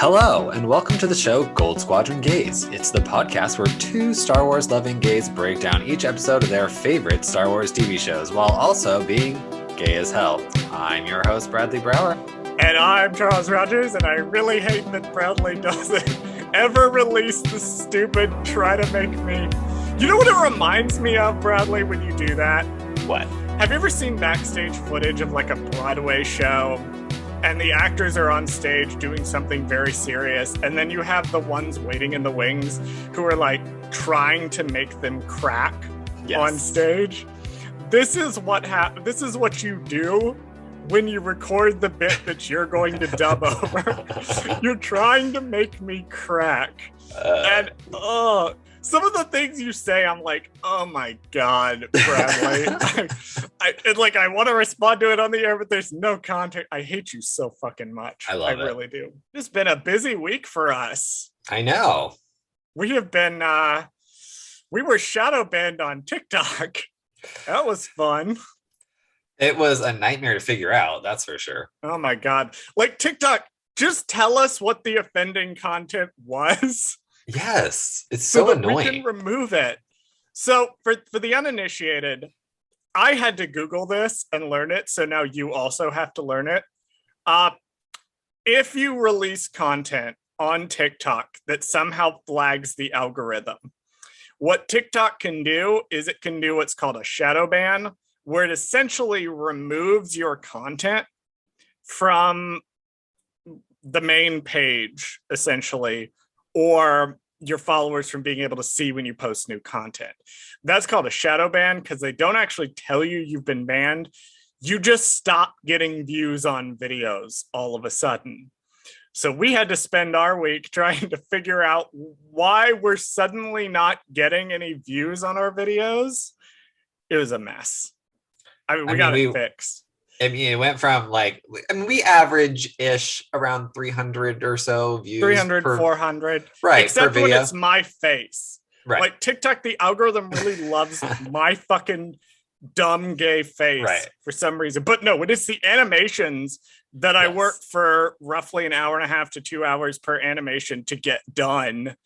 Hello, and welcome to the show Goldsquadrongays. It's the podcast where two Star Wars loving gays break down each episode of their favorite Star Wars TV shows while also being gay as hell. I'm your host, Bradley Brower. And I'm Charles Rogers, and I really hate that Bradley doesn't ever release the stupid try to make me... You know what it reminds me of, Bradley, when you do that? What? Have you ever seen backstage footage of like a Broadway show and the actors are on stage doing something very serious, and then you have the ones waiting in the wings who are like trying to make them crack on stage? This is what you do when you record the bit that you're going to dub over. You're trying to make me crack. And some of the things you say, I'm like, oh my God, Bradley. I want to respond to it on the air, but there's no context. I hate you so fucking much. I really do. It's been a busy week for us. I know. We have been, we were shadow banned on TikTok. That was fun. It was a nightmare to figure out, that's for sure. Oh my God. Like, TikTok, just tell us what the offending content was. Yes, it's so annoying. We can remove it. So for the uninitiated, I had to Google this and learn it, so now you also have to learn it. If you release content on TikTok that somehow flags the algorithm, what TikTok can do is it can do what's called a shadow ban, where it essentially removes your content from the main page, essentially, or your followers from being able to see when you post new content. That's called a shadow ban because they don't actually tell you you've been banned. You just stop getting views on videos all of a sudden. So we had to spend our week trying to figure out why we're suddenly not getting any views on our videos. It was a mess. We got it fixed. I mean, it went from we average-ish around 300 or so views. 300, 400. Right, except per when video. it's my face. Right. Like, TikTok, the algorithm really loves my fucking dumb gay face for some reason. But no, it is the animations that I work for roughly an hour and a half to 2 hours per animation to get done.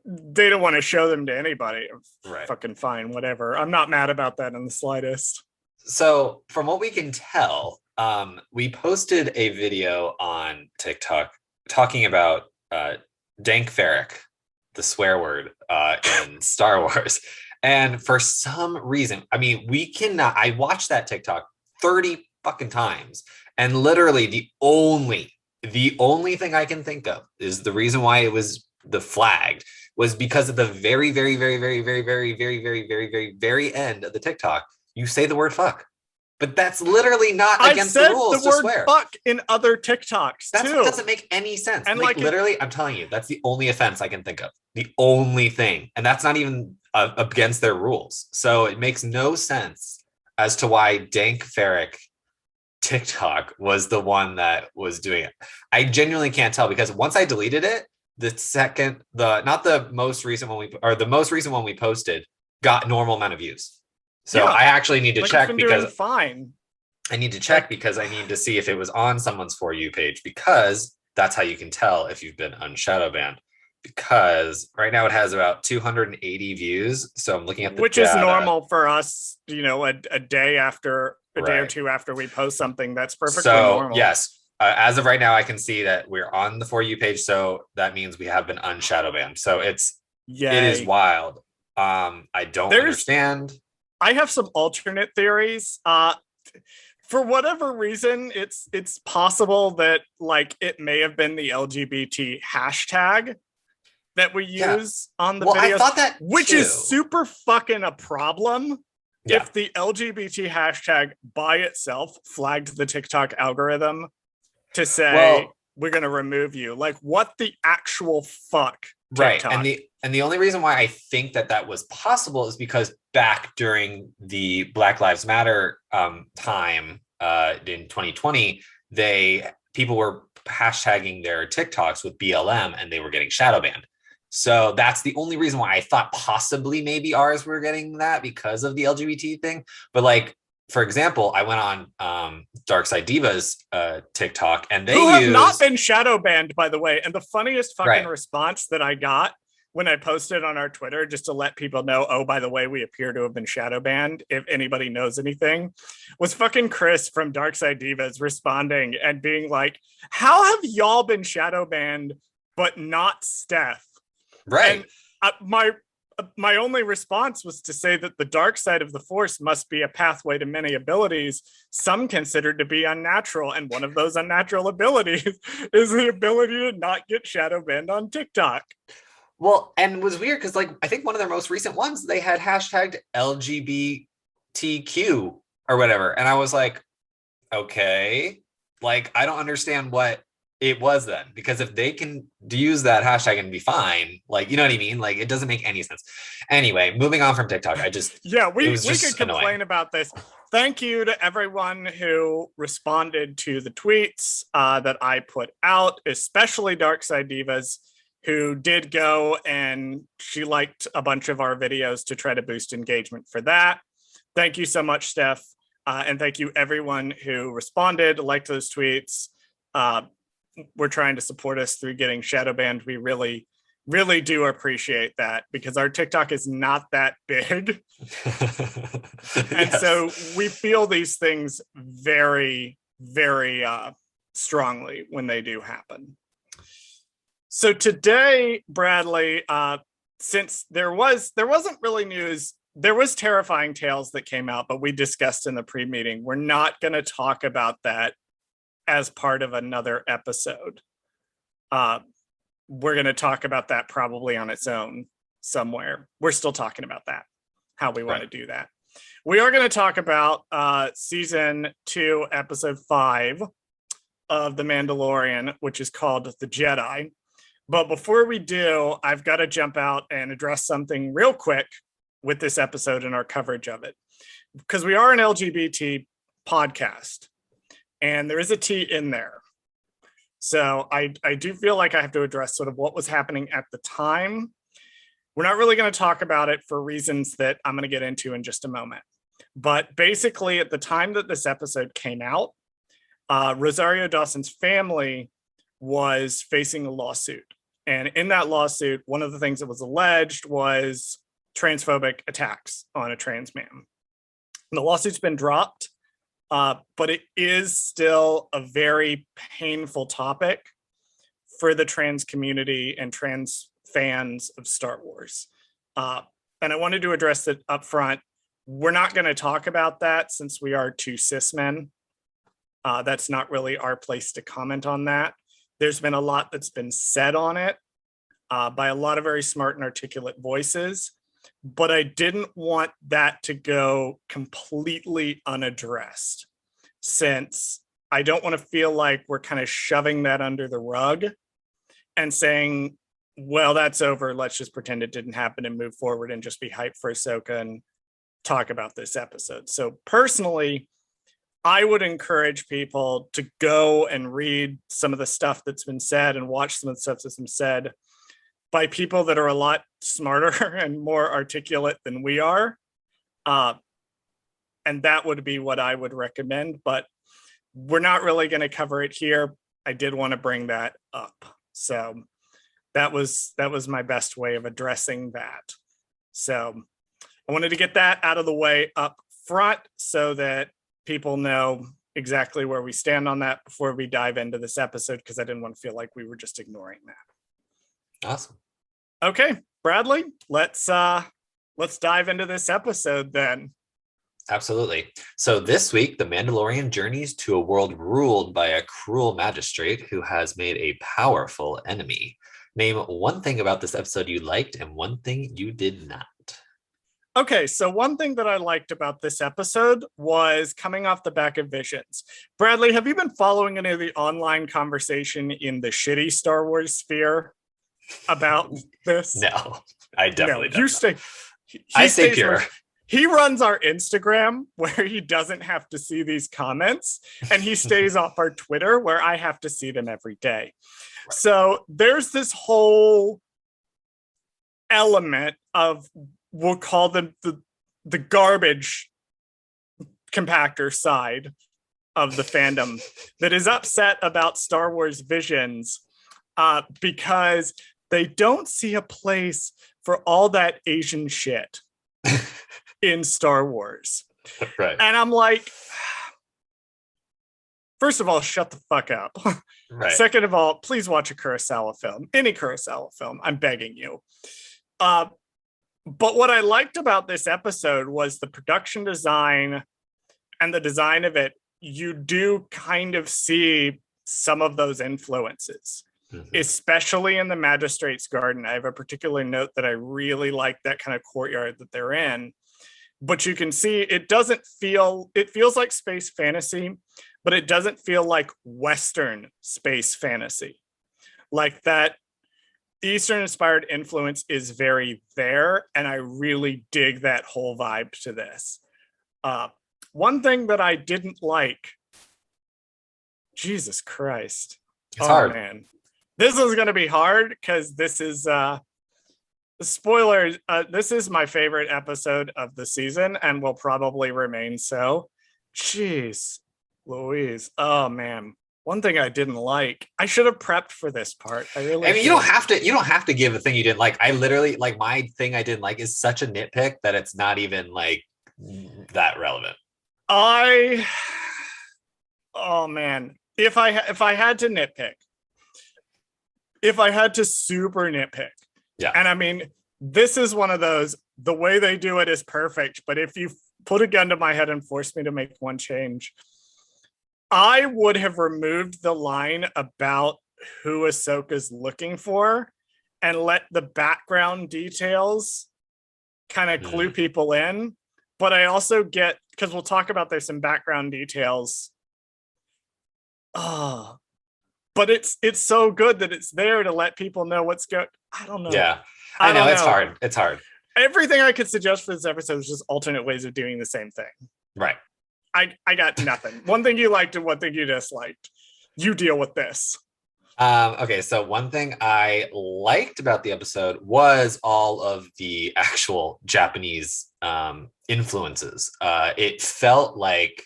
They don't want to show them to anybody. Right. Fucking fine, whatever. I'm not mad about that in the slightest. So from what we can tell, we posted a video on TikTok talking about dank ferric, the swear word in Star Wars. And for some reason, I mean, I watched that TikTok 30 fucking times. And literally the only thing I can think of is the reason why it was flagged was because of the very, very, very, very, very, very, very, very, very, very, very end of the TikTok. You say the word fuck, but that's literally not against the rules to swear. I said the word fuck in other TikToks That too. doesn't make any sense. And literally, I'm telling you, that's the only offense I can think of. The only thing. And that's not even against their rules. So it makes no sense as to why dank ferric TikTok was the one that was doing it. I genuinely can't tell because once I deleted it, the most recent one we posted got normal amount of views. So I actually need to check because fine. I need to check because I need to see if it was on someone's For You page, because that's how you can tell if you've been unshadow banned. Because right now it has about 280 views. So I'm looking at which is normal for us, a day after a day or two after we post something. That's perfectly normal. Yes. As of right now, I can see that we're on the For You page. So that means we have been unshadow banned. So it is wild. I don't understand. I have some alternate theories. For whatever reason, it's possible that it may have been the LGBT hashtag that we use on the videos. I thought that which is super fucking a problem. Yeah. If the LGBT hashtag by itself flagged the TikTok algorithm to say we're going to remove you, what the actual fuck? TikTok. Right, and the only reason why I think that was possible is because back during the Black Lives Matter time in 2020, people were hashtagging their TikToks with BLM and they were getting shadow banned. So that's the only reason why I thought possibly maybe ours were getting that because of the LGBT thing. But for example, I went on Dark Side Diva's TikTok, and they who have not use been shadow banned, by the way. And the funniest fucking right. response that I got when I posted on our Twitter, just to let people know, oh, by the way, we appear to have been shadow banned, if anybody knows anything, was fucking Chris from Dark Side Divas responding and being like, how have y'all been shadow banned, but not Steph? Right. And my only response was to say that the dark side of the Force must be a pathway to many abilities, some considered to be unnatural. And one of those unnatural abilities is the ability to not get shadow banned on TikTok. Well, and it was weird because, like, I think one of their most recent ones, they had hashtagged LGBTQ or whatever. And I was like, okay, like, I don't understand what it was then, because if they can use that hashtag and be fine, like, you know what I mean? Like, it doesn't make any sense. Anyway, moving on from TikTok, yeah, we just could complain about this. Thank you to everyone who responded to the tweets that I put out, especially Dark Side Divas, who did go and she liked a bunch of our videos to try to boost engagement for that. Thank you so much, Steph. And thank you everyone who responded, liked those tweets. We're trying to support us through getting shadow banned. We really do appreciate that, because our TikTok is not that big. And so we feel these things very, very strongly when they do happen. So today, Bradley, since there wasn't really news, there was terrifying tales that came out, but we discussed in the pre-meeting, we're not going to talk about that as part of another episode. We're going to talk about that probably on its own somewhere. We're still talking about that, how we want to do that. We are going to talk about season 2, episode 5 of The Mandalorian, which is called The Jedi. But before we do, I've got to jump out and address something real quick with this episode and our coverage of it, because we are an LGBT podcast and there is a T in there. So I do feel like I have to address sort of what was happening at the time. We're not really going to talk about it for reasons that I'm going to get into in just a moment. But basically, at the time that this episode came out, Rosario Dawson's family was facing a lawsuit. And in that lawsuit, one of the things that was alleged was transphobic attacks on a trans man. And the lawsuit's been dropped, but it is still a very painful topic for the trans community and trans fans of Star Wars. And I wanted to address it up front. We're not going to talk about that since we are 2 cis men. That's not really our place to comment on that. There's been a lot that's been said on it by a lot of very smart and articulate voices, but I didn't want that to go completely unaddressed, since I don't want to feel like we're kind of shoving that under the rug and saying, well, that's over. Let's just pretend it didn't happen and move forward and just be hyped for Ahsoka and talk about this episode. So personally, I would encourage people to go and read some of the stuff that's been said and watch some of the stuff that's been said by people that are a lot smarter and more articulate than we are. And that would be what I would recommend, but we're not really going to cover it here. I did want to bring that up. So that was my best way of addressing that. So I wanted to get that out of the way up front so that people know exactly where we stand on that before we dive into this episode, because I didn't want to feel like we were just ignoring that. Awesome. Okay, Bradley, let's dive into this episode then. Absolutely. So this week, The Mandalorian journeys to a world ruled by a cruel magistrate who has made a powerful enemy. Name one thing about this episode you liked and one thing you did not. Okay, so one thing that I liked about this episode was coming off the back of Visions. Bradley, have you been following any of the online conversation in the shitty Star Wars sphere about this? No, I definitely don't. You stay. I stay pure. He runs our Instagram where he doesn't have to see these comments, and he stays off our Twitter where I have to see them every day. Right. So there's this whole element of, we'll call them the garbage compactor side of the fandom that is upset about Star Wars Visions because they don't see a place for all that Asian shit in Star Wars. Right. And I'm like, first of all, shut the fuck up. Right. Second of all, please watch a Kurosawa film, any Kurosawa film. I'm begging you. But what I liked about this episode was the production design and the design of it. You do kind of see some of those influences, especially in the Magistrate's Garden. I have a particular note that I really like that kind of courtyard that they're in. But you can see it feels like space fantasy, but it doesn't feel like Western space fantasy. Like that Eastern inspired influence is very there. And I really dig that whole vibe to this. One thing that I didn't like, Jesus Christ. It's hard. Man. This is going to be hard because this is, spoilers, this is my favorite episode of the season and will probably remain so. Jeez, Louise. Oh, man. One thing I didn't like, I should have prepped for this part. I mean, you don't have to give a thing you didn't like. I literally, like, my thing I didn't like is such a nitpick that it's not even like that relevant. Oh man, if I had to nitpick, if I had to super nitpick, yeah, and I mean, this is one of those, the way they do it is perfect, but if you put a gun to my head and force me to make one change, I would have removed the line about who Ahsoka's looking for and let the background details kind of clue people in. But I also get, because we'll talk about there's some background details. Oh, but it's so good that it's there to let people know what's going. I don't know. Yeah, I know it's hard. It's hard. Everything I could suggest for this episode is just alternate ways of doing the same thing. Right. I got nothing. One thing you liked and one thing you disliked. You deal with this. Okay, so one thing I liked about the episode was all of the actual Japanese influences. It felt like,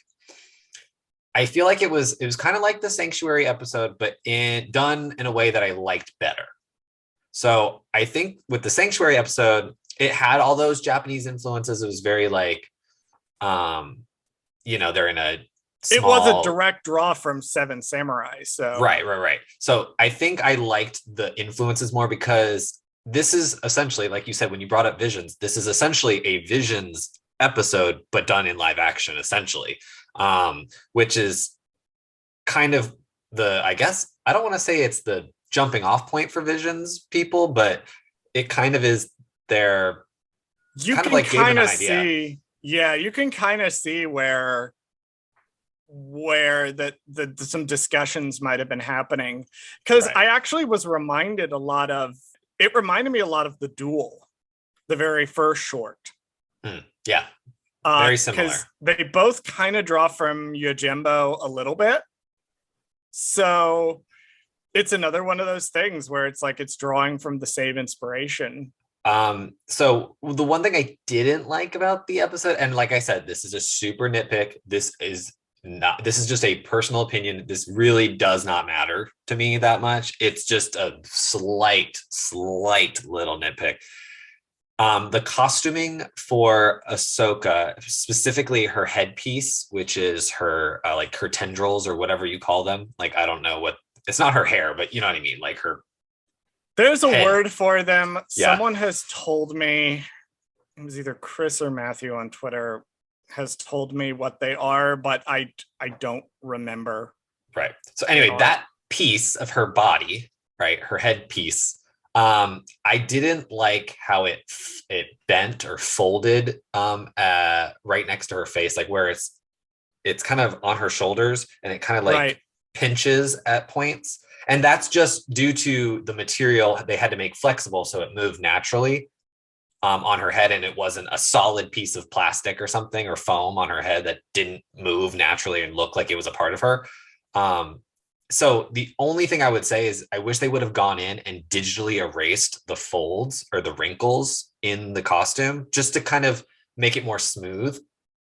I feel like it was kind of like the Sanctuary episode, but done in a way that I liked better. So I think with the Sanctuary episode, it had all those Japanese influences. It was very like, they're in a small... It was a direct draw from Seven Samurai. So right. So I think I liked the influences more because this is essentially, like you said, when you brought up Visions, this is essentially a Visions episode, but done in live action, essentially, which is kind of I guess, I don't want to say it's the jumping off point for Visions people, but it kind of is their... You kind can kind of see... Yeah, you can kind of see where some discussions might have been happening, because right. I actually was reminded it reminded me a lot of The Duel, the very first short. Yeah, very similar. Because they both kind of draw from Yojimbo a little bit. So it's another one of those things where it's like it's drawing from the same inspiration. So the one thing I didn't like about the episode, and like I said, this is a super nitpick. This is just a personal opinion. This really does not matter to me that much. It's just a slight little nitpick. The costuming for Ahsoka, specifically her headpiece, which is her like her tendrils or whatever you call them. Like, I don't know it's not her hair, but you know what I mean? Like her... There's a word for them. Yeah. Someone has told me, it was either Chris or Matthew on Twitter, has told me what they are, but I don't remember. Right. So anyway, that piece of her body, right, her head piece, I didn't like how it bent or folded right next to her face, like where it's kind of on her shoulders and it kind of like pinches at points. And that's just due to the material they had to make flexible so it moved naturally on her head, and it wasn't a solid piece of plastic or something or foam on her head that didn't move naturally and look like it was a part of her. So the only thing I would say is I wish they would have gone in and digitally erased the folds or the wrinkles in the costume just to kind of make it more smooth.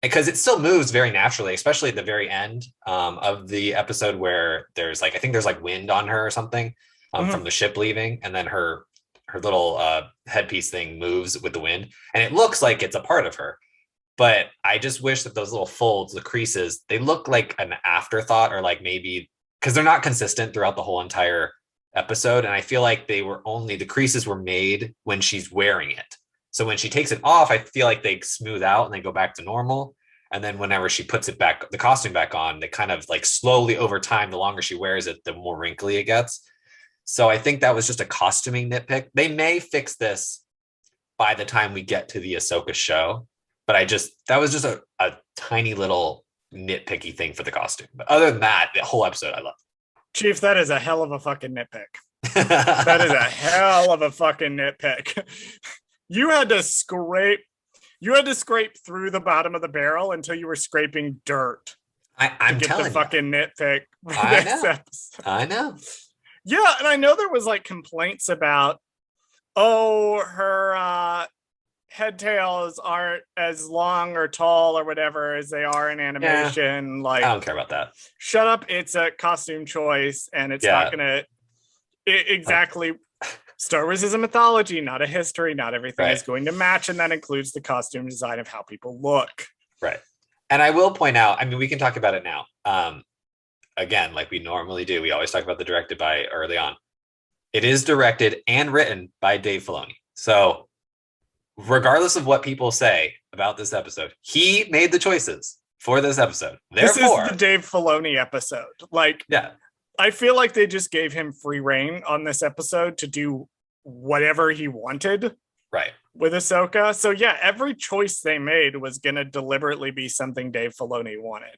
because it still moves very naturally, especially at the very end of the episode where there's like, I think there's like wind on her or something from the ship leaving, and then her little headpiece thing moves with the wind, and it looks like it's a part of her. But I just wish that those little folds, the creases, they look like an afterthought, or like maybe because they're not consistent throughout the whole entire episode. And I feel like the creases were made when she's wearing it. So when she takes it off, I feel like they smooth out and they go back to normal. And then whenever she puts it back, the costume back on, they kind of like slowly over time, the longer she wears it, the more wrinkly it gets. So I think that was just a costuming nitpick. They may fix this by the time we get to the Ahsoka show. But that was just a tiny little nitpicky thing for the costume. But other than that, the whole episode I love. Chief, that is a hell of a fucking nitpick. That is a hell of a fucking nitpick. You had to scrape through the bottom of the barrel until you were scraping dirt. I'm to get telling the fucking nitpick. I know. Yeah, and I know there was like complaints about, her head tails aren't as long or tall or whatever as they are in animation. Yeah, like, I don't care about that. Shut up. It's a costume choice, and it's not gonna exactly. Star Wars is a mythology, not a history. Not everything is going to match, and that includes the costume design of how people look. Right. And I will point out, I mean, we can talk about it now. Again, like we normally do, we always talk about the directed by early on. It is directed and written by Dave Filoni. So regardless of what people say about this episode, he made the choices for this episode. Therefore, this is the Dave Filoni episode. Like, yeah, I feel like they just gave him free reign on this episode to do whatever he wanted. Right. With Ahsoka. So yeah, every choice they made was going to deliberately be something Dave Filoni wanted.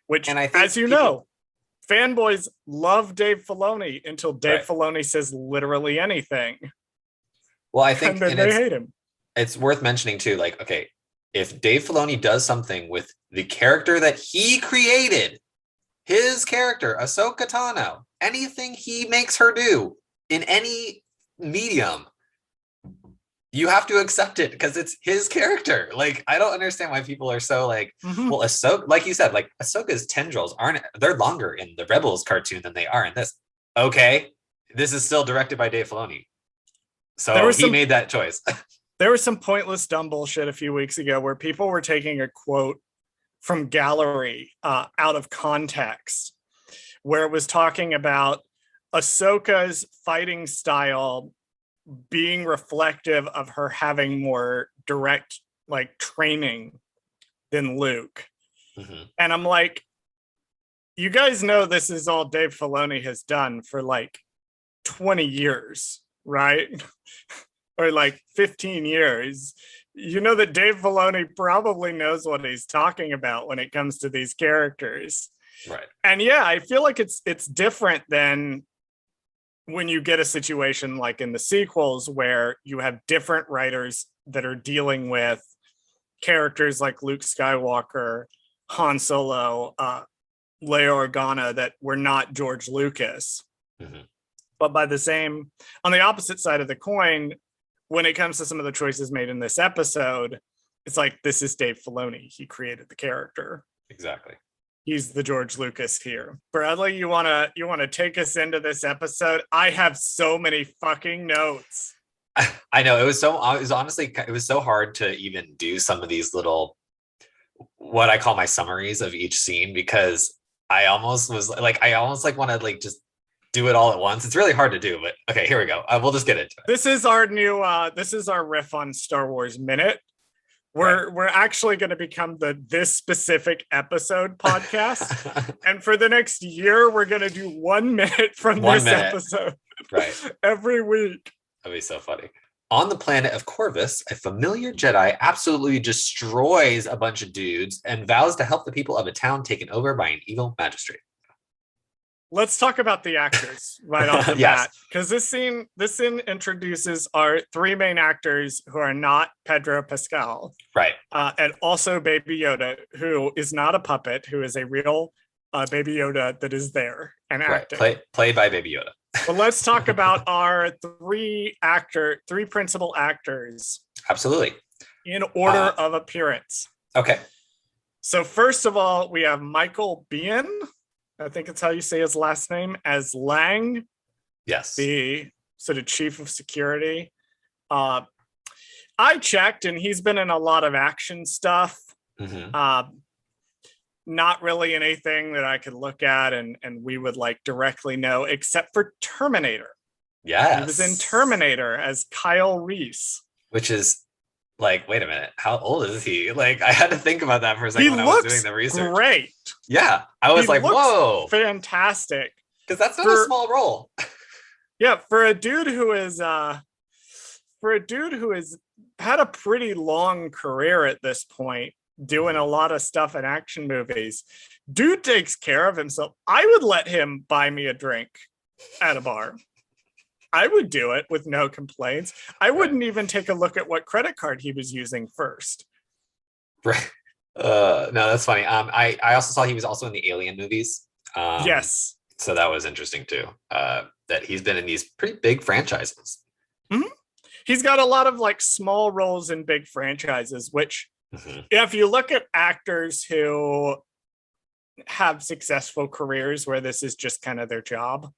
Which, and I think as you know, fanboys love Dave Filoni until Dave Filoni says literally anything. Well, I think and then they hate him. It's worth mentioning too, like, okay, if Dave Filoni does something with the character that he created, his character, Ahsoka Tano, anything he makes her do in any medium, you have to accept it because it's his character. Like, I don't understand why people are so like, well, Ahsoka, like you said, like Ahsoka's tendrils they're longer in the Rebels cartoon than they are in this. Okay, this is still directed by Dave Filoni. So he made that choice. There was some pointless dumb bullshit a few weeks ago where people were taking a quote from Gallery out of context, where it was talking about Ahsoka's fighting style being reflective of her having more direct like training than Luke. And I'm like, you guys know this is all Dave Filoni has done for like 20 years, right? Or like 15 years. You know that Dave Filoni probably knows what he's talking about when it comes to these characters. Right. And yeah, I feel like it's different than when you get a situation like in the sequels where you have different writers that are dealing with characters like Luke Skywalker, Han Solo, Leia Organa that were not George Lucas. But on the opposite side of the coin, when it comes to some of the choices made in this episode, it's like, this is Dave Filoni. He created the character. Exactly. He's the George Lucas here. Bradley, you wanna take us into this episode? I have so many fucking notes. I know it was so hard to even do some of these little, what I call my summaries of each scene, because I almost want to like just do it all at once. It's really hard to do, but okay, here we go. We'll just get into it. This is our new, this is our riff on Star Wars Minute. We're actually going to become this specific episode podcast. And for the next year, we're going to do 1 minute from this episode. Right. Every week. That'd be so funny. On the planet of Corvus, a familiar Jedi absolutely destroys a bunch of dudes and vows to help the people of a town taken over by an evil magistrate. Let's talk about the actors right off the bat, because this scene introduces our 3 main actors who are not Pedro Pascal, right? And also Baby Yoda, who is not a puppet, who is a real Baby Yoda that is there and acting. Played by Baby Yoda. But let's talk about our 3 principal actors. Absolutely. In order of appearance. Okay. So first of all, we have Michael Biehn. I think it's how you say his last name, as Lang, Yes. the sort of chief of security. Uh, I checked, and he's been in a lot of action stuff. Not really anything that I could look at and we would like directly know, except for Terminator. Yes. He was in Terminator as Kyle Reese. Which is like, wait a minute, how old is he? Like, I had to think about that for a second when I was doing the research. Great. Yeah. I was like, whoa. Fantastic. Because that's not a small role. Yeah, for a dude who has had a pretty long career at this point, doing a lot of stuff in action movies. Dude takes care of himself. I would let him buy me a drink at a bar. I would do it with no complaints. I wouldn't even take a look at what credit card he was using first. Right. No, that's funny. I also saw he was also in the Alien movies. Yes. So that was interesting too. That he's been in these pretty big franchises. Mm-hmm. He's got a lot of like small roles in big franchises, which if you look at actors who have successful careers where this is just kind of their job,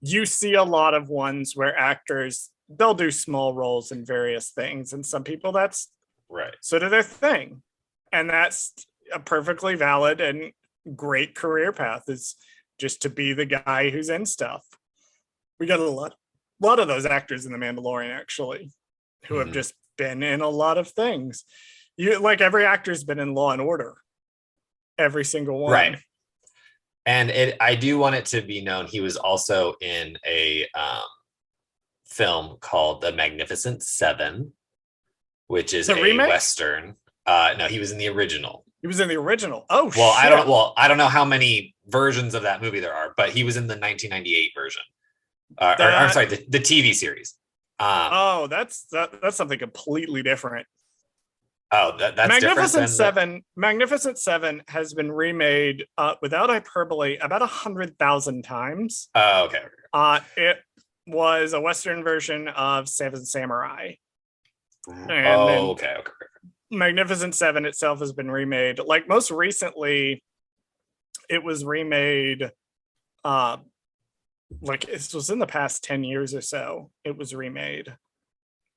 you see a lot of ones where actors, they'll do small roles in various things. And some people, that's sort of their thing. And that's a perfectly valid and great career path, is just to be the guy who's in stuff. We got a lot of those actors in The Mandalorian, actually, who have just been in a lot of things. Like every actor's been in Law and Order. Every single one. Right. And I do want it to be known he was also in a film called The Magnificent Seven, which is a remake? Western. No, he was in the original. He was in the original. Oh, well, shit. I don't know how many versions of that movie there are, but he was in the 1998 version. I'm sorry, the TV series. That's something completely different. Oh, that's Magnificent Seven. Magnificent Seven has been remade without hyperbole about 100,000 times. Oh, okay. It was a Western version of Seven Samurai. Okay. Magnificent Seven itself has been remade. Like most recently, it was remade. Like it was in the past 10 years or so. It was remade.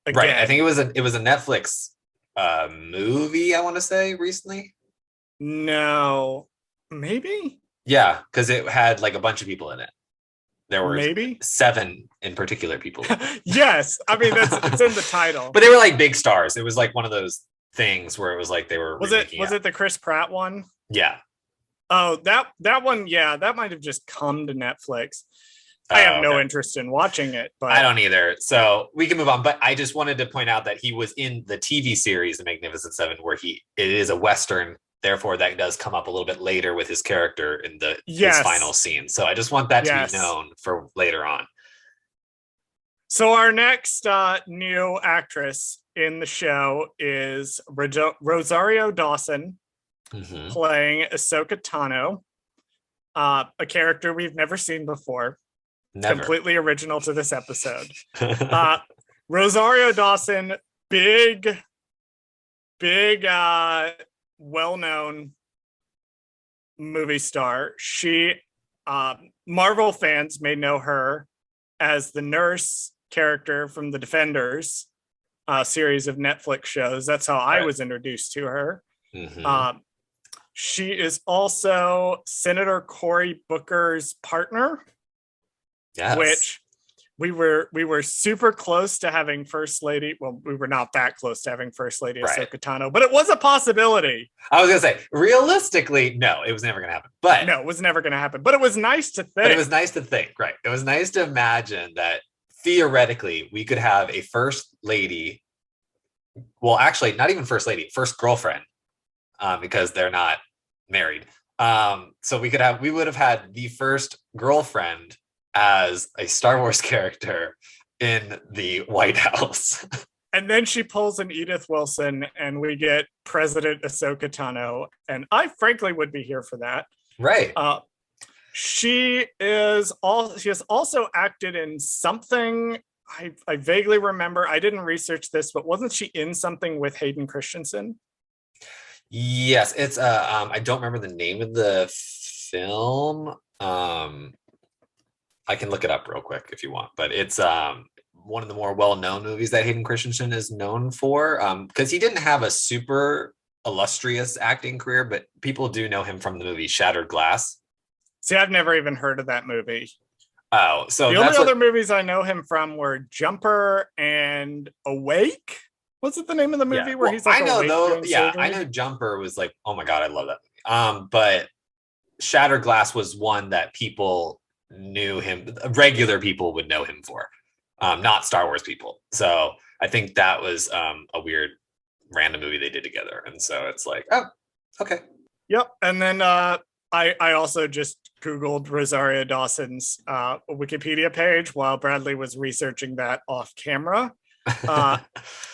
Again. Right. I think it was a Netflix movie, I want to say, recently. No, maybe. Yeah, because it had like a bunch of people in it. There were maybe 7 in particular people. Yes, I mean it's in the title. But they were like big stars. It was like one of those things where it was like they were. Was it the Chris Pratt one? Yeah. Oh, that one. Yeah, that might have just come to Netflix. I have no interest in watching it, but I don't either. So we can move on. But I just wanted to point out that he was in the TV series The Magnificent Seven, where it is a Western. Therefore, that does come up a little bit later with his character in his final scene. So I just want that to be known for later on. So our next new actress in the show is Rosario Dawson, playing Ahsoka Tano, a character we've never seen before. Never. Completely original to this episode. Rosario Dawson, big, well-known movie star. She, Marvel fans may know her as the nurse character from the Defenders series of Netflix shows. That's how I was introduced to her. She is also Senator Cory Booker's partner. Yes. Which we were super close to having First Lady. Well, we were not that close to having First Lady Ahsoka Tano, but it was a possibility. I was gonna say, realistically, no, it was never gonna happen. But no, it was never gonna happen. But it was nice to think. Right? It was nice to imagine that theoretically we could have a First Lady. Well, actually, not even First Lady, first girlfriend, because they're not married. So we would have had the first girlfriend as a Star Wars character in the White House. And then she pulls an Edith Wilson and we get President Ahsoka Tano. And I frankly would be here for that. Right. She has also acted in something I vaguely remember. I didn't research this, but wasn't she in something with Hayden Christensen? Yes, it's I don't remember the name of the film. I can look it up real quick if you want, but it's one of the more well-known movies that Hayden Christensen is known for. Because he didn't have a super illustrious acting career, but people do know him from the movie Shattered Glass. See, I've never even heard of that movie. Oh, so The only that's what. other movies I know him from were Jumper and Awake. What's it the name of the Yeah, movie where well, he's like I know awake though. doing Yeah, I surgery? know Jumper was like, oh my god, I love that movie. But Shattered Glass was one that people knew him. Regular people would know him for, not Star Wars people. So I think that was a weird random movie they did together, and so it's like, oh, okay. Yep. And then I also just Googled Rosario Dawson's Wikipedia page while Bradley was researching that off camera. Uh,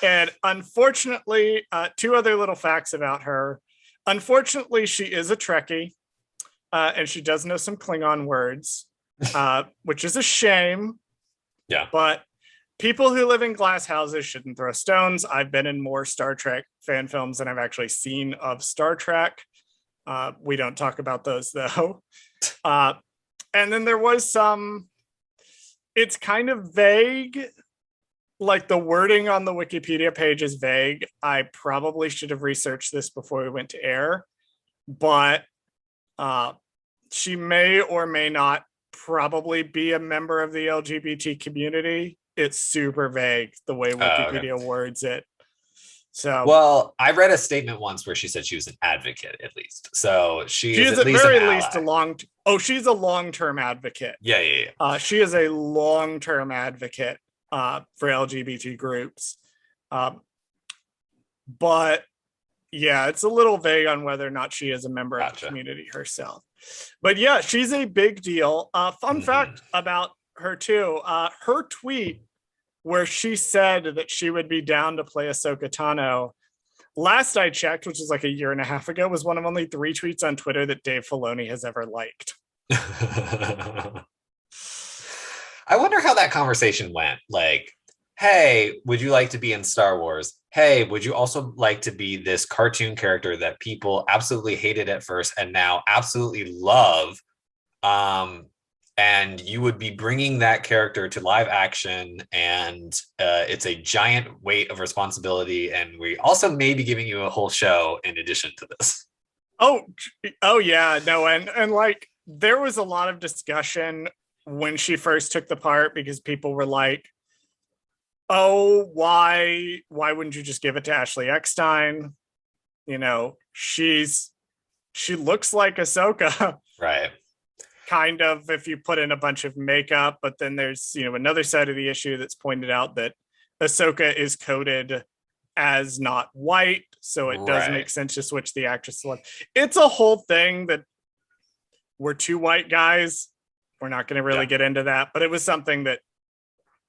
and unfortunately, two other little facts about her. Unfortunately, she is a Trekkie, and she does know some Klingon words, which is a shame. Yeah. But people who live in glass houses shouldn't throw stones. I've been in more Star Trek fan films than I've actually seen of Star Trek. We don't talk about those though. Uh, and then there was some, it's kind of vague. Like the wording on the Wikipedia page is vague. I probably should have researched this before we went to air, but she may or may not probably be a member of the LGBT community. It's super vague the way Okay. Wikipedia words it. So, Well, I read a statement once where she said she was an advocate, at least. So she she is is at at least an very least ally. a long. Oh, she's a long-term advocate. Yeah, yeah, yeah. She is a long-term advocate for LGBT groups, um, but yeah, it's a little vague on whether or not she is a member of the Gotcha. community herself. But yeah, she's a big deal. Fun Mm-hmm. fact about her too: her tweet where she said that she would be down to play Ahsoka Tano. Last I checked, which is like a year and a half ago, was one of only 3 tweets on Twitter that Dave Filoni has ever liked. I wonder how that conversation went. Like, hey, would you like to be in Star Wars? Hey, would you also like to be this cartoon character that people absolutely hated at first and now absolutely love? Um, and you would be bringing that character to live action, and it's a giant weight of responsibility. And we also may be giving you a whole show in addition to this. Oh, oh yeah, no, and like there was a lot of discussion when she first took the part because people were like, "Oh, why wouldn't you just give it to Ashley Eckstein? You know, she looks like Ahsoka, Right. kind of if you put in a bunch of makeup, but then there's, another side of the issue that's pointed out that Ahsoka is coded as not white, so it does Right. make sense to switch the actress to. It's a whole thing that we're two white guys. We're not going to really Yeah. get into that, but it was something that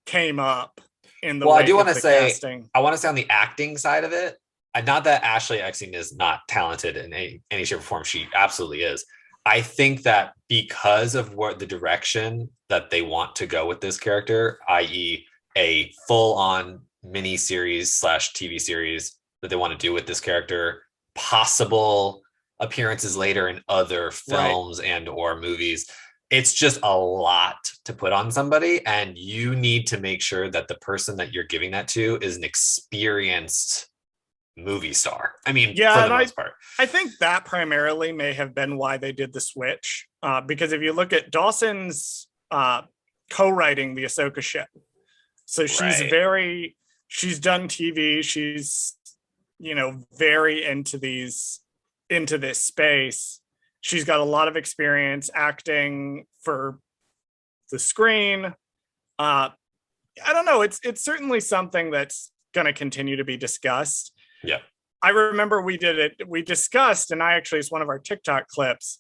came up in the Well, I do wake want of to the say, casting. I want to say on the acting side of it, not that Ashley Eckstein is not talented in any shape or form. She absolutely is. I think that because of what the direction that they want to go with this character, i.e., a full-on mini series slash TV series that they want to do with this character, possible appearances later in other Right. films and or movies, it's just a lot to put on somebody, and you need to make sure that the person that you're giving that to is an experienced movie star. I mean, Yeah, for the and most part. I think that primarily may have been why they did the switch. Because if you look at Dawson's co-writing the Ahsoka show, so Right. she's done TV, she's very into this space. She's got a lot of experience acting for the screen. I don't know. It's certainly something that's going to continue to be discussed. Yeah. I remember we did it. We discussed, and I actually, it's one of our TikTok clips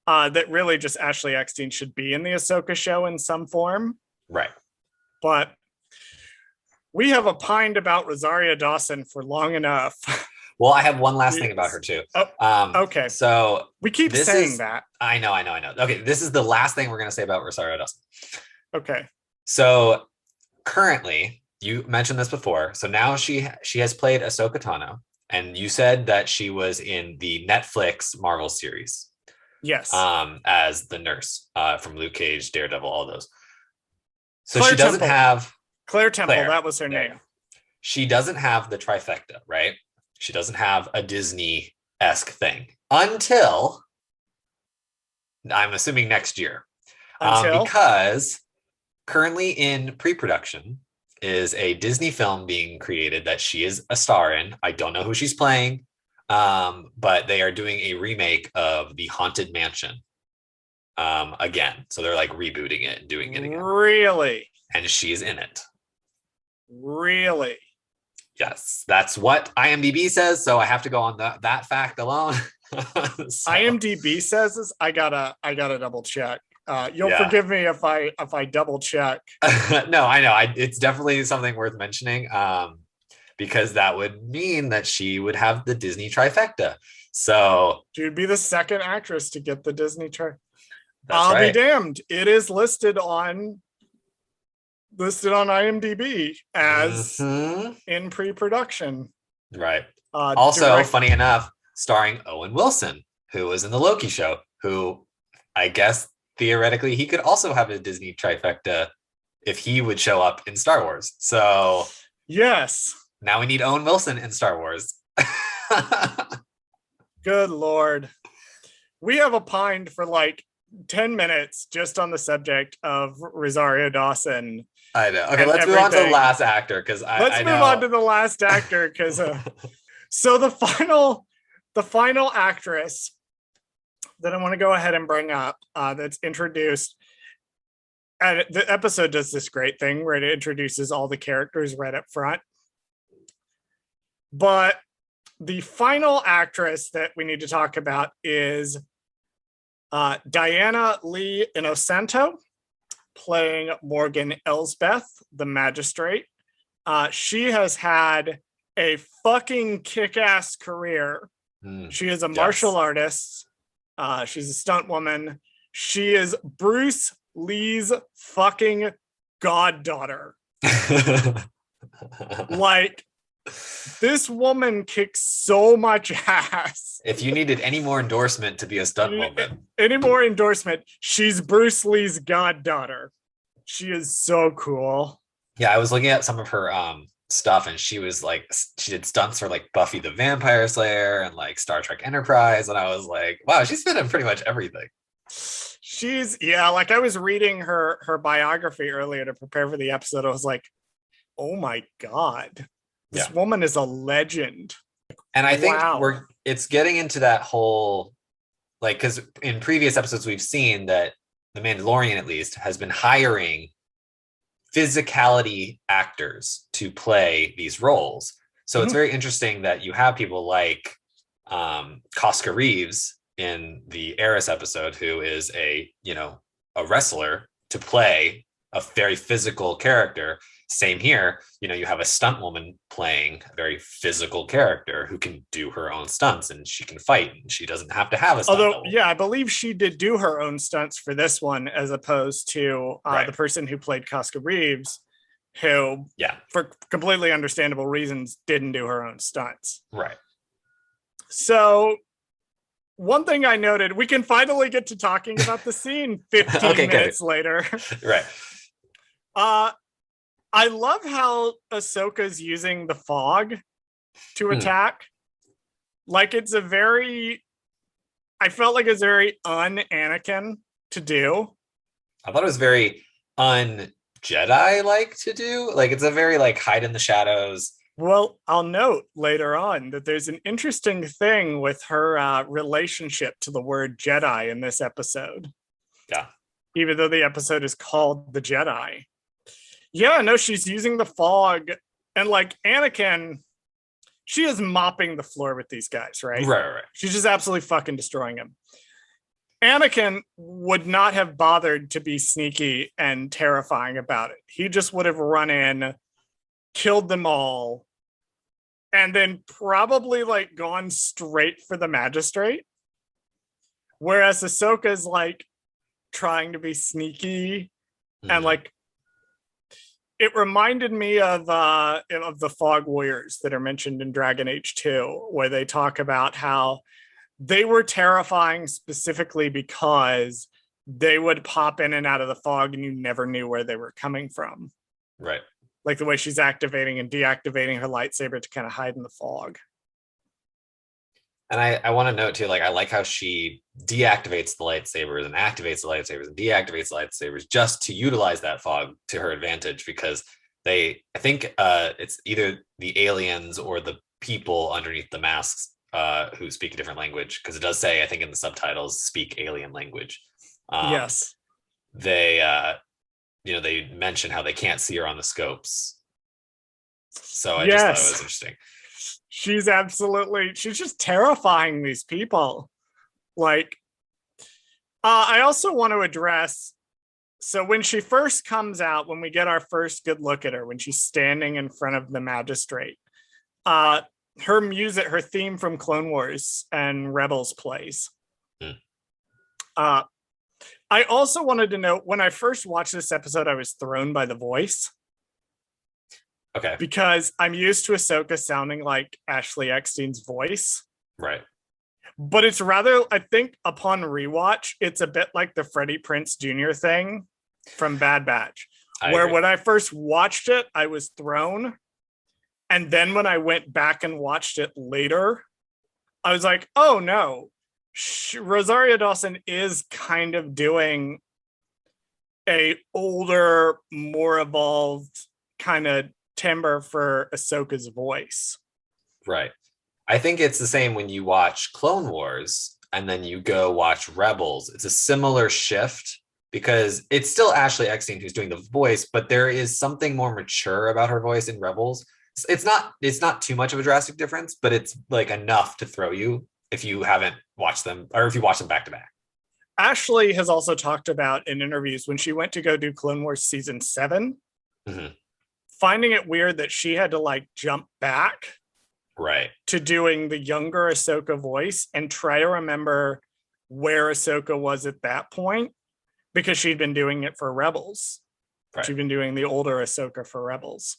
that really just Ashley Eckstein should be in the Ahsoka show in some form. Right. But we have opined about Rosario Dawson for long enough. Well, I have one last thing about her too. Oh, okay. So We keep this saying is, that. I know. Okay, this is the last thing we're going to say about Rosario Dawson. Okay. So currently, you mentioned this before. So now she has played Ahsoka Tano, And you said that she was in the Netflix Marvel series Yes. as the nurse from Luke Cage, Daredevil, all those. So Claire she doesn't Temple. have Claire Temple, Claire. that was her There. name. She doesn't have the trifecta, right? She doesn't have a Disney-esque thing until I'm assuming next year. Because currently in pre-production is a Disney film being created that she is a star in. I don't know who she's playing, but they are doing a remake of The Haunted Mansion again. So they're like rebooting it and doing it again. Really? And she's in it. Really? Yes, that's what IMDb says. So I have to go on that fact alone. So. IMDb says this. I gotta double check. You'll forgive me if I double check. No, I know. It's definitely something worth mentioning because that would mean that she would have the Disney trifecta. So she would be the second actress to get the Disney trifecta. I'll be damned. It is listed on IMDb as in pre-production. Right. Also, funny enough, starring Owen Wilson, who was in the Loki show, who I guess theoretically he could also have a Disney trifecta if he would show up in Star Wars. So yes, now we need Owen Wilson in Star Wars. Good Lord. We have opined for like 10 minutes just on the subject of Rosario Dawson. I know. Okay, let's move on to the last actor because let's move on to the last actor because so the final actress that I want to go ahead and bring up that's introduced, and the episode does this great thing where it introduces all the characters right up front. But the final actress that we need to talk about is Diana Lee Innocento, playing Morgan Elsbeth, the magistrate. She has had a fucking kick-ass career. She is a martial artist. She's a stunt woman. She is Bruce Lee's fucking goddaughter. Like, this woman kicks so much ass. If you needed any more endorsement to be a stunt woman. Any more endorsement, she's Bruce Lee's goddaughter. She is so cool. Yeah, I was looking at some of her stuff and she was like, she did stunts for like Buffy the Vampire Slayer and like Star Trek Enterprise. And I was like, wow, she's been in pretty much everything. Like I was reading her biography earlier to prepare for the episode. I was like, oh my God. This woman is a legend. And I think it's getting into that whole, like, because in previous episodes, we've seen that The Mandalorian, at least, has been hiring physicality actors to play these roles. So it's very interesting that you have people like Cosca Reeves in the Eris episode, who is a wrestler, to play a very physical character. Same here, you have a stunt woman playing a very physical character who can do her own stunts and she can fight and she doesn't have to have a stunt. Although, I believe she did do her own stunts for this one, as opposed to the person who played Cosca Reeves, who, for completely understandable reasons, didn't do her own stunts. Right. So one thing I noted, we can finally get to talking about the scene 15 minutes later. Right. I love how Ahsoka's using the fog to attack. Like I felt like it's very un-Anakin to do. I thought it was very un-Jedi-like to do. Like, it's a very, like, hide in the shadows. Well, I'll note later on that there's an interesting thing with her relationship to the word Jedi in this episode. Yeah. Even though the episode is called The Jedi. Yeah, no, she's using the fog. And like Anakin, she is mopping the floor with these guys, right? Right. She's just absolutely fucking destroying him. Anakin would not have bothered to be sneaky and terrifying about it. He just would have run in, killed them all, and then probably like gone straight for the magistrate. Whereas Ahsoka's like trying to be sneaky and like It reminded me of the Fog Warriors that are mentioned in Dragon Age 2, where they talk about how they were terrifying specifically because they would pop in and out of the fog and you never knew where they were coming from. Right. Like the way she's activating and deactivating her lightsaber to kind of hide in the fog. And I want to note too, like I like how she deactivates the lightsabers and activates the lightsabers and deactivates the lightsabers just to utilize that fog to her advantage, because I think it's either the aliens or the people underneath the masks who speak a different language, because it does say, I think in the subtitles, speak alien language. Yes. They they mention how they can't see her on the scopes. So I just thought it was interesting. She's just terrifying these people. Like, I also want to address, so when she first comes out, when we get our first good look at her, when she's standing in front of the magistrate, her music, her theme from Clone Wars and Rebels plays. I also wanted to note, when I first watched this episode, I was thrown by the voice. Okay. Because I'm used to Ahsoka sounding like Ashley Eckstein's voice. Right. But it's rather, I think upon rewatch, it's a bit like the Freddie Prinze Jr. thing from Bad Batch. Where when I first watched it, I was thrown. And then when I went back and watched it later, I was like, oh no, Rosario Dawson is kind of doing a older, more evolved kind of timbre for Ahsoka's voice. Right. I think it's the same when you watch Clone Wars and then you go watch Rebels. It's a similar shift because it's still Ashley Eckstein who's doing the voice, but there is something more mature about her voice in Rebels. It's not too much of a drastic difference, but it's like enough to throw you if you haven't watched them, or if you watch them back to back. Ashley has also talked about in interviews when she went to go do Clone Wars season 7, finding it weird that she had to like jump back right to doing the younger Ahsoka voice and try to remember where Ahsoka was at that point, because she'd been doing it for Rebels. Right. She'd been doing the older Ahsoka for Rebels.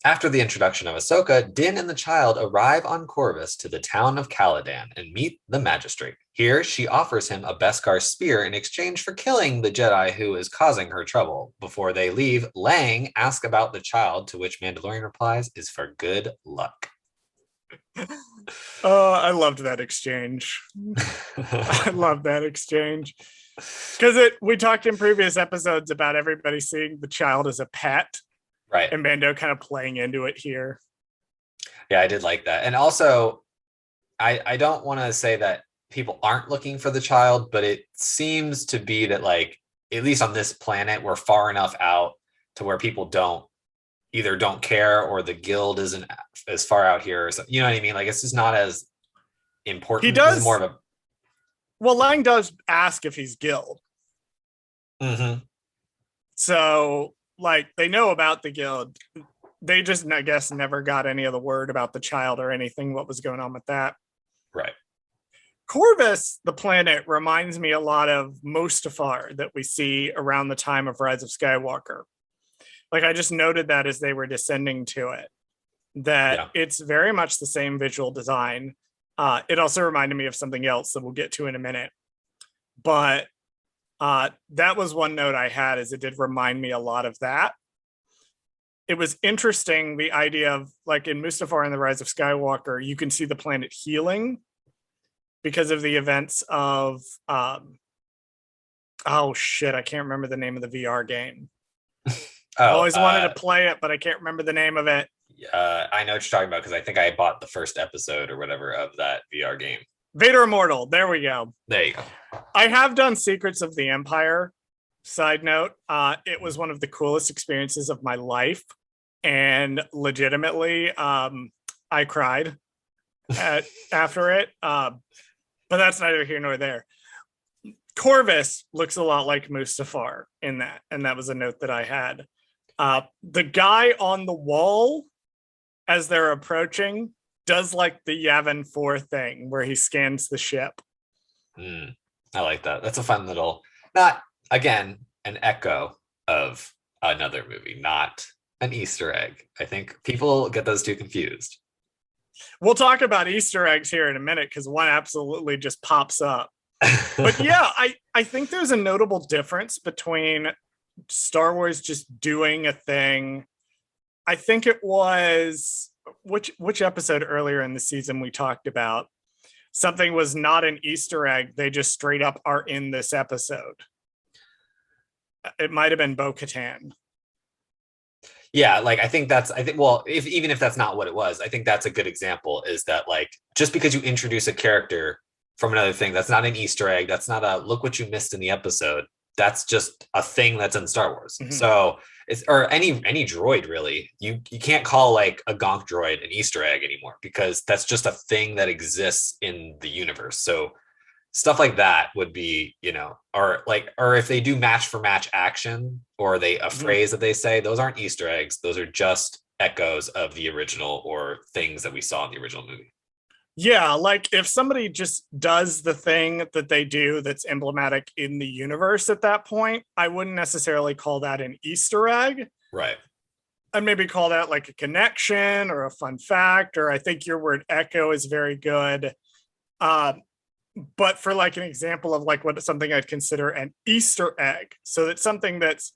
After the introduction of Ahsoka, Din and the child arrive on Corvus to the town of Caladan and meet the magistrate. Here, she offers him a Beskar spear in exchange for killing the Jedi who is causing her trouble. Before they leave, Lang asks about the child, to which Mandalorian replies, is for good luck. I loved that exchange. I love that exchange. Because we talked in previous episodes about everybody seeing the child as a pet. Right. And Mando kind of playing into it here. Yeah, I did like that. And also, I don't want to say that people aren't looking for the child, but it seems to be that, like, at least on this planet, we're far enough out to where people don't care, or the guild isn't as far out here. Or you know what I mean? Like, it's just not as important. He does. More of a... Well, Lang does ask if he's guild. Mm-hmm. So... like, they know about the guild. They just, I guess, never got any of the word about the child or anything, what was going on with that. Right. Corvus, the planet, reminds me a lot of Mustafar that we see around the time of Rise of Skywalker. Like, I just noted that as they were descending to it, that it's very much the same visual design. It also reminded me of something else that we'll get to in a minute. But that was one note I had, is it did remind me a lot of that. It was interesting, the idea of, like, in Mustafar and the Rise of Skywalker, you can see the planet healing because of the events of I can't remember the name of the VR game. I always wanted to play it, but I can't remember the name of it. I know what you're talking about, because I think I bought the first episode or whatever of that VR game. Vader Immortal. There we go. There you go. I have done Secrets of the Empire. Side note, it was one of the coolest experiences of my life. And legitimately, I cried after it. But that's neither here nor there. Corvus looks a lot like Mustafar in that. And that was a note that I had. The guy on the wall, as they're approaching, does like the Yavin 4 thing where he scans the ship. I like that. That's a fun little, not, again, an echo of another movie, not an Easter egg. I think people get those two confused. We'll talk about Easter eggs here in a minute because one absolutely just pops up. But yeah, I think there's a notable difference between Star Wars just doing a thing. I think it was which episode earlier in the season we talked about something was not an Easter egg. They just straight up are in this episode. It might have been Bo-Katan. Yeah, like I think well, even if that's not what it was, I think that's a good example. Is that like just because you introduce a character from another thing, that's not an Easter egg. That's not a look what you missed in the episode. That's just a thing that's in Star Wars. Mm-hmm. So it's or any droid really. You can't call like a Gonk droid an Easter egg anymore because that's just a thing that exists in the universe. So stuff like that would be, or if they do match for match action or a phrase that they say, those aren't Easter eggs. Those are just echoes of the original or things that we saw in the original movie. Yeah, like if somebody just does the thing that they do that's emblematic in the universe at that point, I wouldn't necessarily call that an Easter egg. Right. I'd maybe call that like a connection or a fun fact, or I think your word echo is very good. But for like an example of like what something I'd consider an Easter egg, so that's something that's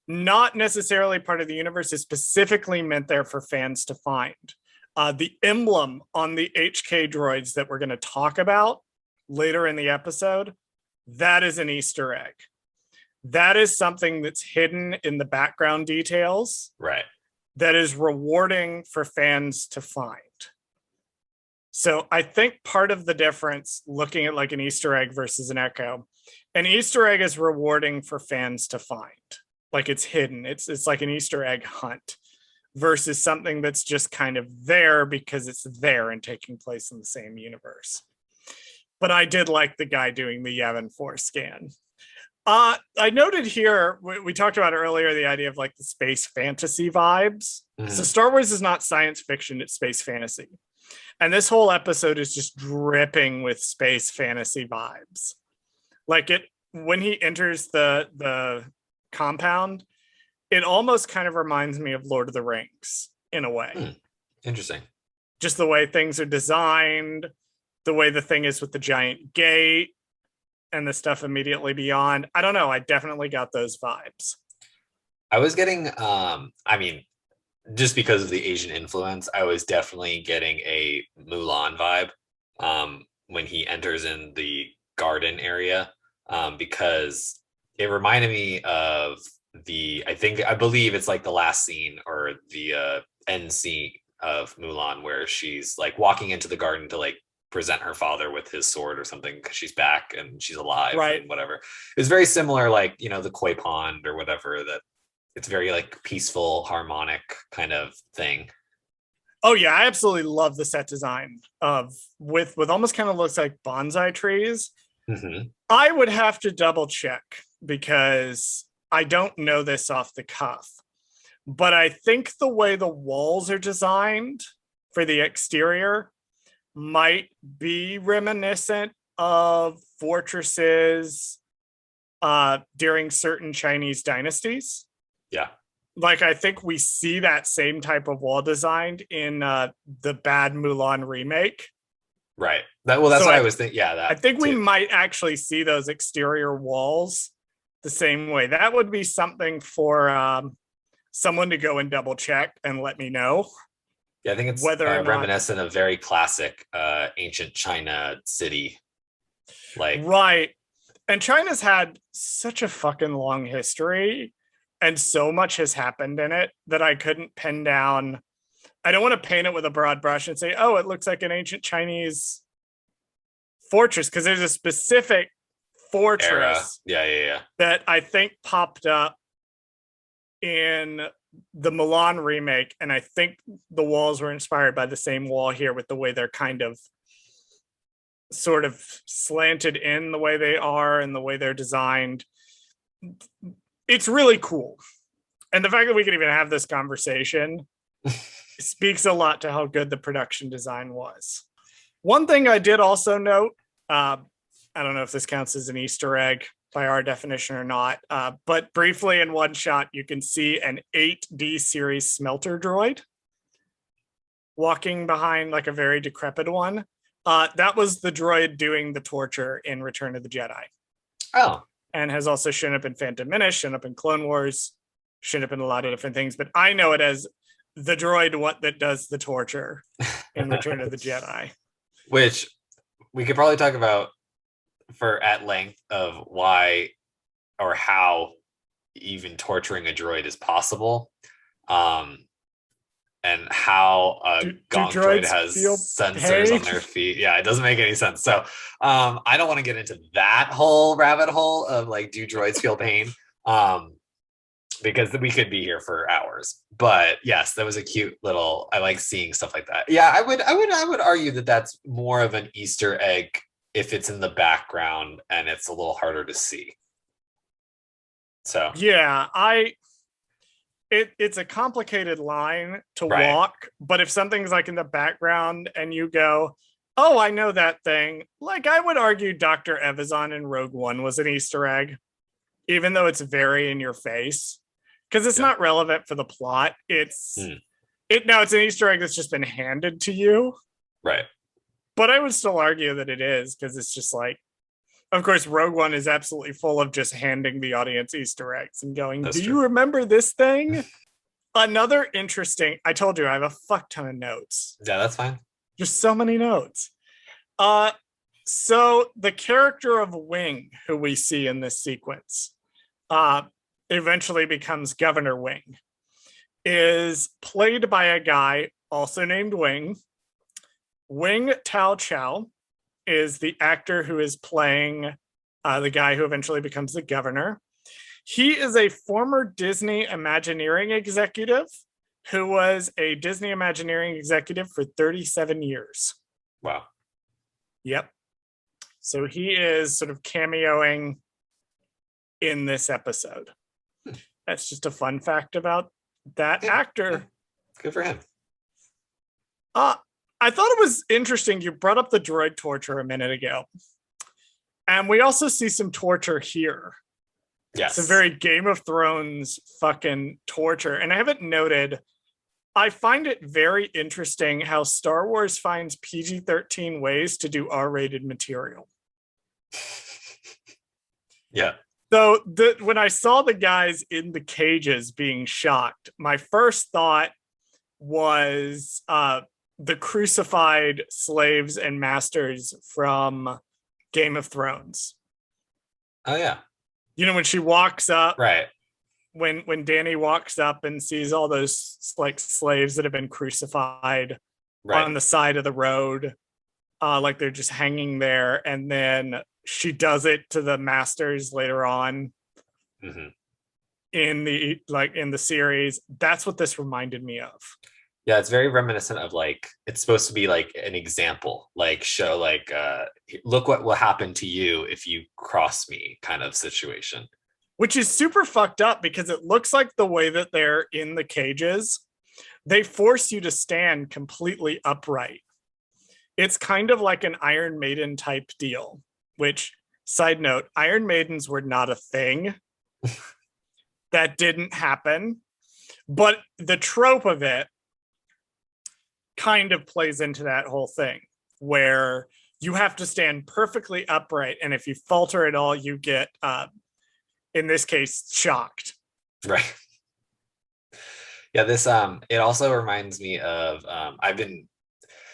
not necessarily part of the universe is specifically meant there for fans to find. The emblem on the HK droids that we're going to talk about later in the episode, that is an Easter egg. That is something that's hidden in the background details. Right. That is rewarding for fans to find. So I think part of the difference looking at like an Easter egg versus an echo, an Easter egg is rewarding for fans to find. Like it's hidden. It's like an Easter egg hunt versus something that's just kind of there because it's there and taking place in the same universe. But I did like the guy doing the Yavin 4 scan. I noted here, we talked about earlier, the idea of like the space fantasy vibes. Mm-hmm. So Star Wars is not science fiction, it's space fantasy. And this whole episode is just dripping with space fantasy vibes. Like when he enters the compound, it almost kind of reminds me of Lord of the Rings in a way. Interesting. Just the way things are designed, the way the thing is with the giant gate and the stuff immediately beyond. I don't know. I definitely got those vibes. I was getting, just because of the Asian influence, I was definitely getting a Mulan vibe when he enters in the garden area because it reminded me of I believe it's like the last scene or the end scene of Mulan where she's like walking into the garden to like present her father with his sword or something because she's back and she's alive, right? And whatever. It's very similar, like, the koi pond or whatever, that it's very like peaceful, harmonic kind of thing. Oh yeah, I absolutely love the set design with almost kind of looks like bonsai trees. Mm-hmm. I would have to double check because I don't know this off the cuff, but I think the way the walls are designed for the exterior might be reminiscent of fortresses during certain Chinese dynasties. Yeah. Like, I think we see that same type of wall designed in the bad Mulan remake. Right. That's so what I was thinking. Yeah. I think we might actually see those exterior walls the same way. That would be something for someone to go and double check and let me know. Yeah, I think it's reminiscent of very classic ancient China city. Right. And China's had such a fucking long history and so much has happened in it that I couldn't pin down. I don't want to paint it with a broad brush and say, oh, it looks like an ancient Chinese fortress, because there's a specific fortress that I think popped up in the Mulan remake, and I think the walls were inspired by the same wall here with the way they're kind of sort of slanted in the way they are and the way they're designed. It's really cool. And the fact that we can even have this conversation speaks a lot to how good the production design was. One thing I did also note, I don't know if this counts as an Easter egg, by our definition or not. But briefly in one shot, you can see an 8D series smelter droid walking behind like a very decrepit one. That was the droid doing the torture in Return of the Jedi. Oh. And has also shown up in Phantom Menace, shown up in Clone Wars, shown up in a lot of different things. But I know it as the droid that does the torture in Return of the Jedi. Which we could probably talk about at length of why or how even torturing a droid is possible. And how a gonk droid has sensors on their feet. Yeah, it doesn't make any sense. So I don't want to get into that whole rabbit hole of like, do droids feel pain? Because we could be here for hours. But yes, that was a cute little, I like seeing stuff like that. Yeah, I would argue that that's more of an Easter egg if it's in the background and it's a little harder to see. So yeah, it's a complicated line to walk, but if something's like in the background and you go, oh, I know that thing, like I would argue Dr. Evazan in Rogue One was an Easter egg, even though it's very in your face, because it's not relevant for the plot. It's an Easter egg that's just been handed to you. Right. But I would still argue that it is, because it's just like, of course, Rogue One is absolutely full of just handing the audience Easter eggs and going, do you remember this thing? Another interesting, I told you I have a fuck ton of notes. Yeah, that's fine. Just so many notes. So the character of Wing, who we see in this sequence, eventually becomes Governor Wing, is played by a guy also named Wing. Wing Tao Chow is the actor who is playing the guy who eventually becomes the governor. He is a former Disney Imagineering executive who was a Disney Imagineering executive for 37 years. Wow. Yep. So he is sort of cameoing in this episode. That's just a fun fact about that actor. Good for him. I thought it was interesting. You brought up the droid torture a minute ago. And we also see some torture here. Yes. It's a very Game of Thrones fucking torture. And I haven't noted, I find it very interesting how Star Wars finds PG-13 ways to do R-rated material. Yeah. So when I saw the guys in the cages being shocked, my first thought was the crucified slaves and masters from Game of Thrones. Oh yeah. You know, when she walks up, right? When Dany walks up and sees all those like slaves that have been crucified on the side of the road, like they're just hanging there, and then she does it to the masters later on in the series. That's what this reminded me of. Yeah, it's very reminiscent of like, it's supposed to be like an example, like show like look what will happen to you if you cross me kind of situation. Which is super fucked up because it looks like the way that they're in the cages, they force you to stand completely upright. It's kind of like an Iron Maiden type deal, which, side note, Iron Maidens were not a thing. That didn't happen. But the trope of it kind of plays into that whole thing where you have to stand perfectly upright. And if you falter at all, you get, in this case, shocked. Right. Yeah, this, it also reminds me of,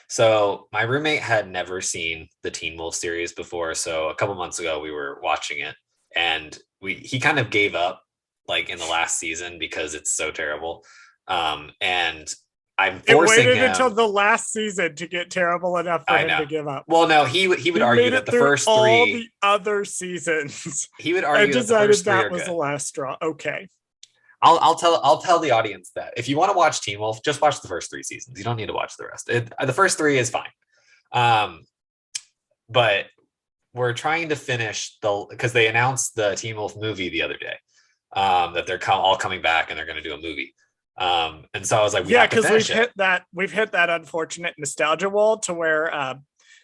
so my roommate had never seen the Teen Wolf series before. So a couple months ago, we were watching it and he kind of gave up like in the last season because it's so terrible. And I'm forcing him until the last season to get terrible enough for him to give up. Well, no, he would argue that the first three, all the other seasons, he would argue and decided that was the last straw. Okay, I'll tell the audience that if you want to watch Teen Wolf, just watch the first 3 seasons. You don't need to watch the rest. The first 3 is fine. But we're trying to finish because they announced the Teen Wolf movie the other day, that they're all coming back and they're going to do a movie. And so I was like, because we've hit that unfortunate nostalgia wall to where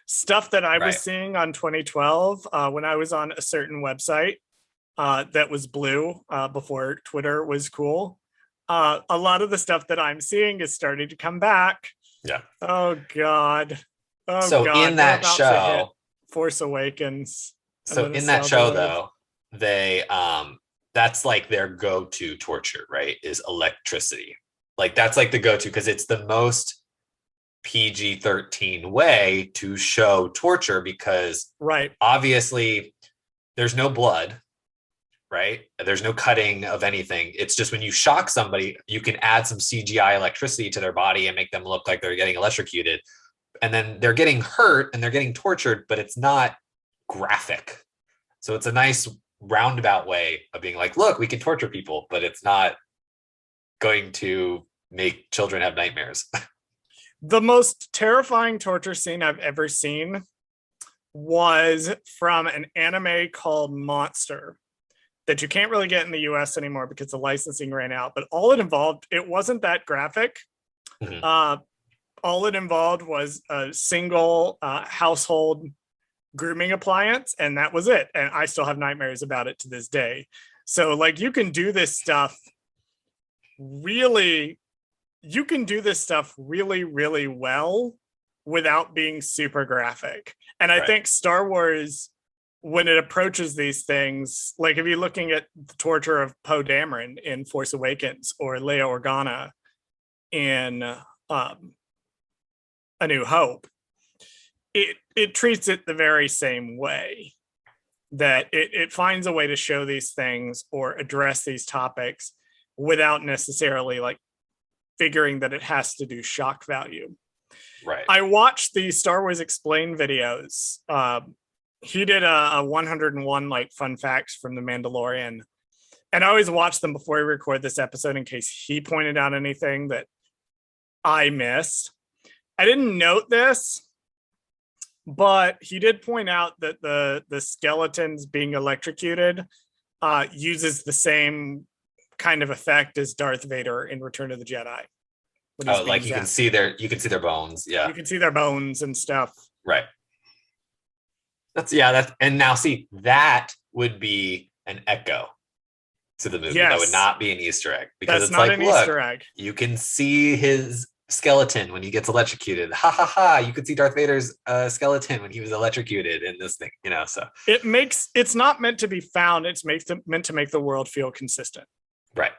stuff that I was seeing on 2012 when I was on a certain website that was blue before Twitter was cool. A lot of the stuff that I'm seeing is starting to come back. Yeah. Oh God. Oh So God. in We're that about to hit show, Force Awakens. I'm so gonna in that sell the show wave. though, they that's like their go-to torture, right? Is electricity. Like that's like the go-to because it's the most PG-13 way to show torture because Right. obviously there's no blood, right? There's no cutting of anything. It's just when you shock somebody, you can add some CGI electricity to their body and make them look like they're getting electrocuted. And then they're getting hurt and they're getting tortured, but it's not graphic. So it's a nice roundabout way of being like, look, we can torture people, but it's not going to make children have nightmares. The most terrifying torture scene I've ever seen was from an anime called Monster that you can't really get in the US anymore because the licensing ran out. But all it involved, it wasn't that graphic. Mhm. All it involved was a single household grooming appliance, and that was it. And I still have nightmares about it to this day. So, like, you can do this stuff really really well without being super graphic. And I Right. think Star Wars, when it approaches these things, like if you're looking at the torture of Poe Dameron in Force Awakens or Leia Organa in A New Hope, it treats it the very same way. That it finds a way to show these things or address these topics without necessarily like figuring that it has to do shock value. Right. I watched the Star Wars Explain videos. He did a 101 like fun facts from the Mandalorian, and I always watch them before we record this episode in case he pointed out anything that I missed. I didn't note this, but he did point out that the skeletons being electrocuted uses the same kind of effect as Darth Vader in Return of the Jedi. Oh, like you can see their bones. Yeah. You can see their bones and stuff. Right. That's and now see that would be an echo to the movie. Yes. That would not be an Easter egg because That's it's not like, an look, Easter egg. you can see his skeleton when he gets electrocuted. Ha ha ha! You could see Darth Vader's skeleton when he was electrocuted in this thing. So it's not meant to be found. It's meant to make the world feel consistent. Right.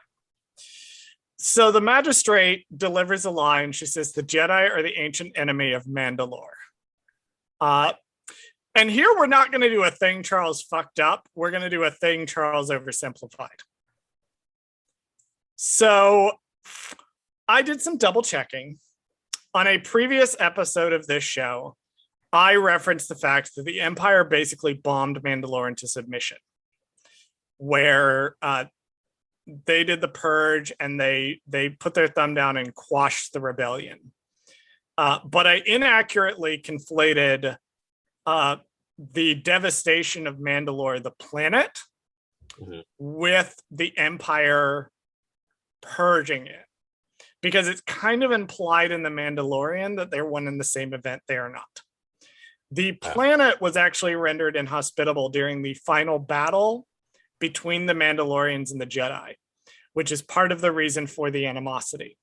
So the magistrate delivers a line. She says, "The Jedi are the ancient enemy of Mandalore." And here we're not going to do a thing Charles fucked up. We're going to do a thing Charles oversimplified. So I did some double checking. On a previous episode of this show, I referenced the fact that the Empire basically bombed Mandalore into submission, where they did the purge and they put their thumb down and quashed the rebellion. But I inaccurately conflated the devastation of Mandalore, the planet, with the Empire purging it. Because it's kind of implied in The Mandalorian that they're one and the same event. They are not. The planet was actually rendered inhospitable during the final battle between the Mandalorians and the Jedi, which is part of the reason for the animosity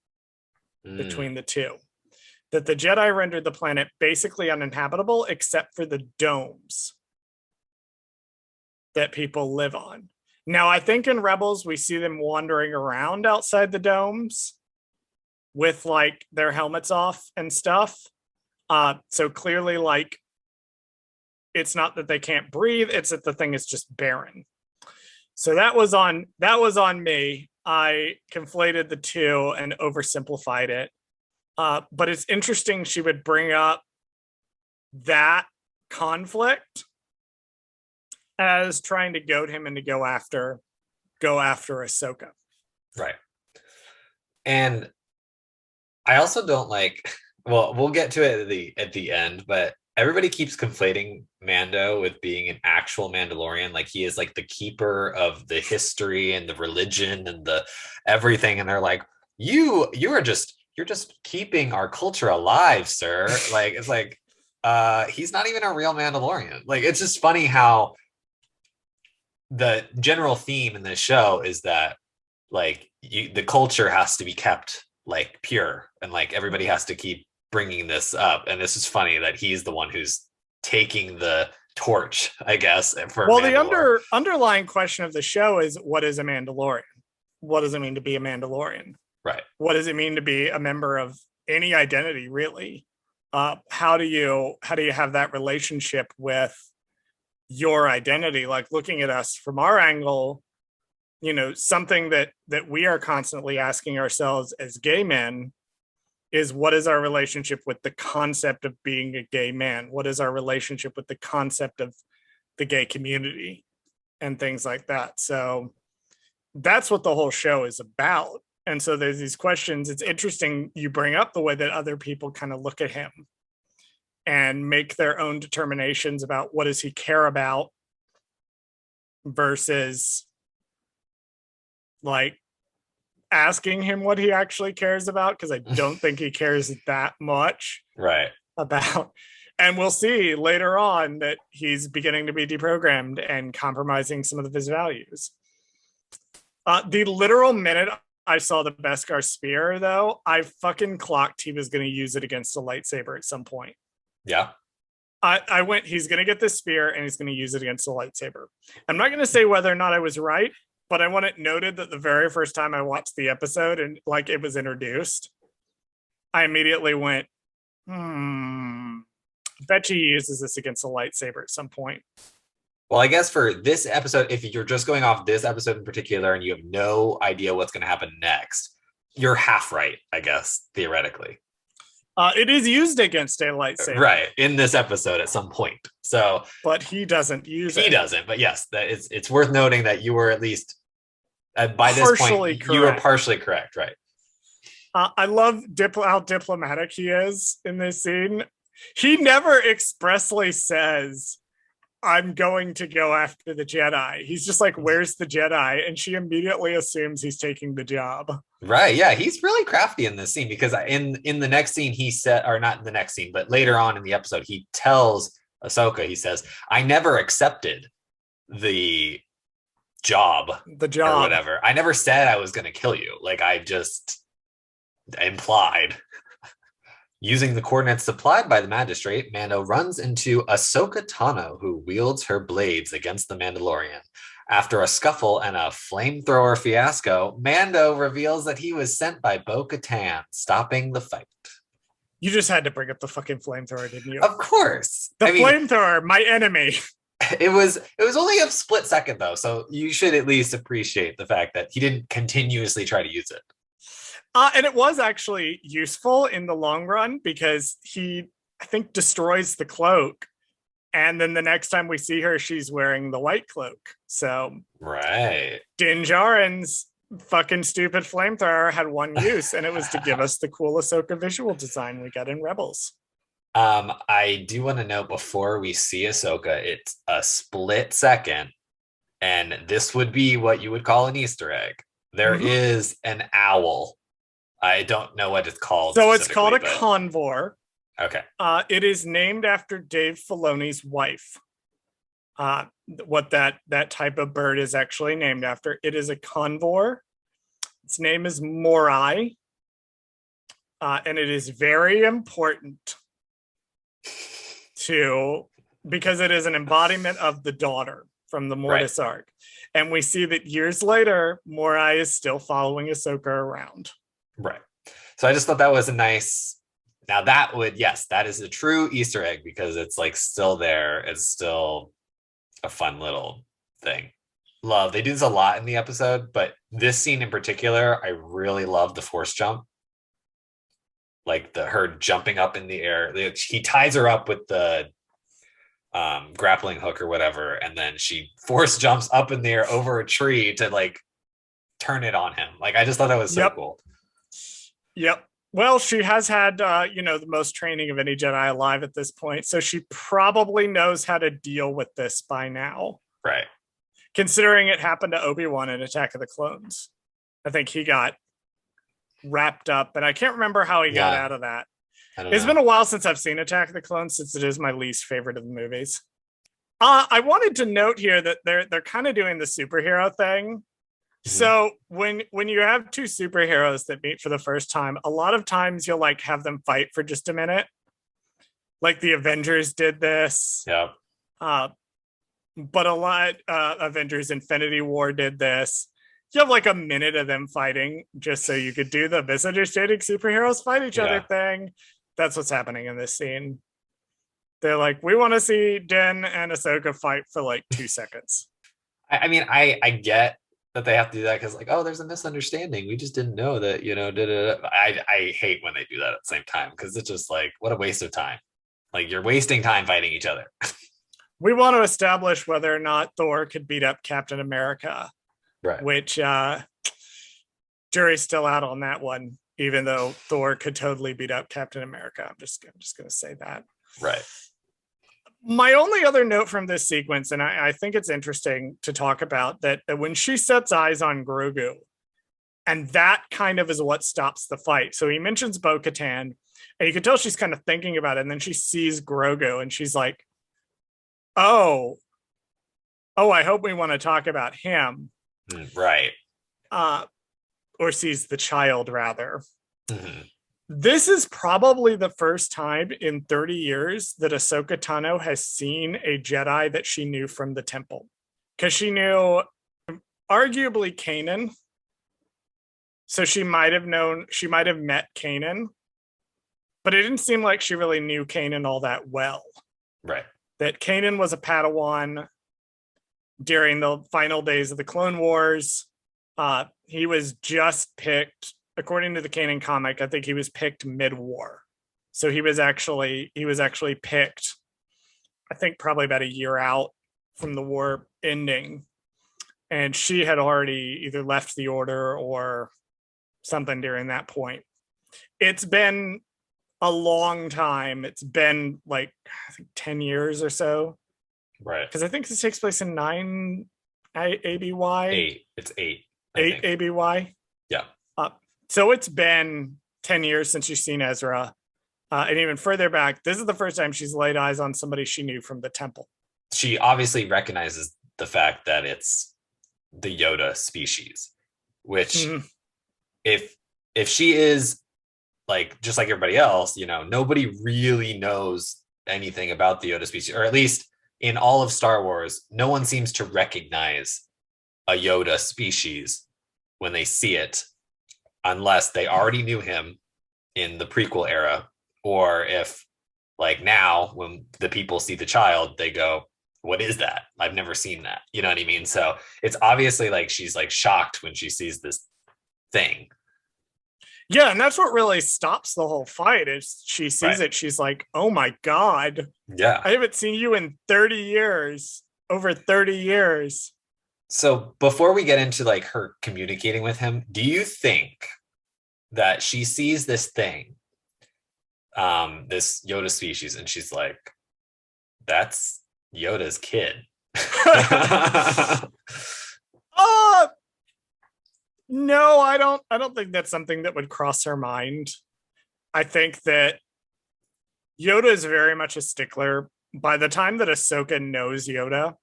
between the two. That the Jedi rendered the planet basically uninhabitable except for the domes that people live on. Now, I think in Rebels, we see them wandering around outside the domes with like their helmets off and stuff. So clearly, like, it's not that they can't breathe, it's that the thing is just barren. So that was on me. I conflated the two and oversimplified it. But it's interesting she would bring up that conflict as trying to goad him into go after Ahsoka. Right. And I also don't like, well, we'll get to it at the end, but everybody keeps conflating Mando with being an actual Mandalorian. Like he is like the keeper of the history and the religion and the everything. And they're like, you're just keeping our culture alive, sir. Like, it's like, he's not even a real Mandalorian. Like, it's just funny how the general theme in this show is that like the culture has to be kept like pure, and like everybody has to keep bringing this up. And this is funny that he's the one who's taking the torch, I guess, for Well, Mandalore. the underlying question of the show is, what is a Mandalorian? What does it mean to be a Mandalorian? Right. What does it mean to be a member of any identity, really? How do you have that relationship with your identity? Like, looking at us from our angle, you know, something that we are constantly asking ourselves as gay men is, what is our relationship with the concept of being a gay man? What is our relationship with the concept of the gay community and things like that? So that's what the whole show is about. And so there's these questions. It's interesting you bring up the way that other people kind of look at him and make their own determinations about what does he care about versus like asking him what he actually cares about, because I don't think he cares that much Right. about. And we'll see later on that he's beginning to be deprogrammed and compromising some of his values. The literal minute I saw the Beskar spear, though, I fucking clocked he was going to use it against a lightsaber at some point. Yeah. I went, he's going to get this spear and he's going to use it against a lightsaber. I'm not going to say whether or not I was right, but I want it noted that the very first time I watched the episode and like it was introduced, I immediately went, bet you he uses this against a lightsaber at some point. Well, I guess for this episode, if you're just going off this episode in particular and you have no idea what's going to happen next, you're half right, I guess, theoretically. It is used against a lightsaber. Right, in this episode at some point. So, but he doesn't use it. He doesn't, but yes, that is, it's worth noting that you were at least, by this point, you were partially correct, right? I love how diplomatic he is in this scene. He never expressly says, I'm going to go after the Jedi. He's just like, where's the Jedi? And she immediately assumes he's taking the job. Right. Yeah. He's really crafty in this scene, because in the next scene, he said, or not in the next scene, but later on in the episode, he tells Ahsoka, he says, I never accepted the job or whatever. I never said I was going to kill you. Like, I just implied. Using the coordinates supplied by the magistrate, Mando runs into Ahsoka Tano, who wields her blades against the Mandalorian. After a scuffle and a flamethrower fiasco, Mando reveals that he was sent by Bo-Katan, stopping the fight. You just had to bring up the fucking flamethrower, didn't you? Of course. Flamethrower, my enemy. It was only a split second, though, so you should at least appreciate the fact that he didn't continuously try to use it. And it was actually useful in the long run, because he, I think, destroys the cloak. And then the next time we see her, she's wearing the white cloak. So, right. Din Djarin's fucking stupid flamethrower had one use, and it was to give us the cool Ahsoka visual design we got in Rebels. I do want to note, before we see Ahsoka, it's a split second, and this would be what you would call an Easter egg. There is an owl. I don't know what it's called. So it's called a convor. Okay. It is named after Dave Filoni's wife. What that type of bird is actually named after. It is a convor. Its name is Morai. And it is very important because it is an embodiment of the daughter from the Mortis arc. And we see that years later, Morai is still following Ahsoka around. Right. So I just thought that was a nice, now that is a true Easter egg, because it's like still there. It's still a fun little thing. They do this a lot in the episode, but this scene in particular, I really love the force jump. Like her jumping up in the air. He ties her up with the grappling hook or whatever, and then she force jumps up in the air over a tree to like turn it on him. Like, I just thought that was so cool. Yep. Well, she has had, the most training of any Jedi alive at this point. So she probably knows how to deal with this by now. Right. Considering it happened to Obi-Wan in Attack of the Clones. I think he got wrapped up, and I can't remember how he got out of that. It's been a while since I've seen Attack of the Clones, since it is my least favorite of the movies. I wanted to note here that they're kind of doing the superhero thing. So when you have two superheroes that meet for the first time, a lot of times you'll like have them fight for just a minute. Like the Avengers did this. Yeah. But a lot Avengers Infinity War did this. You have like a minute of them fighting just so you could do the misunderstanding superheroes fight each other thing. That's what's happening in this scene. They're like, we want to see Din and Ahsoka fight for like 2 seconds. I mean, I get that they have to do that because like, oh, there's a misunderstanding. We just didn't know that, I hate when they do that at the same time because it's just like, what a waste of time. Like you're wasting time fighting each other. We want to establish whether or not Thor could beat up Captain America. Right. Which jury's still out on that one, even though Thor could totally beat up Captain America. I'm just going to say that. Right. My only other note from this sequence, and I think it's interesting to talk about, that when she sets eyes on Grogu, and that kind of is what stops the fight. So he mentions Bo-Katan, and you can tell she's kind of thinking about it, and then she sees Grogu, and she's like, oh, I hope we want to talk about him. Right. Or sees the child, rather. Mm-hmm. This is probably the first time in 30 years that Ahsoka Tano has seen a Jedi that she knew from the temple. Because she knew arguably Kanan. So she might have met Kanan. But it didn't seem like she really knew Kanan all that well. Right. That Kanan was a Padawan during the final days of the Clone Wars. He was just picked, according to the Kanan comic, I think he was picked mid-war. So he was actually picked, I think probably about a year out from the war ending. And she had already either left the order or something during that point. It's been a long time. It's been like, I think 10 years or so. Right. Because I think this takes place in 9 ABY. 8. It's 8. 8 ABY. Yeah. So it's been 10 years since she's seen Ezra. And even further back, this is the first time she's laid eyes on somebody she knew from the temple. She obviously recognizes the fact that it's the Yoda species, which if she is like, just like everybody else, nobody really knows anything about the Yoda species, or at least in all of Star Wars, no one seems to recognize a Yoda species when they see it, unless they already knew him in the prequel era, or if like now when the people see the child, they go, what is that? I've never seen that. You know what I mean? So it's obviously like she's like shocked when she sees this thing. Yeah, and that's what really stops the whole fight is she sees it. She's like, oh my God. Yeah. I haven't seen you in 30 years, over 30 years. So before we get into like her communicating with him, do you think that she sees this thing, this Yoda species, and she's like, that's Yoda's kid? No, I don't think that's something that would cross her mind. I think that Yoda is very much a stickler. By the time that Ahsoka knows Yoda,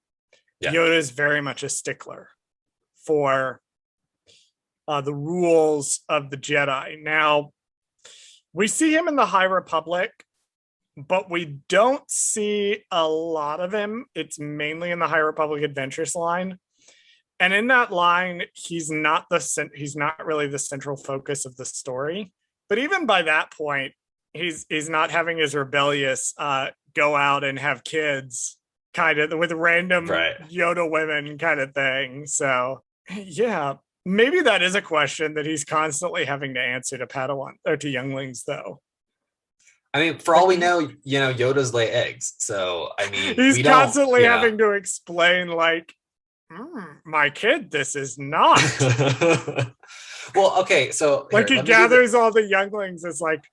Yoda is very much a stickler for the rules of the Jedi. Now, we see him in the High Republic, but we don't see a lot of him. It's mainly in the High Republic Adventures line. And in that line, he's not really the central focus of the story. But even by that point, he's not having his rebellious go out and have kids kind of with random Yoda women kind of thing. So yeah, maybe that is a question that he's constantly having to answer to Padawan or to younglings, though. I mean, for all we know, Yodas lay eggs. So I mean, he's constantly having to explain like, my kid, this is not. Well, okay, so like he gathers all the younglings. It's like,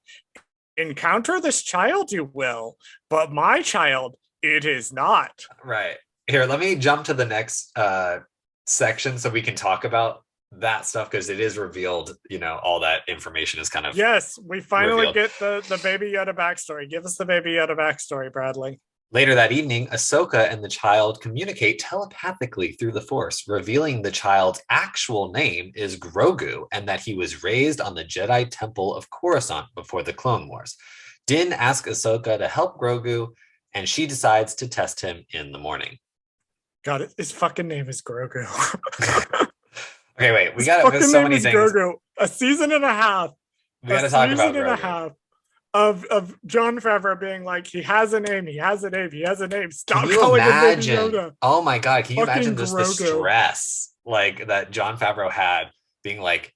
encounter this child you will, but my child, it is not. Right. Here, let me jump to the next section so we can talk about that stuff, because it is revealed, all that information is kind of we finally revealed. Get the Baby Yoda backstory. Give us the Baby Yoda backstory, Bradley. Later that evening, Ahsoka and the child communicate telepathically through the Force, revealing the child's actual name is Grogu and that he was raised on the Jedi Temple of Coruscant before the Clone Wars. Din asks Ahsoka to help Grogu, and she decides to test him in the morning. God, his fucking name is Grogu. Okay, wait, we gotta miss so many things. Grogu. A season and a half. We gotta talk about Grogu. A season and a half of Jon Favreau being like, he has a name, he has a name, he has a name. Stop calling him Baby Yoda. Oh my God, can you Fucking imagine just the stress like that Jon Favreau had being like,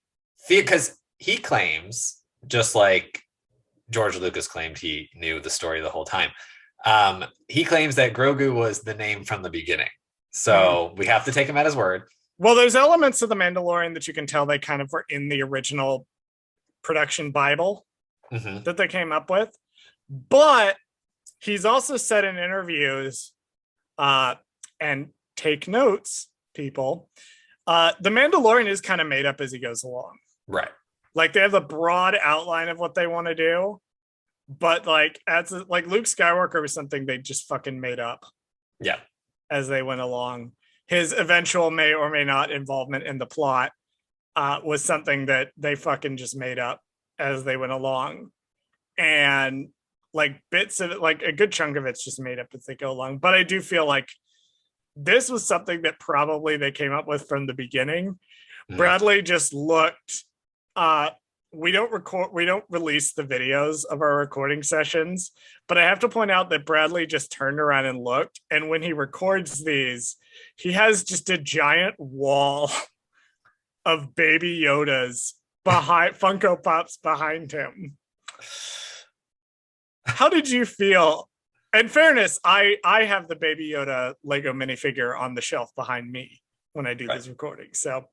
because he claims, just like George Lucas claimed he knew the story the whole time. He claims that Grogu was the name from the beginning. So we have to take him at his word. Well, there's elements of The Mandalorian that you can tell they kind of were in the original production Bible that they came up with. But he's also said in interviews, and take notes, people, The Mandalorian is kind of made up as he goes along. Right. Like they have the broad outline of what they want to do. But like like Luke Skywalker was something they just fucking made up. Yeah. As they went along. His eventual may or may not involvement in the plot was something that they fucking just made up as they went along. And like bits of it, like a good chunk of it's just made up as they go along. But I do feel like this was something that probably they came up with from the beginning. Bradley just looked, we don't release the videos of our recording sessions, but I have to point out that Bradley just turned around and looked. And when he records these, he has just a giant wall of Baby Yodas behind Funko Pops behind him. How did you feel? In fairness, I have the Baby Yoda Lego minifigure on the shelf behind me when I do this recording. So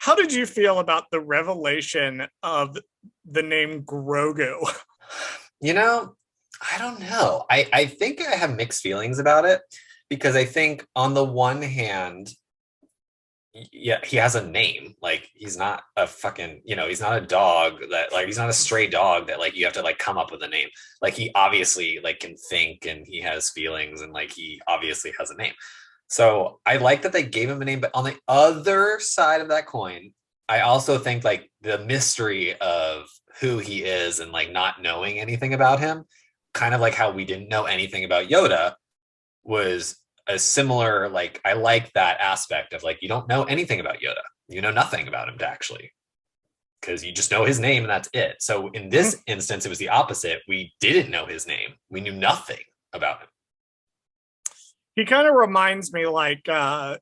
how did you feel about the revelation of the name Grogu? You know, I don't know. I think I have mixed feelings about it because I think on the one hand, yeah, he has a name. Like he's not a fucking, he's not a dog that like, he's not a stray dog that like you have to like come up with a name. Like he obviously like can think and he has feelings and like he obviously has a name. So I like that they gave him a name, but on the other side of that coin, I also think like the mystery of who he is and like not knowing anything about him, kind of like how we didn't know anything about Yoda, was a similar, like, I like that aspect of like, you don't know anything about Yoda. You know nothing about him actually, because you just know his name and that's it. So in this instance, it was the opposite. We didn't know his name. We knew nothing about him. He kind of reminds me like of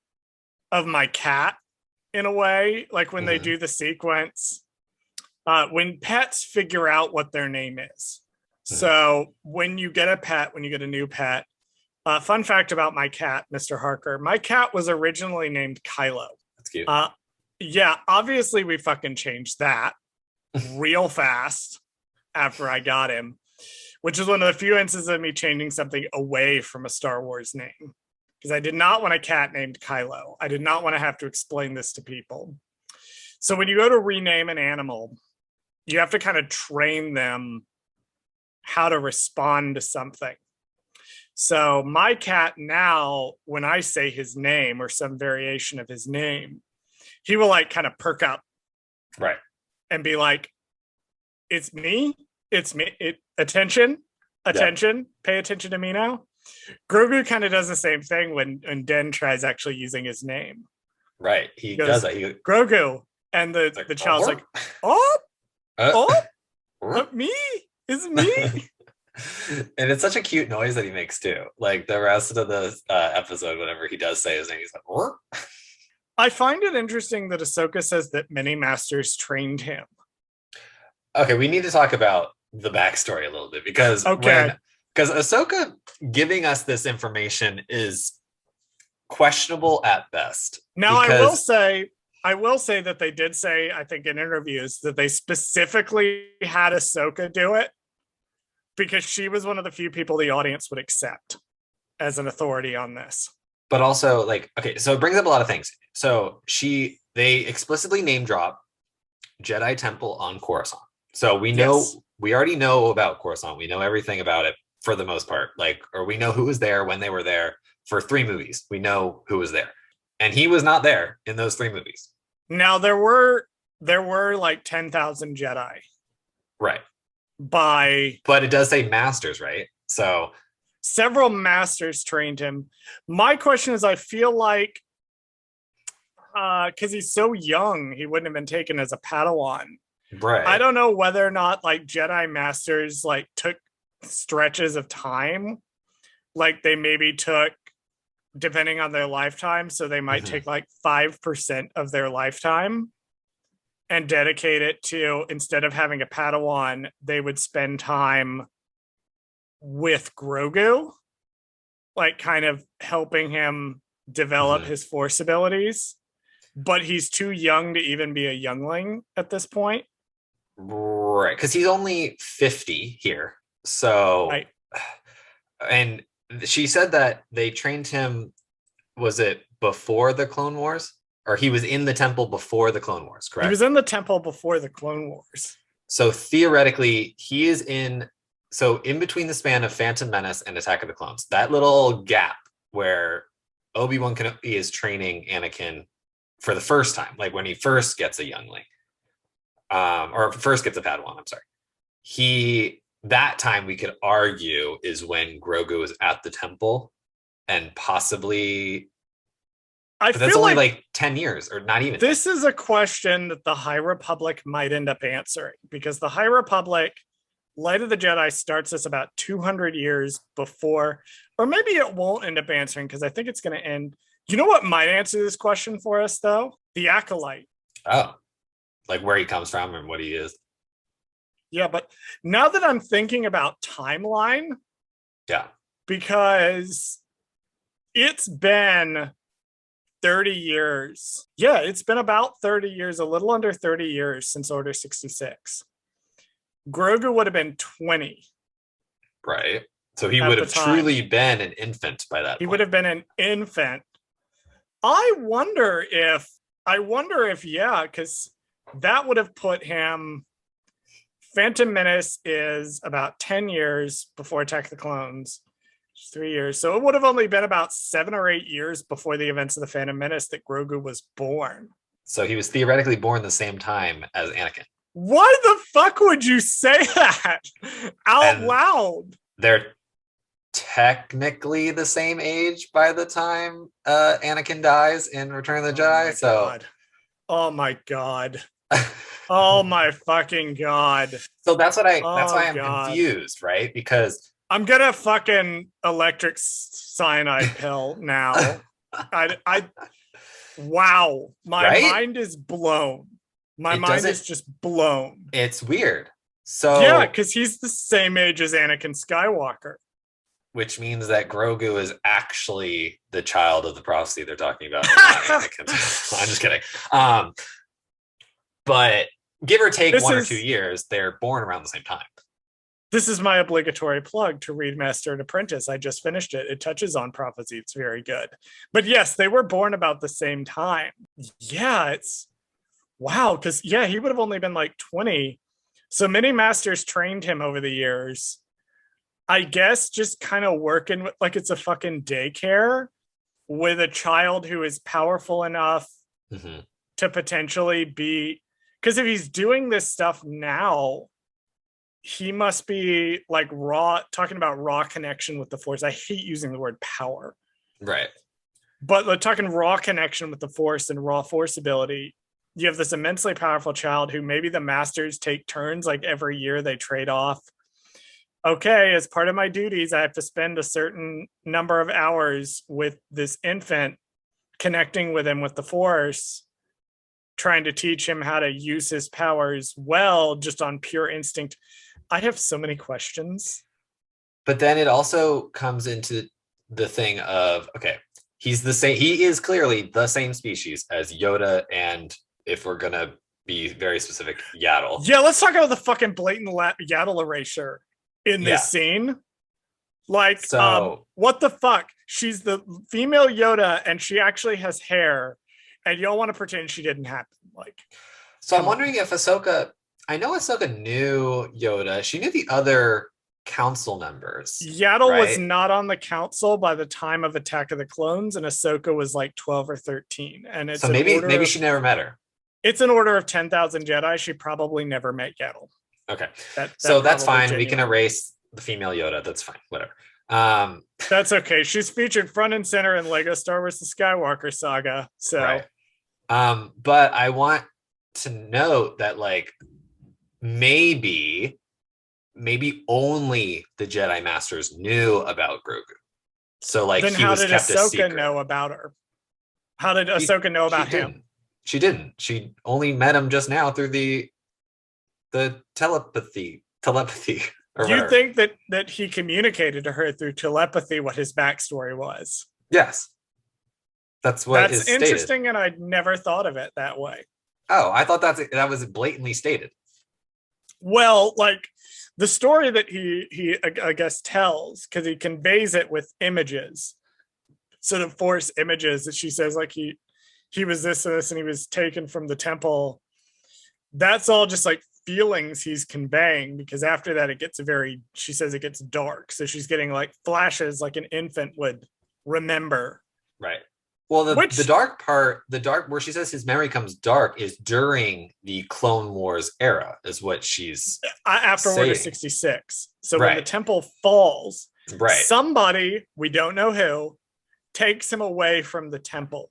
my cat in a way, like when they do the sequence, when pets figure out what their name is. So when you get a pet, when you get a new pet, fun fact about my cat, Mr. Harker, my cat was originally named Kylo. That's cute. Yeah, obviously we fucking changed that real fast after I got him, which is one of the few instances of me changing something away from a Star Wars name. Because I did not want a cat named Kylo. I did not want to have to explain this to people. So when you go to rename an animal, you have to kind of train them how to respond to something. So my cat now, when I say his name or some variation of his name, he will like kind of perk up. Right. And be like, it's me. Attention, pay attention to me now. Grogu kind of does the same thing when Den tries actually using his name. Right. He does that. Grogu. And the child's like, me? Is me? And it's such a cute noise that he makes too. Like the rest of the episode, whenever he does say his name, he's like, "Or." I find it interesting that Ahsoka says that many masters trained him. Okay, we need to talk about the backstory a little bit because Ahsoka giving us this information is questionable at best. Now, I will say that they did say, I think in interviews, that they specifically had Ahsoka do it because she was one of the few people the audience would accept as an authority on this. But also, like, okay, so it brings up a lot of things. So they explicitly name drop Jedi Temple on Coruscant. So we know, we already know about Coruscant. We know everything about it. for the most part. Like, or we know who was there when they were there for 3 movies. We know who was there. And he was not there in those 3 movies. Now there were like 10,000 Jedi. Right. But it does say masters, right? So several masters trained him. My question is, I feel like because he's so young, he wouldn't have been taken as a Padawan. Right. I don't know whether or not like Jedi masters like took stretches of time. Like they maybe took, depending on their lifetime, so they might take like 5% of their lifetime and dedicate it to, instead of having a Padawan, they would spend time with Grogu, like kind of helping him develop his Force abilities. But he's too young to even be a youngling at this point. Right, because he's only 50 here. So, right. And she said that they trained him, was it before the Clone Wars? Or he was in the temple before the Clone Wars, correct? He was in the temple before the Clone Wars. So theoretically, he is in between the span of Phantom Menace and Attack of the Clones, that little gap where Obi-Wan Kenobi is training Anakin for the first time, like when he first gets a youngling, or first gets a Padawan, I'm sorry. That time we could argue is when Grogu is at the temple, and possibly, but that's only like 10 years, or not even. This is a question that the High Republic might end up answering, because the High Republic, Light of the Jedi, starts us about 200 years before, or maybe it won't end up answering, because I think it's going to end. You know what might answer this question for us, though? The Acolyte. Oh, like where he comes from and what he is. Yeah, but now that I'm thinking about timeline, yeah, because it's been 30 years. Yeah, it's been about 30 years, a little under 30 years since Order 66. Grogu would have been 20. Right. So he would have truly been an infant by that point. He would have been an infant. I wonder if, yeah, because that would have put him, Phantom Menace is about 10 years before Attack of the Clones. 3 years. So it would have only been about 7 or 8 years before the events of the Phantom Menace that Grogu was born. So he was theoretically born the same time as Anakin. Why the fuck would you say that out loud? They're technically the same age by the time Anakin dies in Return of the Jedi. God. Oh my God. Oh my fucking God. So that's why I'm confused, right? Because I'm gonna fucking electric cyanide pill now. Wow. My mind is blown. My mind is just blown. It's weird. So yeah, because he's the same age as Anakin Skywalker. Which means that Grogu is actually the child of the prophecy they're talking about. I'm just kidding. But give or take 1 or 2 years, they're born around the same time. This is my obligatory plug to read Master and Apprentice. I just finished it. It touches on prophecy. It's very good. But yes, they were born about the same time. Yeah, it's wow. Because yeah, he would have only been like 20. So many masters trained him over the years. I guess just kind of working with, like, it's a fucking daycare with a child who is powerful enough to potentially be, because if he's doing this stuff now, he must be like talking about raw connection with the Force. I hate using the word power. Right. But like, talking raw connection with the Force and raw Force ability, you have this immensely powerful child who maybe the masters take turns, like every year they trade off. Okay, as part of my duties, I have to spend a certain number of hours with this infant, connecting with him with the Force, trying to teach him how to use his powers well, just on pure instinct. I have so many questions. But then it also comes into the thing of, okay, he is clearly the same species as Yoda, and if we're gonna be very specific, Yaddle. Yeah, let's talk about the fucking blatant Yaddle erasure in this scene. Like, what the fuck? She's the female Yoda, and she actually has hair, and y'all want to pretend she didn't happen. Like, so I'm wondering if Ahsoka, I know Ahsoka knew Yoda. She knew the other council members. Yaddle was right? not on the council by the time of Attack of the Clones, and Ahsoka was like 12 or 13. And it's So maybe she never met her. It's an order of 10,000 Jedi. She probably never met Yaddle. Okay. So that's fine. We can erase the female Yoda. That's fine. Whatever. That's okay. She's featured front and center in Lego Star Wars The Skywalker Saga. So right. But I want to note that like maybe only the Jedi Masters knew about Grogu. So like then he how was did kept a secret. Ahsoka know about her? How did Ahsoka know about him? She didn't. She only met him just now through the telepathy. You think that he communicated to her through telepathy what his backstory was? Yes. That's interesting, stated. and I'd never thought of it that way. Oh, I thought that was blatantly stated. Well, like the story that he I guess tells, because he conveys it with images, sort of force images that she says like he was this and this and he was taken from the temple. That's all just like feelings he's conveying, because after that she says it gets dark. So she's getting like flashes like an infant would remember. Right. Well, the dark part, where she says his memory comes dark is during the Clone Wars era, is what she's after saying. Order 66. So right. When the temple falls, right, somebody, we don't know who, takes him away from the temple.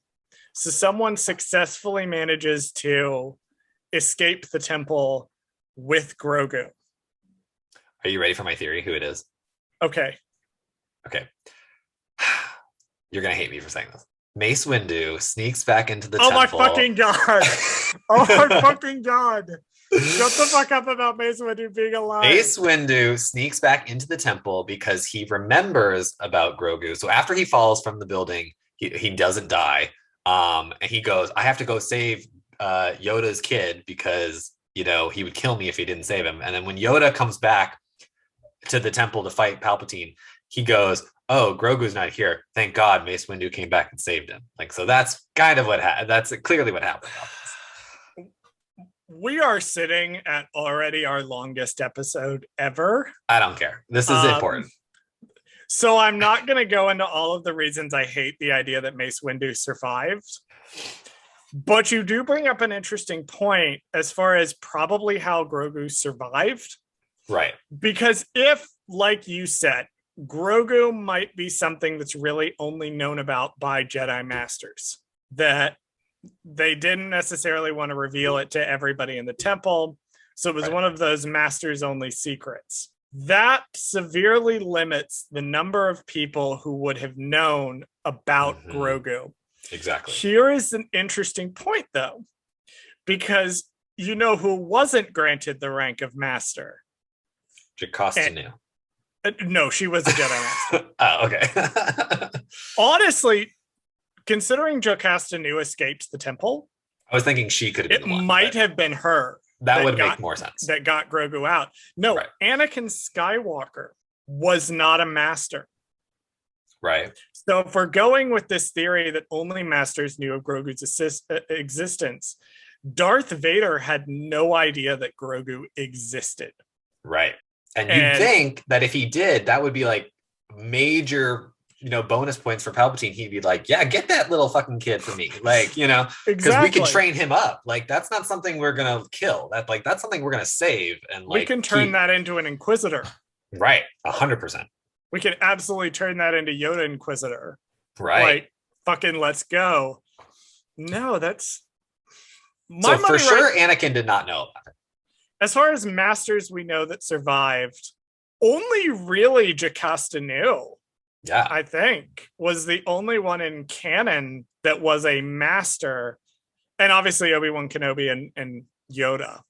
So someone successfully manages to escape the temple with Grogu. Are you ready for my theory? Who it is? Okay. You're gonna hate me for saying this. Mace Windu sneaks back into the temple. temple. Oh my fucking god! Oh my fucking god! Shut the fuck up about Mace Windu being alive. Mace Windu sneaks back into the temple because he remembers about Grogu. So after he falls from the building, he doesn't die. And he goes, I have to go save Yoda's kid because, he would kill me if he didn't save him. And then when Yoda comes back to the temple to fight Palpatine, he goes, oh, Grogu's not here. Thank God Mace Windu came back and saved him. Like, so that's kind of that's clearly what happened. We are sitting at already our longest episode ever. I don't care. This is important. So I'm not going to go into all of the reasons I hate the idea that Mace Windu survived. But you do bring up an interesting point as far as probably how Grogu survived. Right. Because if, like you said, Grogu might be something that's really only known about by Jedi Masters, that they didn't necessarily want to reveal it to everybody in the temple. So it was one of those Masters only secrets. That severely limits the number of people who would have known about Grogu. Exactly. Here is an interesting point, though, because who wasn't granted the rank of Master? Jocasta Nu. No, she was a Jedi Master. Oh, okay. Honestly, considering Jocasta Nu escaped the temple, I was thinking she could have been the one. It might have been her. That would make more sense. That got Grogu out. No, right. Anakin Skywalker was not a Master. Right. So if we're going with this theory that only Masters knew of Grogu's existence, Darth Vader had no idea that Grogu existed. Right. And you'd think that if he did, that would be like major, bonus points for Palpatine. He'd be like, yeah, get that little fucking kid for me. Like, because we can train him up. Like, that's not something we're going to kill. That's something we're going to save. And we can turn that into an Inquisitor. Right. 100%. We can absolutely turn that into Yoda Inquisitor. Right. Like, fucking let's go. No, that's... So for sure, Anakin did not know about it. As far as Masters we know that survived, only really Jocasta Nu, I think, was the only one in canon that was a Master. And obviously Obi-Wan Kenobi and Yoda.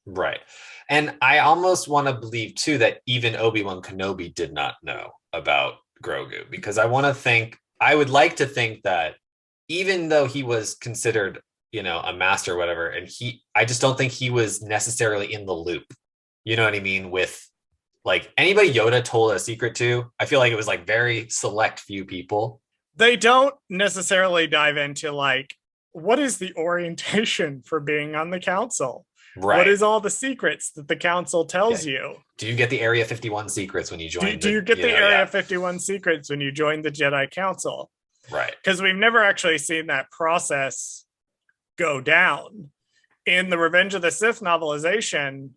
Right. And I almost want to believe, too, that even Obi-Wan Kenobi did not know about Grogu. Because I would like to think that even though he was considered a master or whatever, and I just don't think he was necessarily in the loop. You know what I mean? With like anybody Yoda told a secret to, I feel like it was like very select few people. They don't necessarily dive into like, what is the orientation for being on the council? What Right. is all the secrets that the council Yeah. tells you? Do you get the Area 51 secrets when you join Do the, you get the yeah. Area 51 secrets when you join the Jedi Council? Right. Because we've never actually seen that process go down. In the Revenge of the Sith novelization,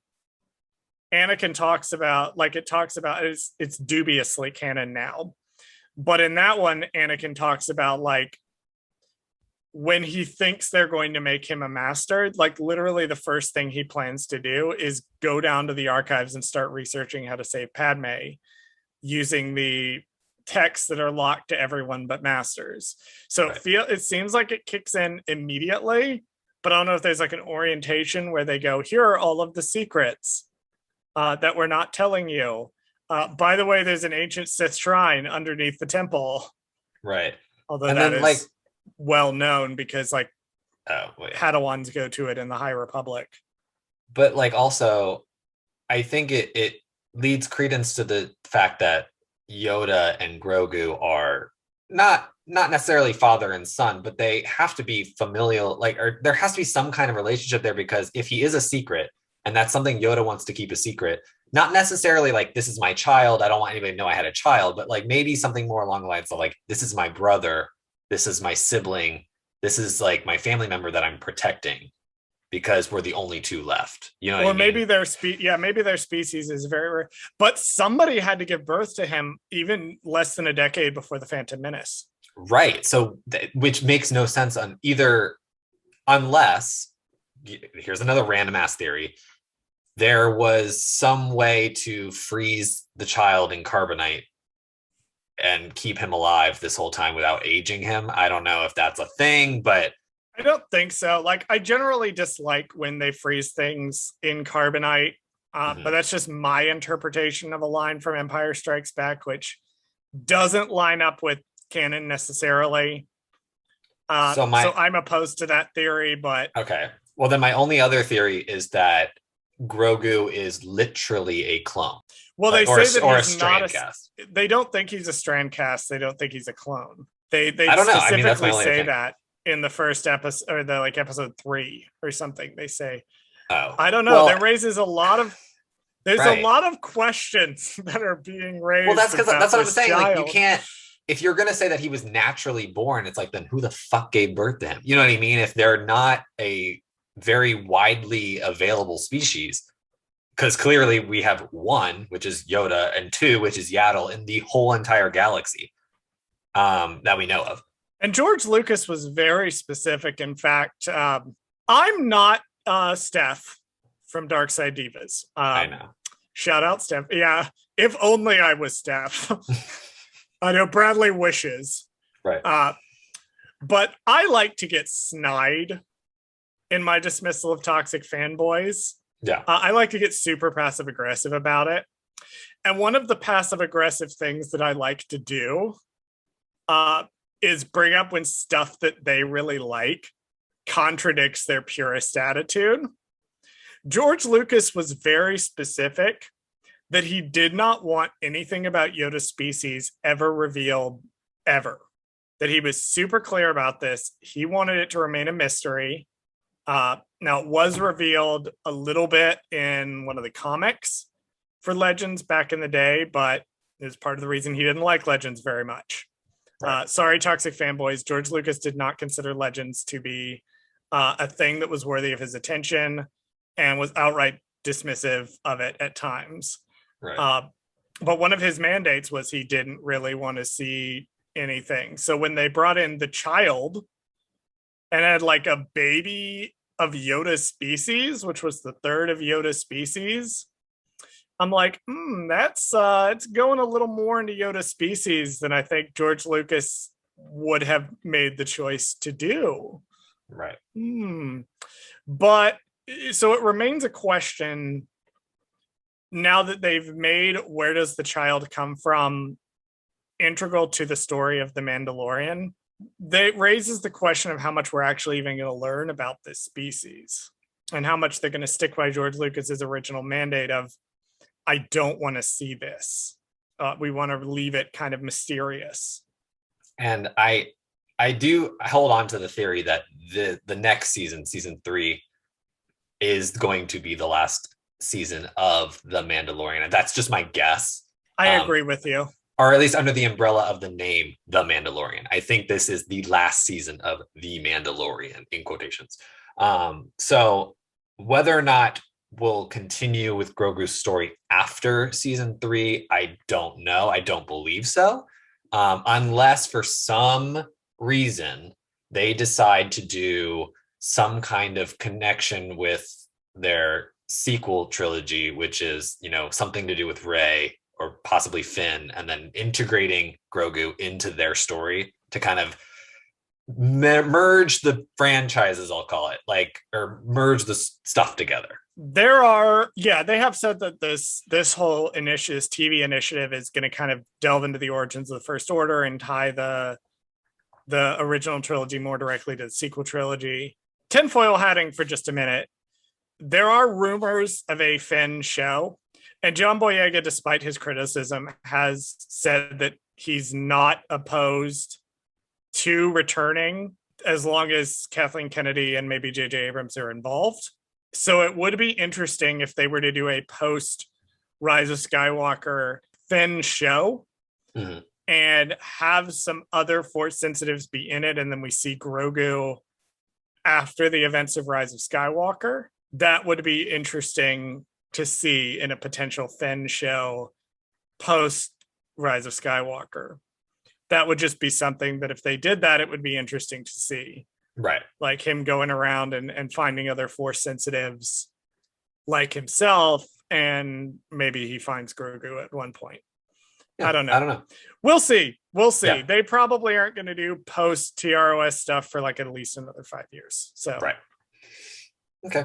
Anakin talks about, like, it talks about, it's dubiously canon now, but in that one, Anakin talks about, like, when he thinks they're going to make him a master, like, literally the first thing he plans to do is go down to the archives and start researching how to save Padme using the texts that are locked to everyone but masters. So Right. it seems like it kicks in immediately, but I don't know if there's like an orientation where they go, here are all of the secrets that we're not telling you. By the way, there's an ancient Sith shrine underneath the temple. Right. Although And that then, is like, well known because, like, oh, wait. Padawans go to it in the High Republic. But, like, also, I think it leads credence to the fact that Yoda and Grogu are not necessarily father and son, but they have to be familial, like, or there has to be some kind of relationship there, because if he is a secret and that's something Yoda wants to keep a secret, not necessarily like, this is my child, I don't want anybody to know I had a child, but like maybe something more along the lines of, like, this is my brother, this is my sibling, this is like my family member that I'm protecting because we're the only two left. You know what I Or mean? maybe maybe their species is very rare. But somebody had to give birth to him even less than a decade before the Phantom Menace. Right. So, which makes no sense on either, unless, here's another random ass theory, there was some way to freeze the child in carbonite and keep him alive this whole time without aging him. I don't know if that's a thing, but I don't think so. Like, I generally dislike when they freeze things in carbonite, but that's just my interpretation of a line from Empire Strikes Back, which doesn't line up with canon necessarily. So I'm opposed to that theory, but okay. Well, then my only other theory is that Grogu is literally a clone. Well, they or say that or he's a not cast. They don't think he's a strand cast. They don't think he's a clone. They I don't know. I mean, that's my specifically only say thing. that in the first episode, or the, like, episode 3 or something. They say, Oh, I don't know. Well, that raises a lot of there's right. a lot of questions that are being raised. Well, that's because that's what I'm saying. Child. Like, you can't, if you're gonna say that he was naturally born, it's like, then who the fuck gave birth to him? You know what I mean? If they're not a very widely available species, because clearly we have one, which is Yoda, and two, which is Yaddle, in the whole entire galaxy that we know of. And George Lucas was very specific. In fact, I'm not Steph from Dark Side Divas. I know. Shout out, Steph. Yeah, if only I was Steph. I know Bradley wishes. Right. But I like to get snide in my dismissal of toxic fanboys. Yeah. I like to get super passive aggressive about it. And one of the passive aggressive things that I like to do is bring up when stuff that they really like contradicts their purist attitude. George Lucas was very specific that he did not want anything about Yoda's species ever revealed, ever. That he was super clear about this. He wanted it to remain a mystery. Now, it was revealed a little bit in one of the comics for Legends back in the day, but it was part of the reason he didn't like Legends very much. Right. Sorry, toxic fanboys. George Lucas did not consider Legends to be a thing that was worthy of his attention and was outright dismissive of it at times. Right. But one of his mandates was he didn't really want to see anything. So when they brought in the child and had like a baby of Yoda's species, which was the third of Yoda's species, I'm like, that's it's going a little more into Yoda's species than I think George Lucas would have made the choice to do. Right. But so it remains a question now that they've made where does the child come from integral to the story of The Mandalorian. That raises the question of how much we're actually even going to learn about this species and how much they're going to stick by George Lucas's original mandate of, I don't want to see this. We want to leave it kind of mysterious. And I do hold on to the theory that the next season 3, is going to be the last season of The Mandalorian. And that's just my guess. I agree with you. Or at least under the umbrella of the name The Mandalorian. I think this is the last season of The Mandalorian, in quotations. So whether or not we'll continue with Grogu's story after season 3, I don't know. I don't believe so. Unless for some reason they decide to do some kind of connection with their sequel trilogy, which is, something to do with Rey or possibly Finn, and then integrating Grogu into their story to kind of merge the franchises, I'll call it, or merge the stuff together. They have said that this whole TV initiative is going to kind of delve into the origins of the First Order and tie the original trilogy more directly to the sequel trilogy. Tinfoil hatting for just a minute. There are rumors of a Finn show, and John Boyega, despite his criticism, has said that he's not opposed to returning as long as Kathleen Kennedy and maybe J.J. Abrams are involved. So it would be interesting if they were to do a post Rise of Skywalker Finn show and have some other Force sensitives be in it, and then we see Grogu after the events of Rise of Skywalker. That would be interesting to see in a potential Finn show post Rise of Skywalker. That would just be something that if they did that, it would be interesting to see. Right. Like him going around and finding other Force sensitives like himself, and maybe he finds Grogu at one point. Yeah, I don't know. We'll see. Yeah. They probably aren't going to do post TROS stuff for at least another 5 years. So right. Okay.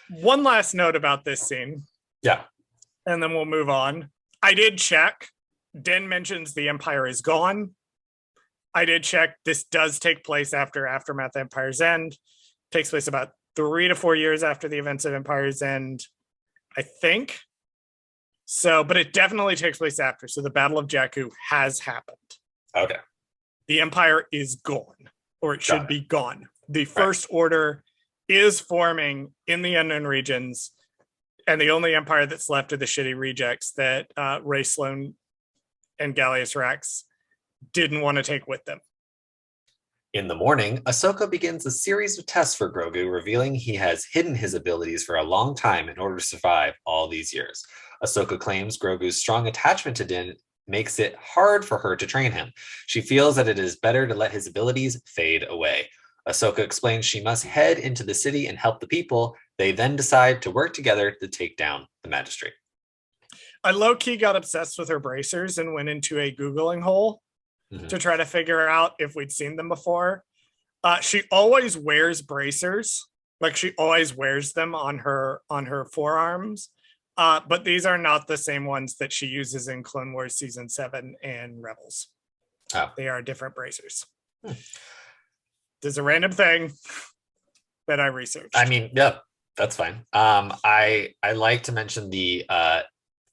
One last note about this scene. Yeah. And then we'll move on. I did check. Den mentions the Empire is gone. I did check. This does take place after Aftermath Empire's End. Takes place about 3 to 4 years after the events of Empire's End, I think. So, but it definitely takes place after. So the Battle of Jakku has happened. Okay. The Empire is gone, or it should be gone. The First Order is forming in the unknown regions, and the only Empire that's left are the shitty rejects that Ray Sloan and Gallius Rax didn't want to take with them. In the morning, Ahsoka begins a series of tests for Grogu, revealing he has hidden his abilities for a long time in order to survive all these years. Ahsoka claims Grogu's strong attachment to Din makes it hard for her to train him. She feels that it is better to let his abilities fade away. Ahsoka explains she must head into the city and help the people. They then decide to work together to take down the magistrate. I low-key got obsessed with her bracers and went into a Googling hole to try to figure out if we'd seen them before. She always wears bracers. She always wears them on her forearms. But these are not the same ones that she uses in Clone Wars Season 7 and Rebels. Oh. They are different bracers. There's a random thing that I researched. I mean, yeah, that's fine. I like to mention the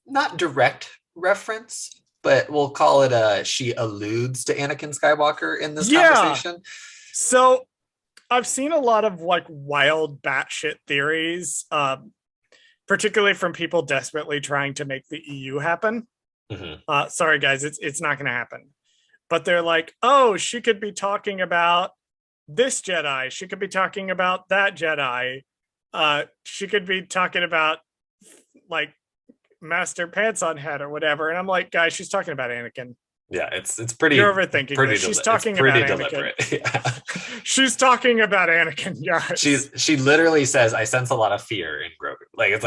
not direct reference, but we'll call it she alludes to Anakin Skywalker in this conversation. So I've seen a lot of wild batshit theories, particularly from people desperately trying to make the EU happen. Sorry guys, it's not going to happen. But they're like, oh, she could be talking about this Jedi. She could be talking about that Jedi. She could be talking about Master Pants on Head or whatever. And I'm like, guys, she's talking about Anakin. Yeah, it's pretty. You're overthinking this. She's talking about Anakin. Yeah. She's talking about Anakin, guys. She literally says, "I sense a lot of fear in Grogu." It's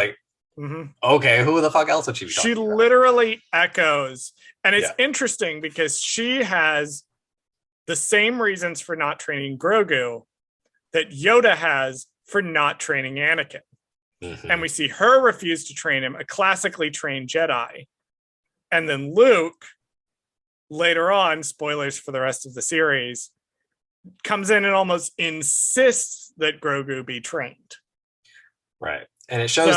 okay, who the fuck else would she be talking about? She literally echoes, and it's interesting because she has the same reasons for not training Grogu that Yoda has for not training Anakin. And we see her refuse to train him, a classically trained Jedi. And then Luke, later on, spoilers for the rest of the series, comes in and almost insists that Grogu be trained. Right. And it shows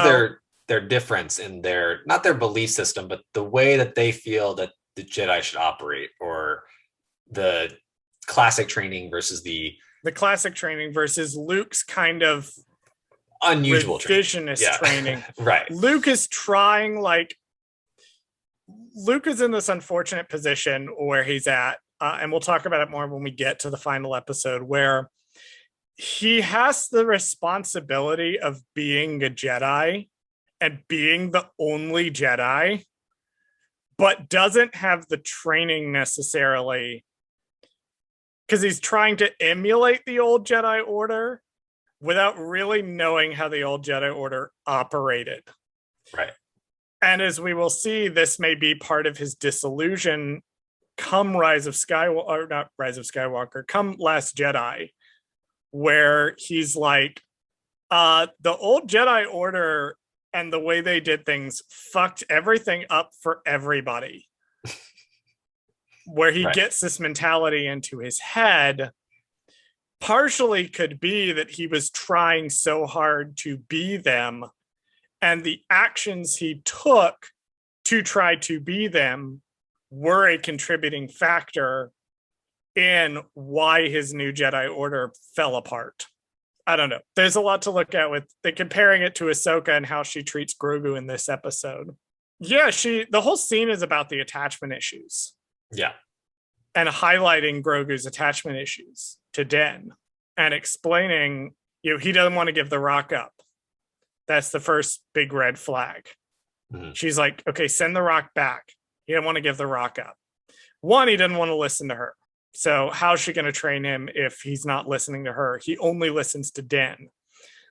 their difference in their, not their belief system, but the way that they feel that the Jedi should operate, or the classic training versus the classic training versus Luke's kind of unusual revisionist training. Right. Luke is trying, like, Luke is in this unfortunate position where he's at, and we'll talk about it more when we get to the final episode, where he has the responsibility of being a Jedi and being the only Jedi, but doesn't have the training necessarily, because he's trying to emulate the old Jedi Order without really knowing how the old Jedi Order operated. Right. And as we will see, this may be part of his disillusion come Rise of Skywalker, or not Rise of Skywalker, come Last Jedi, where he's like, the old Jedi Order and the way they did things fucked everything up for everybody. Where he gets this mentality into his head, partially could be that he was trying so hard to be them, and the actions he took to try to be them were a contributing factor in why his new Jedi Order fell apart. I don't know. There's a lot to look at with comparing it to Ahsoka and how she treats Grogu in this episode. Yeah, the whole scene is about the attachment issues. Yeah. And highlighting Grogu's attachment issues to Den and explaining, he doesn't want to give the rock up. That's the first big red flag. Mm-hmm. She's like, okay, send the rock back. He didn't want to give the rock up. One, he didn't want to listen to her. So how's she going to train him if he's not listening to her? He only listens to Den.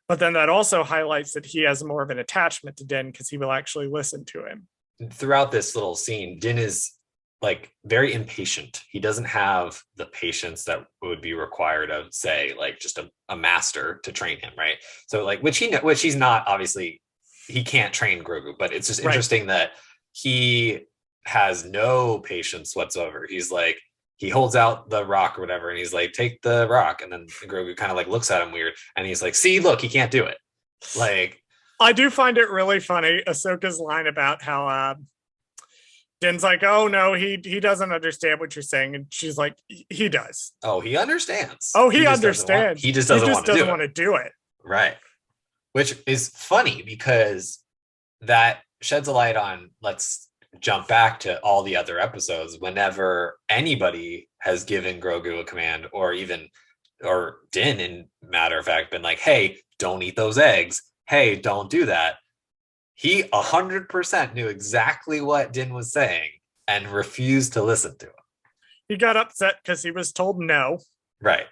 But then that also highlights that he has more of an attachment to Den because he will actually listen to him. Throughout this little scene, Din is like very impatient. He doesn't have the patience that would be required of, say, like just a master to train him, right? So like, which he's not, obviously he can't train Grogu, but it's just interesting that he has no patience whatsoever. He's like, he holds out the rock or whatever, and he's like, take the rock. And then Grogu kind of like looks at him weird, and he's like, see, look, he can't do it. Like, I do find it really funny, Ahsoka's line about how Din's like, oh no, he doesn't understand what you're saying. And she's like, he does. Oh, he understands. Oh, he understands. He just doesn't want to do it. Right. Which is funny because that sheds a light on, let's jump back to all the other episodes. Whenever anybody has given Grogu a command, or Din, in matter of fact, been like, hey, don't eat those eggs. Hey, don't do that. He 100% knew exactly what Din was saying and refused to listen to him. He got upset because he was told no. Right.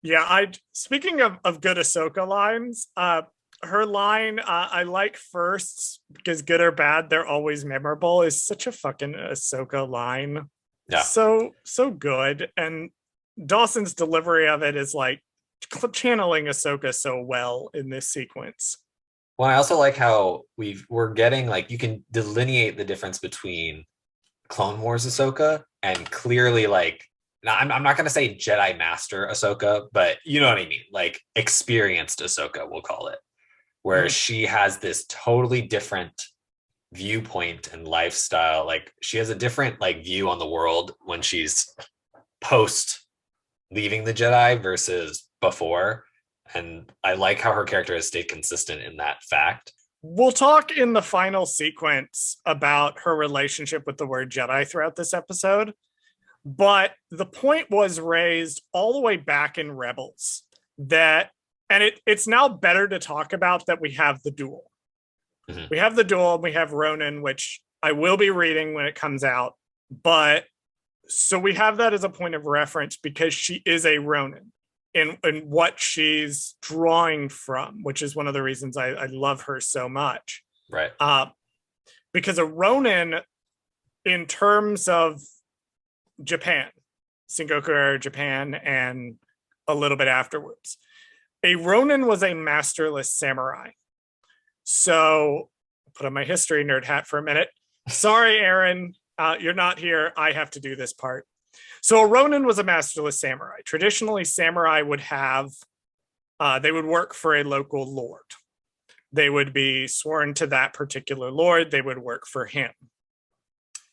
Yeah, speaking of good Ahsoka lines, her line, I like firsts because good or bad, they're always memorable, is such a fucking Ahsoka line. Yeah. So good. And Dawson's delivery of it is like channeling Ahsoka so well in this sequence. Well, I also like how we're getting, like, you can delineate the difference between Clone Wars Ahsoka and clearly, like, now I'm not going to say Jedi Master Ahsoka, but you know what I mean? Like, experienced Ahsoka, we'll call it, where she has this totally different viewpoint and lifestyle. Like, she has a different, like, view on the world when she's post leaving the Jedi versus before. And I like how her character has stayed consistent in that fact. We'll talk in the final sequence about her relationship with the word Jedi throughout this episode. But the point was raised all the way back in Rebels that, and it's now better to talk about that we have the duel. Mm-hmm. We have the duel, and we have Ronin, which I will be reading when it comes out. But so we have that as a point of reference because she is a Ronin in what she's drawing from, which is one of the reasons I love her so much. Right. Because a Ronin, in terms of Japan, Sengoku era Japan, and a little bit afterwards, a Ronin was a masterless samurai. So, put on my history nerd hat for a minute. Sorry, Aaron, you're not here. I have to do this part. So a Ronin was a masterless samurai. Traditionally, samurai would have, they would work for a local lord. They would be sworn to that particular lord. They would work for him.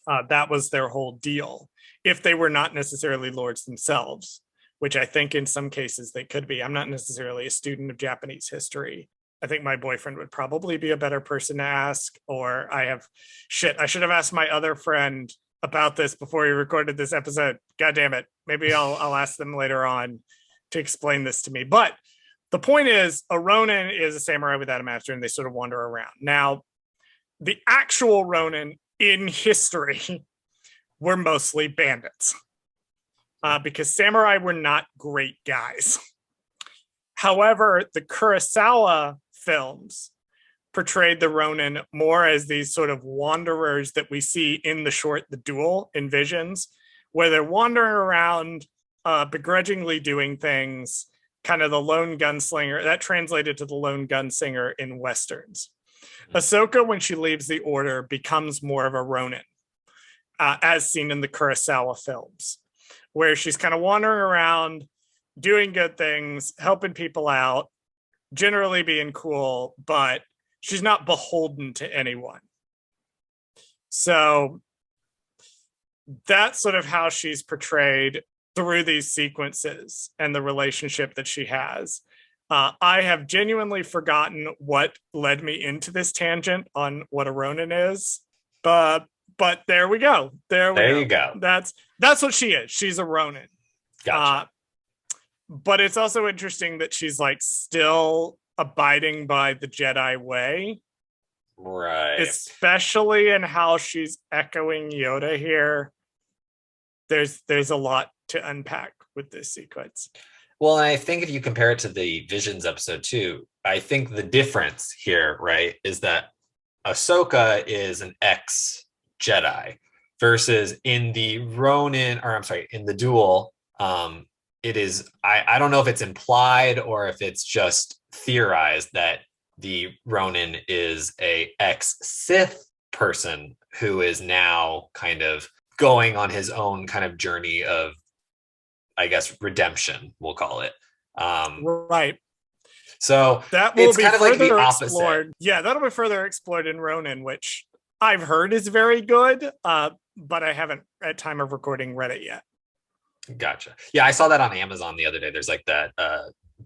That was their whole deal. If they were not necessarily lords themselves, which I think in some cases they could be. I'm not necessarily a student of Japanese history. I think my boyfriend would probably be a better person to ask, or I should have asked my other friend about this before we recorded this episode. God damn it. Maybe I'll ask them later on to explain this to me. But the point is, a Ronin is a samurai without a master, and they sort of wander around. Now, the actual Ronin in history were mostly bandits, because samurai were not great guys. However, the Kurosawa films portrayed the Ronin more as these sort of wanderers that we see in the short The Duel in Visions, where they're wandering around, begrudgingly doing things, kind of the lone gunslinger. That translated to the lone gunslinger in Westerns. Ahsoka, when she leaves the Order, becomes more of a Ronin, as seen in the Kurosawa films, where she's kind of wandering around, doing good things, helping people out, generally being cool, but she's not beholden to anyone. So that's sort of how she's portrayed through these sequences and the relationship that she has. I have genuinely forgotten what led me into this tangent on what a Ronin is, but there we go. There you go. That's what she is. She's a Ronin. Gotcha. But it's also interesting that she's like still abiding by the Jedi way. Right. Especially in how she's echoing Yoda here. There's a lot to unpack with this sequence. Well, I think if you compare it to the Visions episode 2, I think the difference here, right, is that Ahsoka is an ex-Jedi versus in the in the Duel, it is, I don't know if it's implied or if it's just theorized that the Ronin is a ex-Sith person who is now kind of going on his own kind of journey of, I guess, redemption, we'll call it. Right. So that will be kind of further like the explored. opposite. Yeah, that'll be further explored in Ronin, which I've heard is very good, but I haven't, at time of recording, read it yet. Gotcha. Yeah, I saw that on Amazon the other day. There's like that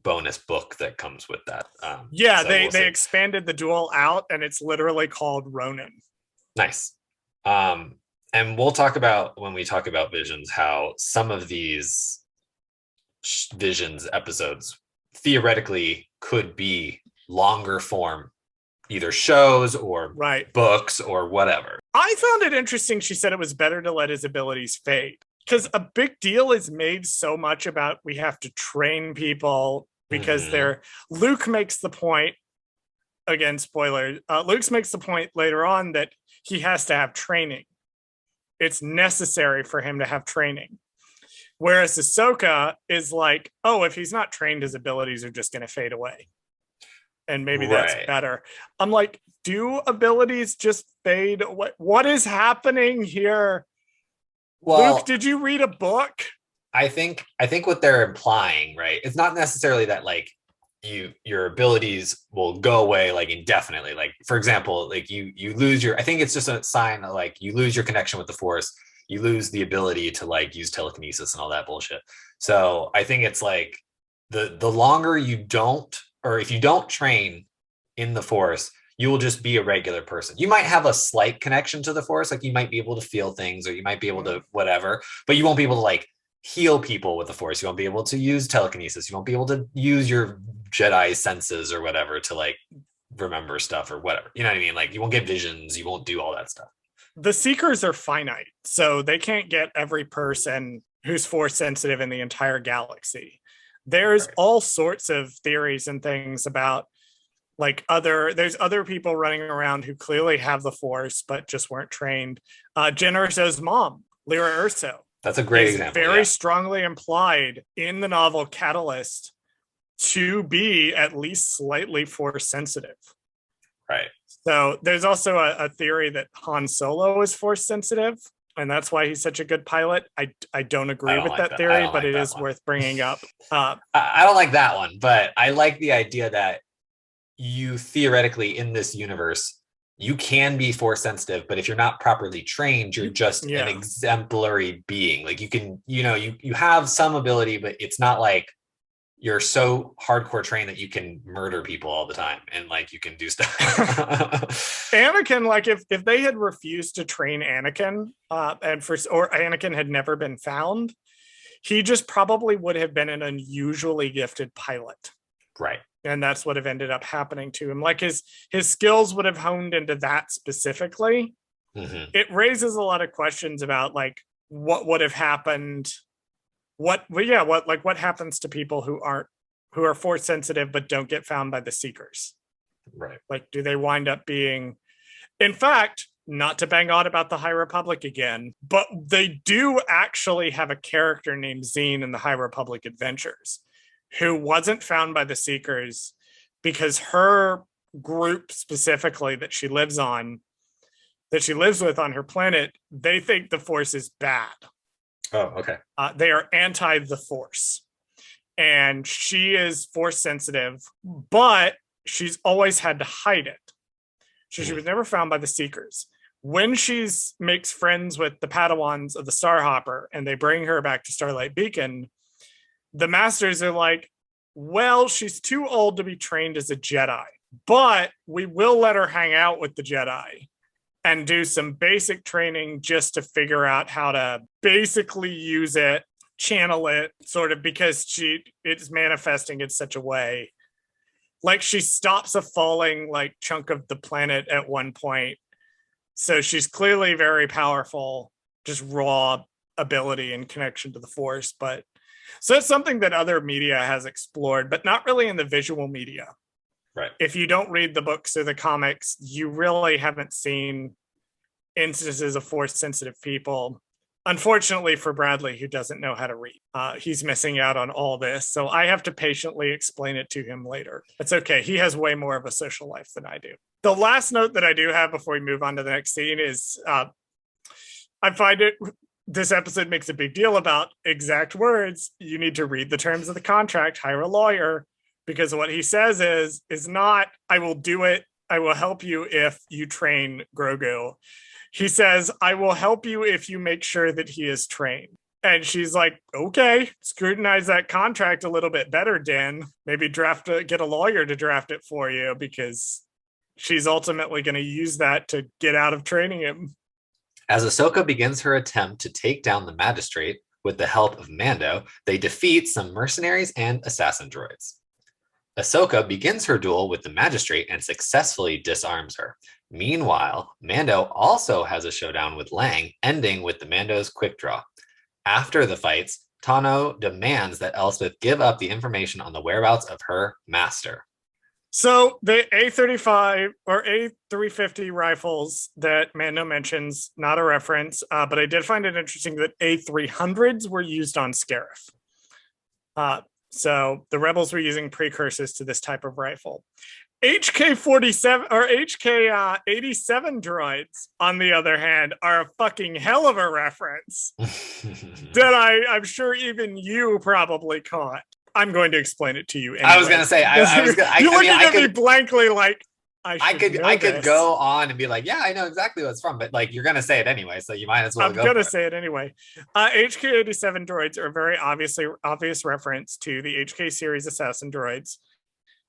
bonus book that comes with that. Yeah, so they expanded the Duel out, and it's literally called Ronin. Nice. And we'll talk about, when we talk about Visions, how some of these Visions episodes theoretically could be longer form, either shows or books or whatever. I found it interesting. She said it was better to let his abilities fade, because a big deal is made so much about we have to train people because Luke makes the point, again, spoiler, Luke makes the point later on that he has to have training. It's necessary for him to have training. Whereas Ahsoka is like, oh, if he's not trained, his abilities are just going to fade away. And maybe that's better. I'm like, do abilities just fade away? What is happening here? Well, Luke, did you read a book? I think what they're implying, right? It's not necessarily that like your abilities will go away like indefinitely. Like, for example, like you lose your, I think it's just a sign that like you lose your connection with the Force, you lose the ability to like use telekinesis and all that bullshit. So I think it's like the longer you don't, or if you don't train in the Force, you will just be a regular person. You might have a slight connection to the Force, like you might be able to feel things, or you might be able to whatever, but you won't be able to like heal people with the Force. You won't be able to use telekinesis. You won't be able to use your Jedi senses or whatever to like remember stuff or whatever. You know what I mean? Like you won't get visions. You won't do all that stuff. The Seekers are finite, so they can't get every person who's Force sensitive in the entire galaxy. There's all sorts of theories and things about like there's other people running around who clearly have the Force but just weren't trained. Jyn Erso's mom, Lyra Erso. That's a great example. Very strongly implied in the novel Catalyst to be at least slightly Force sensitive. Right. So there's also a theory that Han Solo is Force sensitive, and that's why he's such a good pilot. I don't agree with that theory, but it is worth bringing up. I don't like that one, but I like the idea that you theoretically in this universe, you can be Force sensitive, but if you're not properly trained, you're just an exemplary being. Like you can, you have some ability, but it's not like you're so hardcore trained that you can murder people all the time and like you can do stuff. Anakin, like if they had refused to train Anakin, or Anakin had never been found, he just probably would have been an unusually gifted pilot. Right. And that's what have ended up happening to him. Like his skills would have honed into that specifically. Mm-hmm. It raises a lot of questions about like what would have happened. What happens to people who are force sensitive but don't get found by the Seekers? Right. Like, do they wind up being, in fact, not to bang on about the High Republic again, but they do actually have a character named Zine in the High Republic Adventures who wasn't found by the Seekers because her group specifically that she lives with on her planet, they think the Force is bad. Oh, okay. They are anti the Force. And she is Force sensitive, but she's always had to hide it. So she was never found by the Seekers. When she makes friends with the Padawans of the Starhopper and they bring her back to Starlight Beacon, the Masters are like, well, she's too old to be trained as a Jedi, but we will let her hang out with the Jedi and do some basic training just to figure out how to basically use it, channel it, sort of, because it's manifesting in such a way. Like she stops a falling like chunk of the planet at one point. So she's clearly very powerful, just raw ability and connection to the Force. But so it's something that other media has explored, but not really in the visual media. Right. If you don't read the books or the comics, you really haven't seen instances of Force sensitive people. Unfortunately for Bradley, who doesn't know how to read, he's missing out on all this. So I have to patiently explain it to him later. It's okay. He has way more of a social life than I do. The last note that I do have before we move on to the next scene is I find this episode makes a big deal about exact words. You need to read the terms of the contract, hire a lawyer, because what he says is not, I will do it. I will help you if you train Grogu. He says, I will help you if you make sure that he is trained. And she's like, okay, scrutinize that contract a little bit better, Den. Maybe get a lawyer to draft it for you, because she's ultimately going to use that to get out of training him. As Ahsoka begins her attempt to take down the magistrate with the help of Mando, they defeat some mercenaries and assassin droids. Ahsoka begins her duel with the magistrate and successfully disarms her. Meanwhile, Mando also has a showdown with Lang, ending with the Mando's quick draw. After the fights, Tano demands that Elspeth give up the information on the whereabouts of her master. So the A35 or A350 rifles that Mando mentions, not a reference, but I did find it interesting that A300s were used on Scarif. So the rebels were using precursors to this type of rifle. HK-47 or HK-87 droids, on the other hand, are a fucking hell of a reference that I'm sure even you probably caught. I'm going to explain it to you anyway. I was going to say, you're looking at me blankly like, I could go on and be like, yeah, I know exactly what it's from, but like, you're going to say it anyway, so you might as well I'm going to say it anyway. HK-87 droids are a very obvious reference to the HK series assassin droids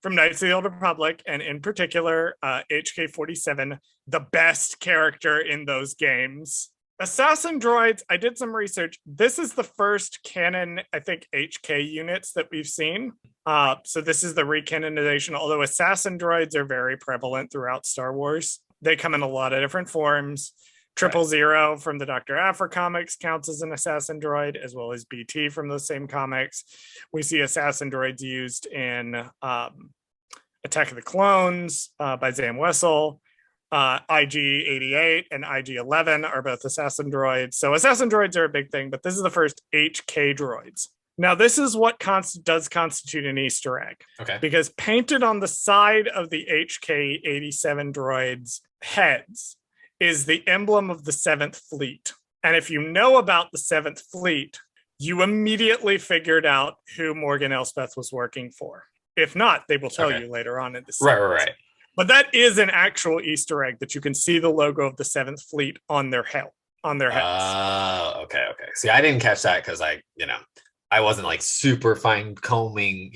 from Knights of the Old Republic, and in particular, HK-47, the best character in those games. Assassin droids, I did some research. This is the first canon, I think, HK units that we've seen. So this is the recanonization, although assassin droids are very prevalent throughout Star Wars. They come in a lot of different forms. 000 from the Dr. Aphra comics counts as an assassin droid, as well as BT from those same comics. We see assassin droids used in Attack of the Clones by Zam Wessel. IG-88 and IG-11 are both assassin droids. So assassin droids are a big thing, but this is the first HK droids. Now, this is what does constitute an Easter egg. Okay. Because painted on the side of the HK-87 droids' heads is the emblem of the 7th Fleet. And if you know about the 7th Fleet, you immediately figured out who Morgan Elsbeth was working for. If not, they will tell you later on in the series. Right. But that is an actual Easter egg that you can see the logo of the 7th Fleet on their heads. Okay. See, I didn't catch that because I wasn't like super fine combing,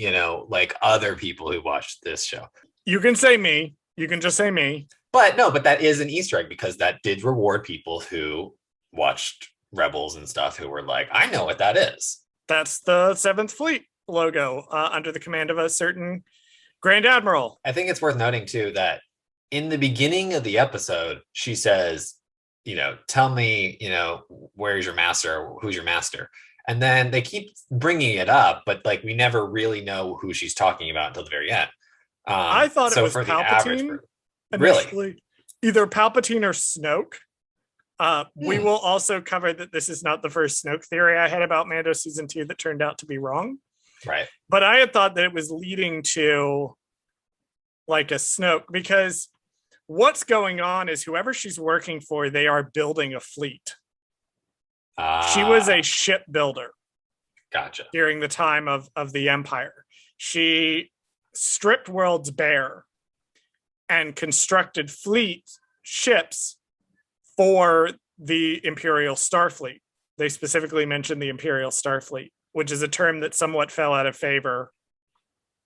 like other people who watched this show. You can say me. You can just say me. But no, but that is an Easter egg because that did reward people who watched Rebels and stuff who were like, I know what that is. That's the Seventh Fleet logo under the command of a certain Grand Admiral. I think it's worth noting too that in the beginning of the episode, she says, tell me, where's your master? Who's your master? And then they keep bringing it up, but like we never really know who she's talking about until the very end. I thought it was for Palpatine initially. Really? Either Palpatine or Snoke. We will also cover that this is not the first Snoke theory I had about Mando season 2 that turned out to be wrong. Right. But I had thought that it was leading to like a Snoke, because what's going on is whoever she's working for, they are building a fleet. She was a shipbuilder. Gotcha. During the time of the Empire. She stripped worlds bare and constructed fleet ships for the Imperial Starfleet. They specifically mentioned the Imperial Starfleet, which is a term that somewhat fell out of favor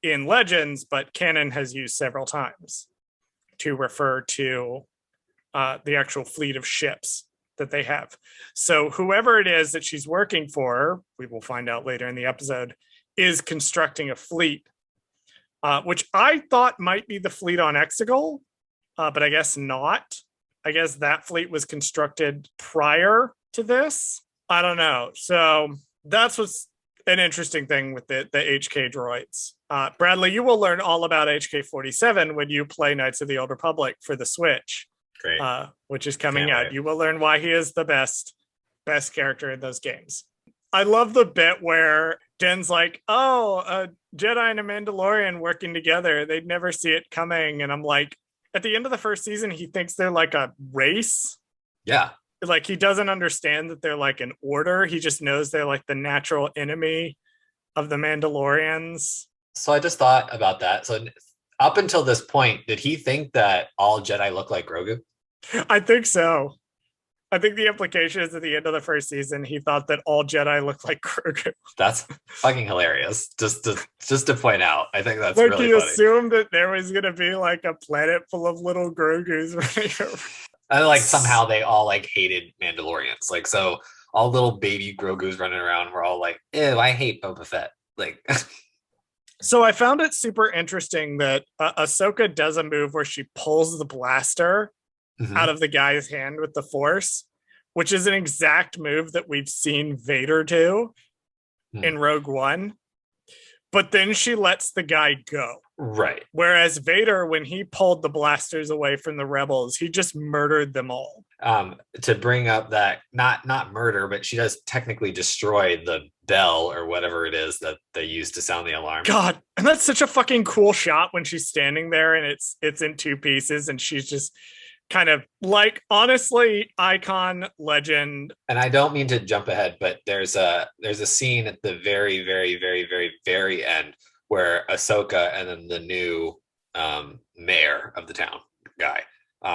in Legends, but canon has used several times to refer to the actual fleet of ships that they have. So whoever it is that she's working for, we will find out later in the episode, is constructing a fleet, which I thought might be the fleet on Exegol, but I guess not. I guess that fleet was constructed prior to this. I don't know. So that's what's an interesting thing with the HK droids. Bradley, you will learn all about HK-47 when you play Knights of the Old Republic for the Switch. Great. Which is coming out. Wait. You will learn why he is the best character in those games. I love the bit where Jen's like, oh, a Jedi and a Mandalorian working together. They'd never see it coming. And I'm like, at the end of the first season, he thinks they're like a race. Yeah. Like he doesn't understand that they're like an order. He just knows they're like the natural enemy of the Mandalorians. So I just thought about that. So up until this point, did he think that all Jedi look like Grogu? I think so. I think the implication is at the end of the first season, he thought that all Jedi look like Grogu. That's fucking hilarious. Just to point out, I think that's like really he funny. assumed that there was going to be like a planet full of little Grogus running over. And like somehow they all like hated Mandalorians. Like so all little baby Grogus running around were all like, ew, I hate Boba Fett. Like So I found it super interesting that Ahsoka does a move where she pulls the blaster out of the guy's hand with the Force, which is an exact move that we've seen Vader do in Rogue One. But then she lets the guy go. Right. Whereas Vader, when he pulled the blasters away from the rebels, he just murdered them all. To bring up that not murder, but she does technically destroy the bell or whatever it is that they use to sound the alarm. God, and that's such a fucking cool shot when she's standing there and it's in two pieces and she's just kind of like, honestly, icon, legend. And I don't mean to jump ahead, but there's a scene at the very, very, very, very, very end where Ahsoka and then the new mayor of the town guy,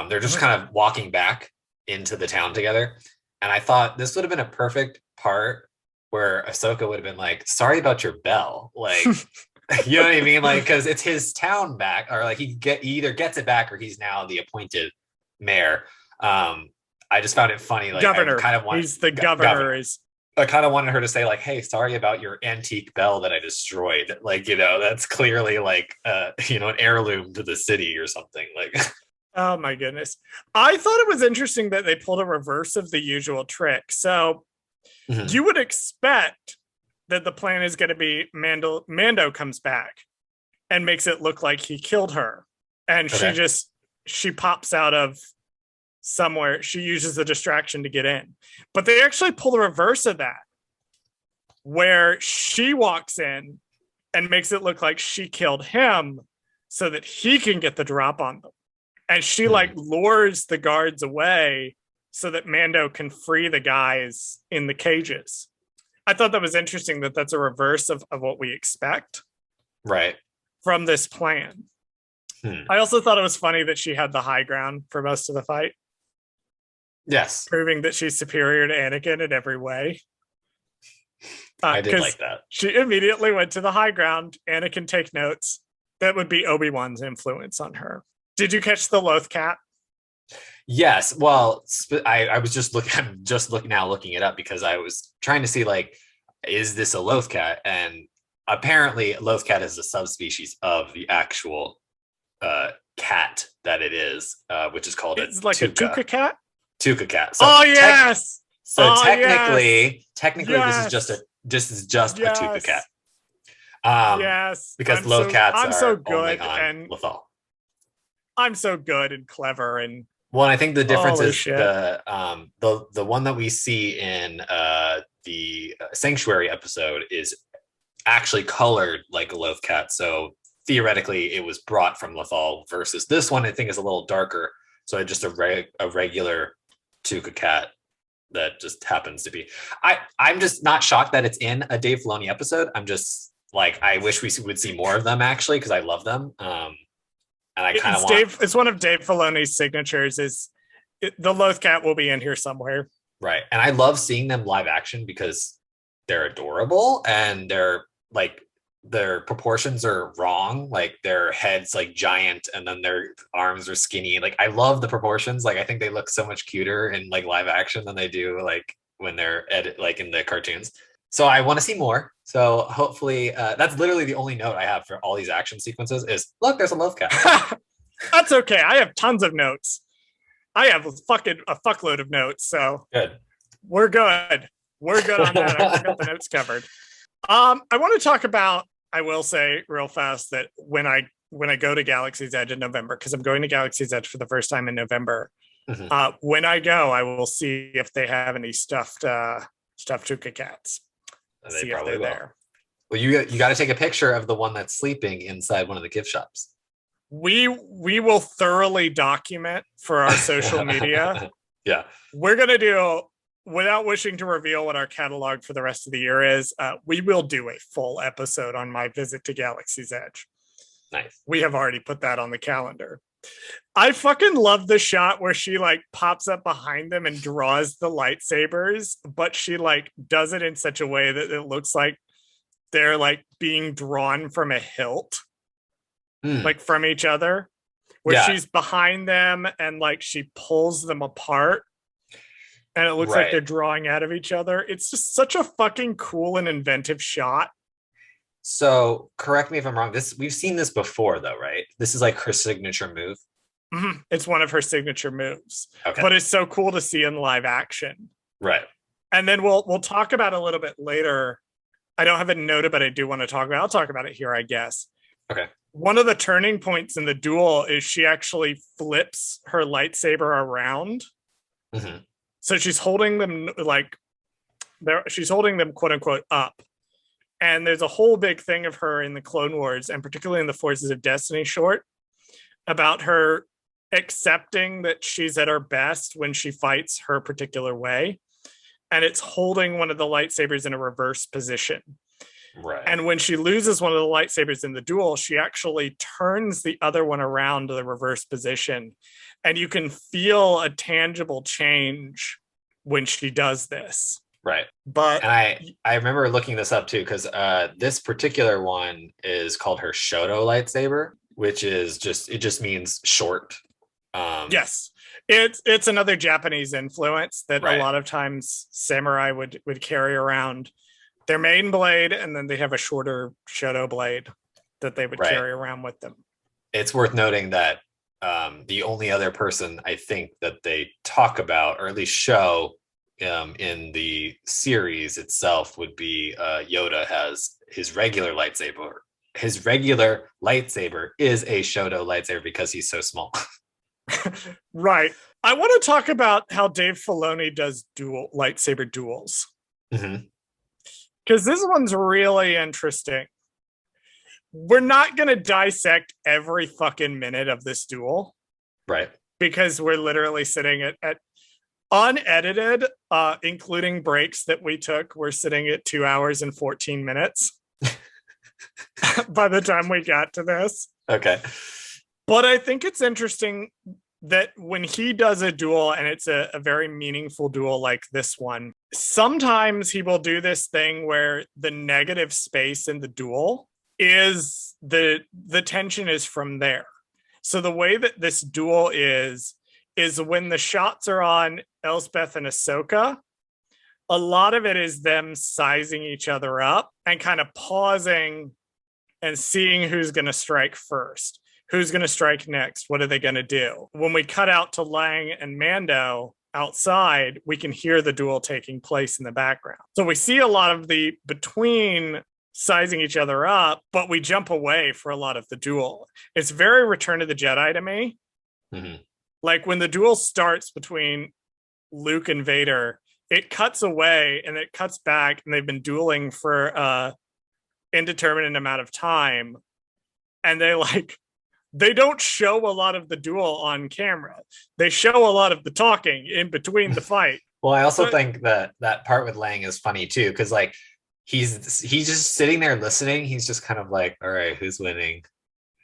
they're just kind of walking back into the town together. And I thought this would have been a perfect part where Ahsoka would have been like, sorry about your bell. Like, you know what I mean? Like, because it's his town back, or like he either gets it back or he's now the appointed mayor. I just found it funny. Like, governor. He's the governor. I kind of wanted her to say like, hey, sorry about your antique bell that I destroyed. Like, that's clearly like, an heirloom to the city or something. Like, oh my goodness. I thought it was interesting that they pulled a reverse of the usual trick. So you would expect that the plan is going to be Mando comes back and makes it look like he killed her. And she pops out of somewhere. She uses the distraction to get in. But they actually pull the reverse of that, where she walks in and makes it look like she killed him so that he can get the drop on them. And she like lures the guards away so that Mando can free the guys in the cages. I thought that was interesting that that's a reverse of what we expect. Right. From this plan. I also thought it was funny that she had the high ground for most of the fight. Yes. Proving that she's superior to Anakin in every way. I did like that. She immediately went to the high ground. Anakin, take notes. That would be Obi-Wan's influence on her. Did you catch the Loth cat? Yes. Well, I was just looking. I'm just looking it up because I was trying to see like, is this a Loth cat? And apparently, Loth cat is a subspecies of the actual cat that it is, which is called it's like a Tuca cat. Tuca cat. So yes. Technically, yes. this is just a Tuca cat. Yes. Because Loth cats I'm are so good only on and Lothal. I'm so good and clever and. Well, I think the difference is shit. the one that we see in the Sanctuary episode is actually colored like a Loth cat. So theoretically, it was brought from Lothal versus this one. I think is a little darker. So just a regular Tuca cat that just happens to be. I'm just not shocked that it's in a Dave Filoni episode. I'm just like, I wish we would see more of them actually because I love them. And I kind of want. It's one of Dave Filoni's signatures. The Loth cat will be in here somewhere, right? And I love seeing them live action because they're adorable and they're like their proportions are wrong. Like their heads like giant and then their arms are skinny. Like I love the proportions. Like I think they look so much cuter in like live action than they do like when they're like in the cartoons. So I want to see more. So hopefully, that's literally the only note I have for all these action sequences is, look, there's a Loth cat. That's okay. I have tons of notes. I have a fuckload of notes. So good. We're good. We're good on that. I got the notes covered. I want to talk about, I will say real fast that when I go to Galaxy's Edge in November, because I'm going to Galaxy's Edge for the first time in November, when I go, I will see if they have any stuffed Tuca cats. They probably will. There. Well, you got to take a picture of the one that's sleeping inside one of the gift shops. We will thoroughly document for our social media. Yeah. We're going to do, without wishing to reveal what our catalog for the rest of the year is, we will do a full episode on my visit to Galaxy's Edge. Nice. We have already put that on the calendar. I fucking love the shot where she like pops up behind them and draws the lightsabers, but she like does it in such a way that it looks like they're like being drawn from a hilt, like from each other, where she's behind them and like she pulls them apart and it looks like they're drawing out of each other. It's just such a fucking cool and inventive shot. So correct me if I'm wrong. We've seen this before though, right? This is like her signature move. Mm-hmm. It's one of her signature moves, okay. But it's so cool to see in live action. Right. And then we'll talk about a little bit later. I don't have it noted, but I do want to talk about, I'll talk about it here, I guess. Okay. One of the turning points in the duel is she actually flips her lightsaber around. Mm-hmm. So she's holding them she's holding them quote unquote up. And there's a whole big thing of her in the Clone Wars and particularly in the Forces of Destiny short about her accepting that she's at her best when she fights her particular way. And it's holding one of the lightsabers in a reverse position. Right. And when she loses one of the lightsabers in the duel, she actually turns the other one around to the reverse position. And you can feel a tangible change when she does this. Right. But and I remember looking this up too, because this particular one is called her Shoto lightsaber, which is just means short. Yes. It's another Japanese influence that a lot of times samurai would carry around their main blade, and then they have a shorter Shoto blade that they would carry around with them. It's worth noting that the only other person I think that they talk about, or at least show in the series itself, would be Yoda has his regular lightsaber. His regular lightsaber is a Shoto lightsaber because he's so small. Right. I want to talk about how Dave Filoni does lightsaber duels. Mm-hmm. Because this one's really interesting. We're not going to dissect every fucking minute of this duel. Right. Because we're literally sitting at unedited, including breaks that we took, we're sitting at 2 hours and 14 minutes by the time we got to this. Okay. But I think it's interesting that when he does a duel and it's a very meaningful duel like this one, sometimes he will do this thing where the negative space in the duel is the tension is from there. So the way that this duel is when the shots are on Elspeth and Ahsoka, a lot of it is them sizing each other up and kind of pausing and seeing who's going to strike first. Who's going to strike next? What are they going to do? When we cut out to Lang and Mando outside, we can hear the duel taking place in the background. So we see a lot of the between sizing each other up, but we jump away for a lot of the duel. It's very Return of the Jedi to me. Mm-hmm. Like when the duel starts between Luke and Vader, it cuts away and it cuts back, and they've been dueling for indeterminate amount of time. And they don't show a lot of the duel on camera. They show a lot of the talking in between the fight. Well, I also think that part with Lang is funny too, because like he's just sitting there listening. He's just kind of like, all right, who's winning?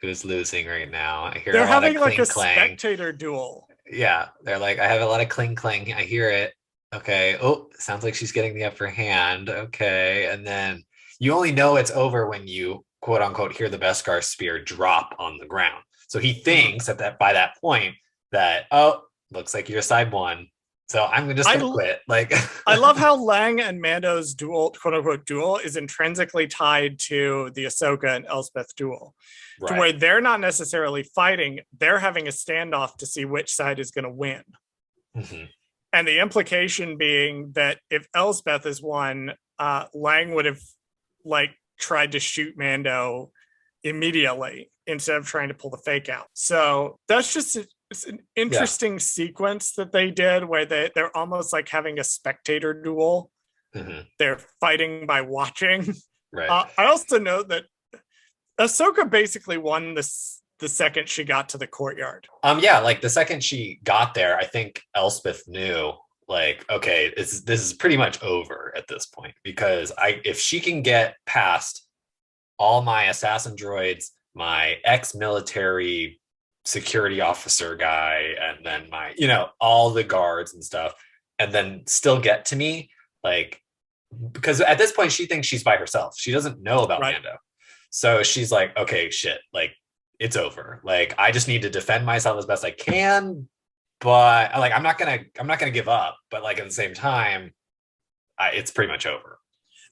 Who's losing right now? I hear they're having like a spectator duel. Yeah, they're like, I have a lot of cling clang. I hear it. Okay. Oh, sounds like she's getting the upper hand. Okay. And then you only know it's over when you quote unquote hear the Beskar spear drop on the ground. So he thinks that by that point that, oh, looks like your side won. So I'm just gonna quit. Like I love how Lang and Mando's duel, quote unquote duel, is intrinsically tied to the Ahsoka and Elspeth duel. Right. To where they're not necessarily fighting, they're having a standoff to see which side is gonna win. Mm-hmm. And the implication being that if Elspeth is won, Lang would have tried to shoot Mando immediately instead of trying to pull the fake out. So that's just it's an interesting sequence that they did where they're almost like having a spectator duel. Mm-hmm. They're fighting by watching. Right. I also know that Ahsoka basically won the second she got to the courtyard. Like the second she got there, I think Elspeth knew, like, okay, this is pretty much over at this point, because if she can get past all my assassin droids, my ex-military security officer guy, and then my, all the guards and stuff, and then still get to me, like, because at this point she thinks she's by herself. She doesn't know about Mando. So she's like, okay, shit, like, it's over. Like, I just need to defend myself as best I can, but like, I'm not gonna give up. But like at the same time, it's pretty much over.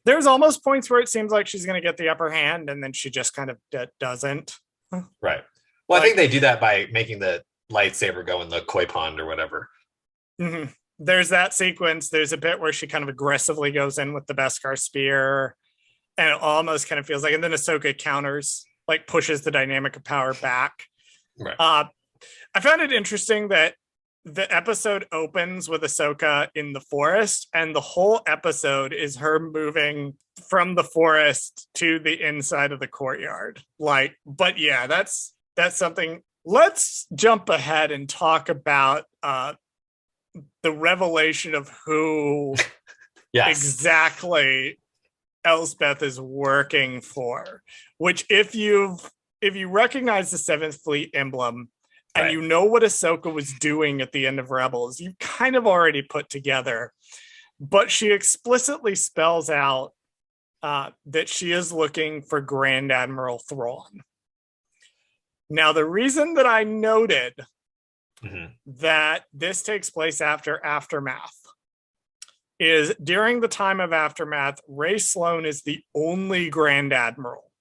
There's almost points where it seems like she's gonna get the upper hand, and then she just kind of doesn't. Right. Well, I think they do that by making the lightsaber go in the koi pond or whatever. Mm-hmm. There's that sequence. There's a bit where she kind of aggressively goes in with the Beskar spear, and it almost kind of feels like, and then Ahsoka counters, like pushes the dynamic of power back. Right. I found it interesting that the episode opens with Ahsoka in the forest, and the whole episode is her moving from the forest to the inside of the courtyard. But yeah, that's something. Let's jump ahead and talk about the revelation of who exactly Elspeth is working for, which if you recognize the 7th Fleet emblem and you know what Ahsoka was doing at the end of Rebels, you've kind of already put together, but she explicitly spells out that she is looking for Grand Admiral Thrawn. Now, the reason that I noted that this takes place after Aftermath is during the time of Aftermath, Ray Sloan is the only Grand Admiral.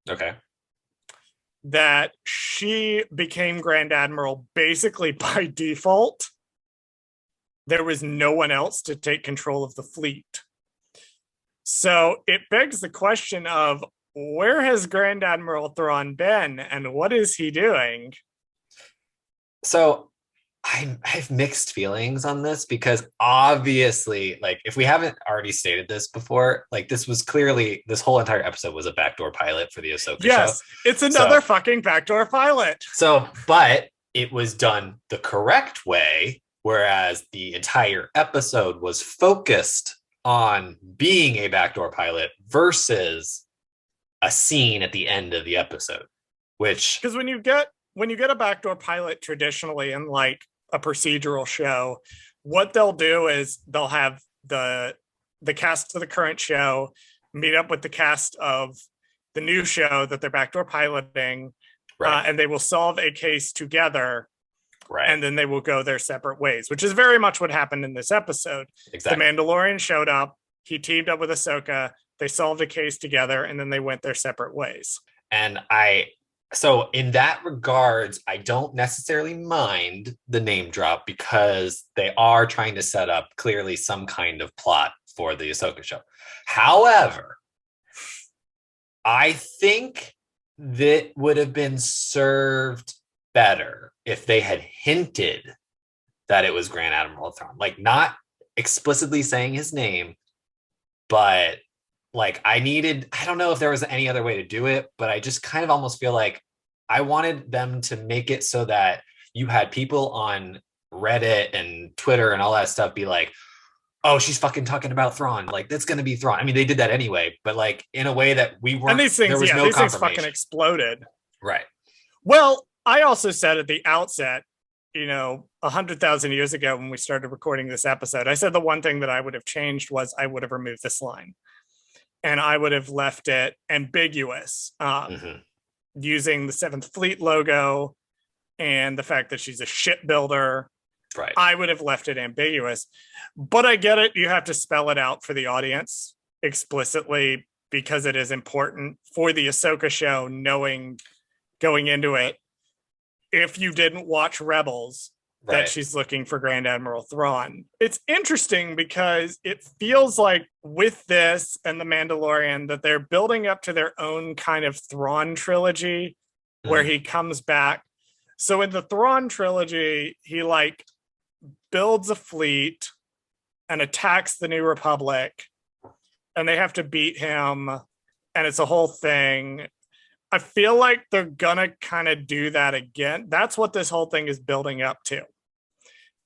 Okay. That she became Grand Admiral basically by default. There was no one else to take control of the fleet. So it begs the question of, where has Grand Admiral Thrawn been and what is he doing? So I have mixed feelings on this, because obviously, like, if we haven't already stated this before, like, this whole entire episode was a backdoor pilot for the Ahsoka show. Yes, it's another fucking backdoor pilot. So, but it was done the correct way, whereas the entire episode was focused on being a backdoor pilot versus a scene at the end of the episode, which, because when you get when you get a backdoor pilot traditionally in like a procedural show, what they'll do is they'll have the cast of the current show meet up with the cast of the new show that they're backdoor piloting, Right. and they will solve a case together. Right. And then they will go their separate ways, which is very much what happened in this episode. Exactly. The Mandalorian showed up. He teamed up with Ahsoka. They solved a case together, and then they went their separate ways. And so in that regards, I don't necessarily mind the name drop because they are trying to set up clearly some kind of plot for the Ahsoka show. However, I think that would have been served better if they had hinted that it was Grand Admiral Thrawn, like not explicitly saying his name, but like I don't know if there was any other way to do it, but I just kind of almost feel like I wanted them to make it so that you had people on Reddit and Twitter and all that stuff be like, oh, she's fucking talking about Thrawn. Like, that's going to be Thrawn. I mean, they did that anyway, but like in a way that we weren't, and these things, there was no these things confirmation. fucking exploded. Right. Well, I also said at the outset, 100,000 years ago when we started recording this episode, I said the one thing that I would have changed was I would have removed this line. And I would have left it ambiguous, using the 7th Fleet logo and the fact that she's a shipbuilder. Right. I would have left it ambiguous. But I get it. You have to spell it out for the audience explicitly because it is important for the Ahsoka show, knowing going into it, if you didn't watch Rebels, that she's looking for Grand Admiral Thrawn. It's interesting because it feels like with this and The Mandalorian that they're building up to their own kind of Thrawn trilogy where he comes back. So in the Thrawn trilogy, he like builds a fleet and attacks the New Republic, and they have to beat him, and it's a whole thing. I feel like they're gonna kind of do that again. That's what this whole thing is building up to.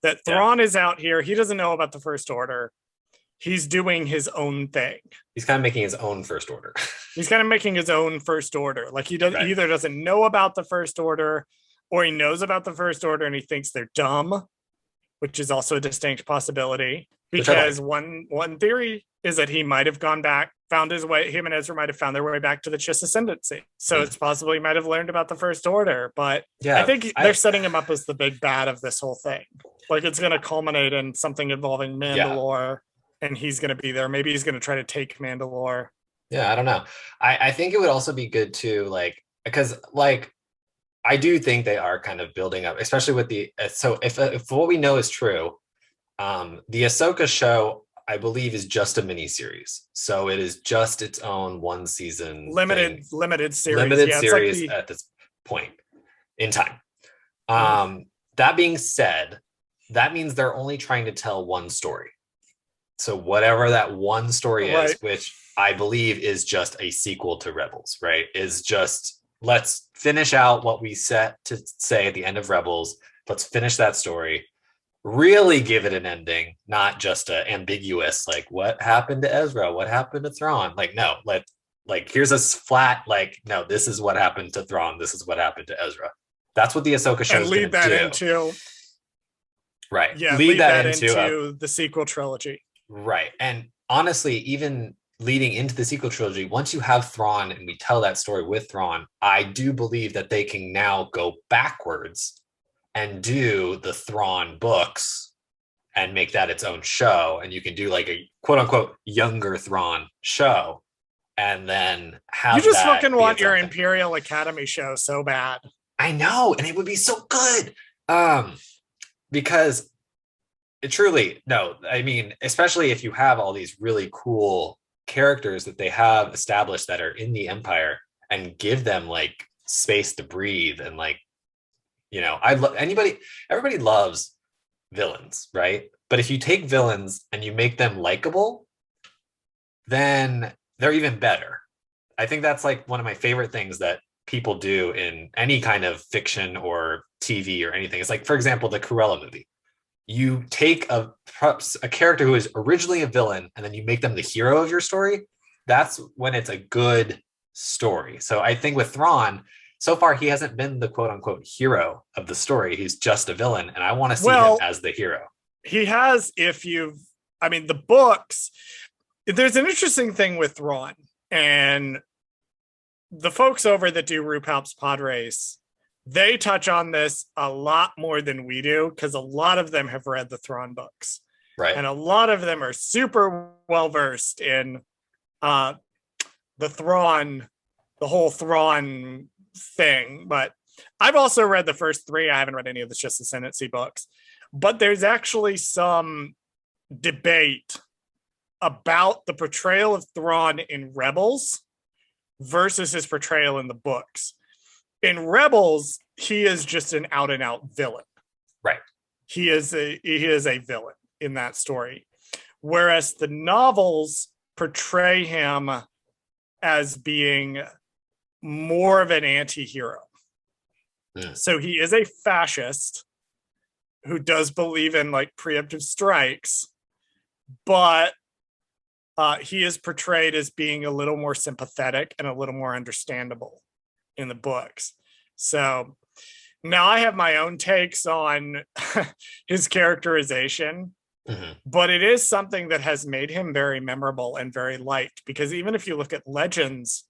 That Thrawn is out here. He doesn't know about the First Order. He's doing his own thing. He's kind of making his own First Order. He's kind of making his own First Order. Like he does either doesn't know about the First Order, or he knows about the First Order and he thinks they're dumb, which is also a distinct possibility. Because one theory is that he might have gone back, found his way, him and Ezra might have found their way back to the Chiss Ascendancy. So it's possible he might have learned about the First Order. But I think they're setting him up as the big bad of this whole thing. Like it's going to culminate in something involving Mandalore, and he's going to be there. Maybe he's going to try to take Mandalore. Yeah, I don't know. I think it would also be good to like, because like, I do think they are kind of building up, especially with the, so if what we know is true, the Ahsoka show, I believe, is just a mini series. So it is just its own one season limited series. Limited series like at this point in time. That being said, that means they're only trying to tell one story. So whatever that one story is, which I believe is just a sequel to Rebels, right? Is just, let's finish out what we set to say at the end of Rebels. Let's finish that story. Really give it an ending, not just a ambiguous, like what happened to Ezra? What happened to Thrawn? Like, no, here's a flat, like, no, this is what happened to Thrawn. This is what happened to Ezra. That's what the Ahsoka show is going to do. Lead that into... Right. Yeah, lead that into the sequel trilogy. Right. And honestly, even leading into the sequel trilogy, once you have Thrawn and we tell that story with Thrawn, I do believe that they can now go backwards and do the Thrawn books and make that its own show. And you can do like a quote unquote younger Thrawn show. And then have, you just fucking want your Imperial Academy show so bad. I know. And it would be so good. Because it truly, no, I mean, especially if you have all these really cool characters that they have established that are in the Empire and give them like space to breathe and like, everybody loves villains, right? But if you take villains and you make them likable, then they're even better. I think that's like one of my favorite things that people do in any kind of fiction or TV or anything. It's like, for example, the Cruella movie. You take a character who is originally a villain and then you make them the hero of your story. That's when it's a good story. So I think with Thrawn, so far he hasn't been the quote unquote hero of the story. He's just a villain, and I want to see him as the hero. He has, the books, there's an interesting thing with Thrawn, and the folks over that do Rupalp's Pod Race, they touch on this a lot more than we do, because a lot of them have read the Thrawn books. Right. And a lot of them are super well versed in the whole Thrawn thing. But I've also read the first 3. I haven't read any of the Just Ascendancy books. But there's actually some debate about the portrayal of Thrawn in Rebels versus his portrayal in the books. In Rebels, he is just an out and out villain. Right. He is a villain in that story. Whereas the novels portray him as being more of an anti-hero. Yeah. So he is a fascist who does believe in like preemptive strikes, but he is portrayed as being a little more sympathetic and a little more understandable in the books. So now I have my own takes on his characterization, but it is something that has made him very memorable and very liked, because even if you look at Legends,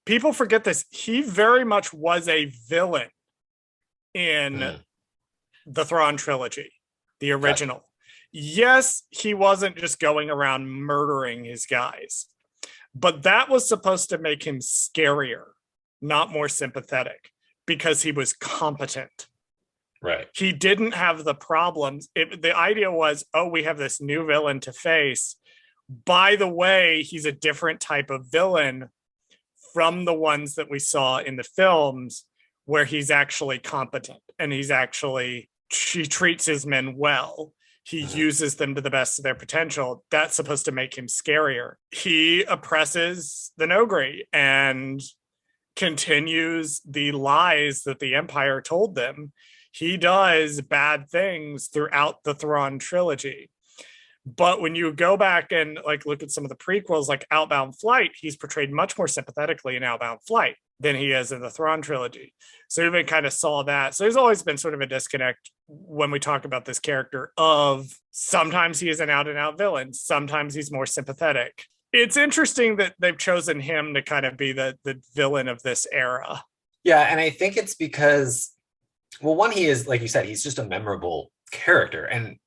people forget this. He very much was a villain in the Thrawn trilogy, the original. Gotcha. Yes, he wasn't just going around murdering his guys, but that was supposed to make him scarier, not more sympathetic, because he was competent. Right. He didn't have the problems. The idea was, we have this new villain to face. By the way, he's a different type of villain from the ones that we saw in the films, where he's actually competent and he treats his men well. He uses them to the best of their potential. That's supposed to make him scarier. He oppresses the Nogri and continues the lies that the Empire told them. He does bad things throughout the Thrawn trilogy. But when you go back and like look at some of the prequels, like Outbound Flight, he's portrayed much more sympathetically in Outbound Flight than he is in the Thrawn trilogy. So you even kind of saw that. So there's always been sort of a disconnect when we talk about this character of sometimes he is an out and out villain. Sometimes he's more sympathetic. It's interesting that they've chosen him to kind of be the villain of this era. Yeah. And I think it's because, well, one, he is, like you said, he's just a memorable character. And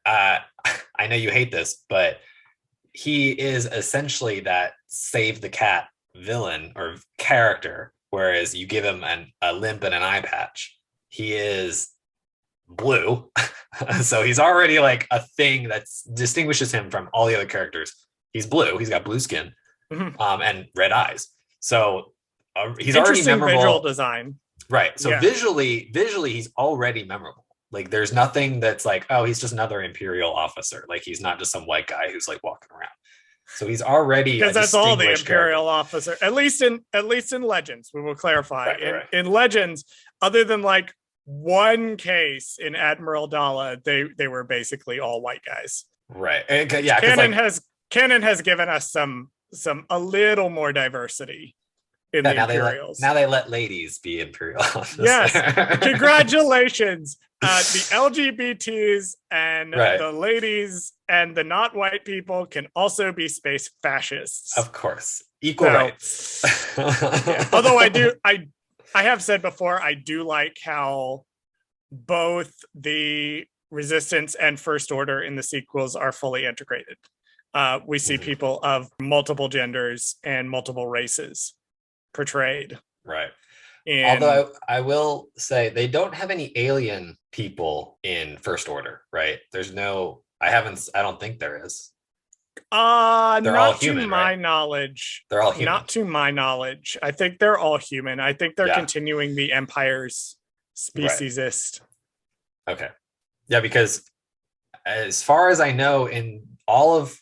I know you hate this, but he is essentially that save the cat villain or character, whereas you give him a limp and an eye patch. He is blue. So he's already like a thing that distinguishes him from all the other characters. He's blue. He's got blue skin and red eyes. So he's already memorable. Visual design. Right. So visually, he's already memorable. Like there's nothing that's like, oh, he's just another Imperial officer. Like he's not just some white guy who's like walking around. So he's already, because that's all the Imperial officer, at least in Legends. We will clarify. Right. In Legends, other than like one case in Admiral Dala, they were basically all white guys. Right. And, yeah. Canon has given us a little more diversity in the Imperials. Now they let ladies be Imperial officers. Yes. Congratulations. The LGBTs and the ladies and the not white people can also be space fascists. Of course. Equal rights. Yeah. Although I have said before, I do like how both the Resistance and First Order in the sequels are fully integrated. We see people of multiple genders and multiple races portrayed. Right. Although I will say they don't have any alien people in First Order, right? There's no, I don't think there is. They're all human, to my knowledge. They're all human. Not to my knowledge. I think they're all human. I think they're continuing the Empire's speciesist. Right. Okay. Yeah, because as far as I know, in all of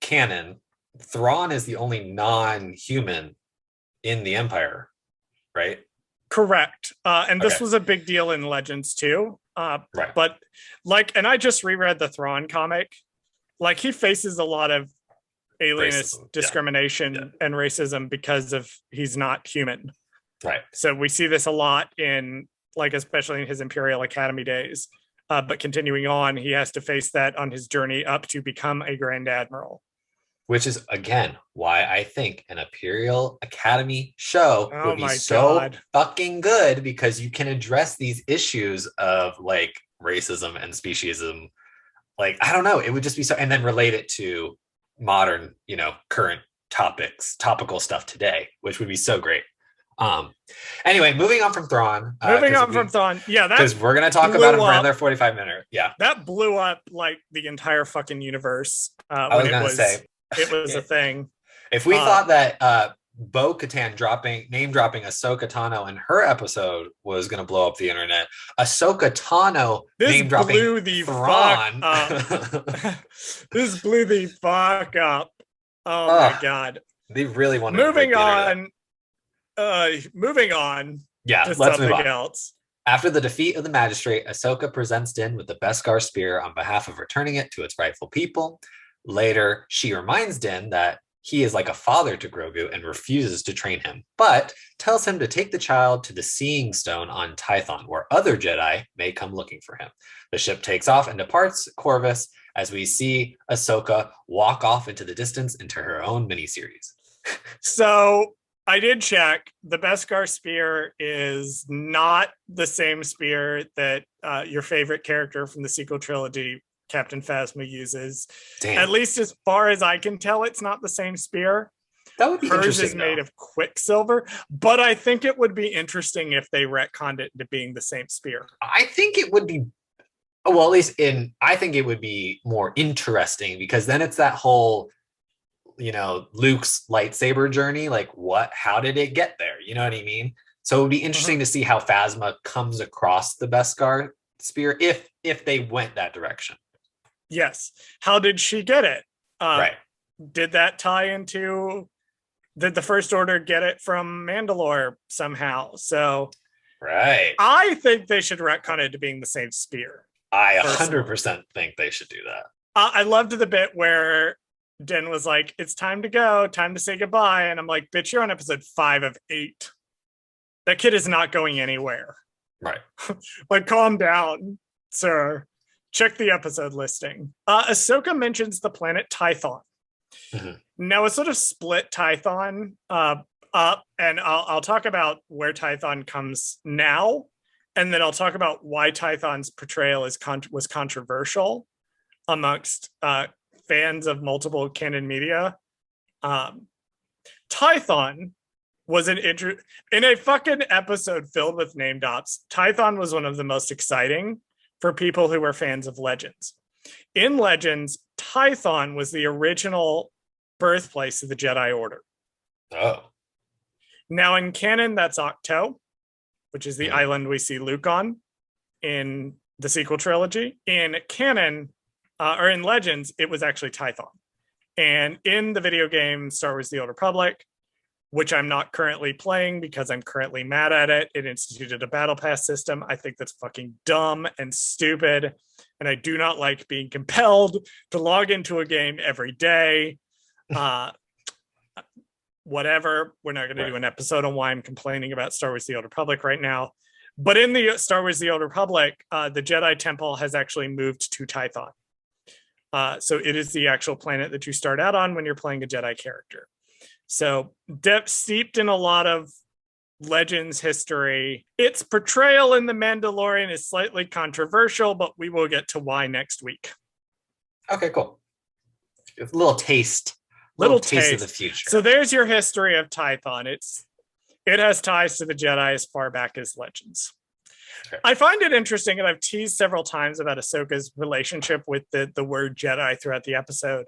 canon, Thrawn is the only non-human in the Empire, right? Correct. And this was a big deal in Legends too. Right. But and I just reread the Thrawn comic. Like he faces a lot of alienist discrimination and racism because of he's not human. Right. So we see this a lot in, like, especially in his Imperial Academy days. But continuing on, he has to face that on his journey up to become a Grand Admiral. Which is, again, why I think an Imperial Academy show Oh would be my so God. fucking good, because you can address these issues of like racism and speciesism. Like, I don't know, it would just be so, and then relate it to modern, current topical stuff today, which would be so great. Um, anyway, moving on from Thrawn, Moving on from Thrawn. Yeah, that because we're gonna talk about him for another 45 minutes. Yeah, that blew up like the entire fucking universe I when was gonna say, it was a thing. if we thought that Bo-Katan name dropping Ahsoka Tano in her episode was going to blow up the internet, Ahsoka Tano name dropping blew the Thrawn. Fuck up. This blew the fuck up. Oh my God. They really wanted moving to on. Moving on. Yeah, to let's move something on. else. After the defeat of the magistrate, Ahsoka presents Din with the Beskar spear on behalf of returning it to its rightful people. Later, she reminds Din that he is like a father to Grogu and refuses to train him, but tells him to take the child to the Seeing Stone on Tython, where other Jedi may come looking for him. The ship takes off and departs Corvus as we see Ahsoka walk off into the distance into her own miniseries. So I did check. The Beskar spear is not the same spear that your favorite character from the sequel trilogy, Captain Phasma, uses. Damn. At least as far as I can tell, it's not the same spear. That would be Hers interesting. is made of Quicksilver, but I think it would be interesting if they retconned it into being the same spear. I think it would be, well, at least I think it would be more interesting, because then it's that whole, Luke's lightsaber journey. Like, how did it get there? You know what I mean? So it would be interesting to see how Phasma comes across the Beskar spear if they went that direction. Yes. How did she get it? Right. Did that tie into, did the First Order get it from Mandalore somehow? So right. I think they should retcon it to being the same spear. I 100% think they should do that. I loved the bit where Din was like, it's time to go, time to say goodbye. And I'm like, bitch, you're on episode 5 of 8. That kid is not going anywhere. Right. Like, calm down, sir. Check the episode listing. Ahsoka mentions the planet Tython. Mm-hmm. Now, it's sort of split Tython up, and I'll talk about where Tython comes now, and then I'll talk about why Tython's portrayal was controversial amongst fans of multiple canon media. Tython was in a fucking episode filled with name drops. Tython was one of the most exciting for people who were fans of Legends. In Legends, Tython was the original birthplace of the Jedi Order. Oh. Now in canon, that's Octo, which is the island we see Luke on in the sequel trilogy. In canon, or in Legends, it was actually Tython. And in the video game Star Wars: The Old Republic, which I'm not currently playing because I'm currently mad at it, it instituted a battle pass system. I think that's fucking dumb and stupid. And I do not like being compelled to log into a game every day. Whatever. We're not going to do an episode on why I'm complaining about Star Wars: The Old Republic right now. But in the Star Wars: The Old Republic, the Jedi Temple has actually moved to Tython. So it is the actual planet that you start out on when you're playing a Jedi character. So steeped in a lot of Legends history. Its portrayal in The Mandalorian is slightly controversial, but we will get to why next week. Okay, cool. A little taste. Little taste of the future. So there's your history of Tython. It has ties to the Jedi as far back as Legends. Okay. I find it interesting, and I've teased several times about Ahsoka's relationship with the word Jedi throughout the episode.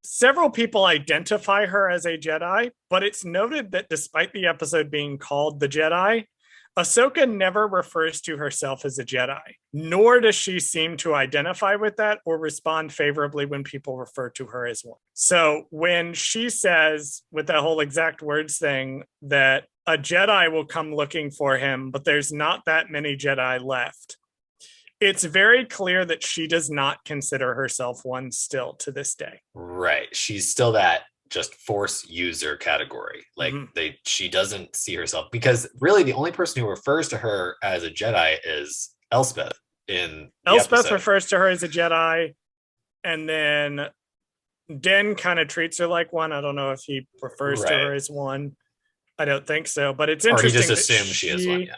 Several people identify her as a Jedi, but it's noted that despite the episode being called The Jedi, Ahsoka never refers to herself as a Jedi, nor does she seem to identify with that or respond favorably when people refer to her as one. So when she says, with that whole exact words thing, that a Jedi will come looking for him, but there's not that many Jedi left, it's very clear that she does not consider herself one still to this day. Right. She's still that just Force user category. Like Mhm. she doesn't see herself, because really the only person who refers to her as a Jedi is Elspeth in the Elspeth episode. refers to her as a Jedi, and then Den kind of treats her like one. I don't know if he refers to Right. her as one. I don't think so, but it's Or he just interesting that assumes she is one. Yeah.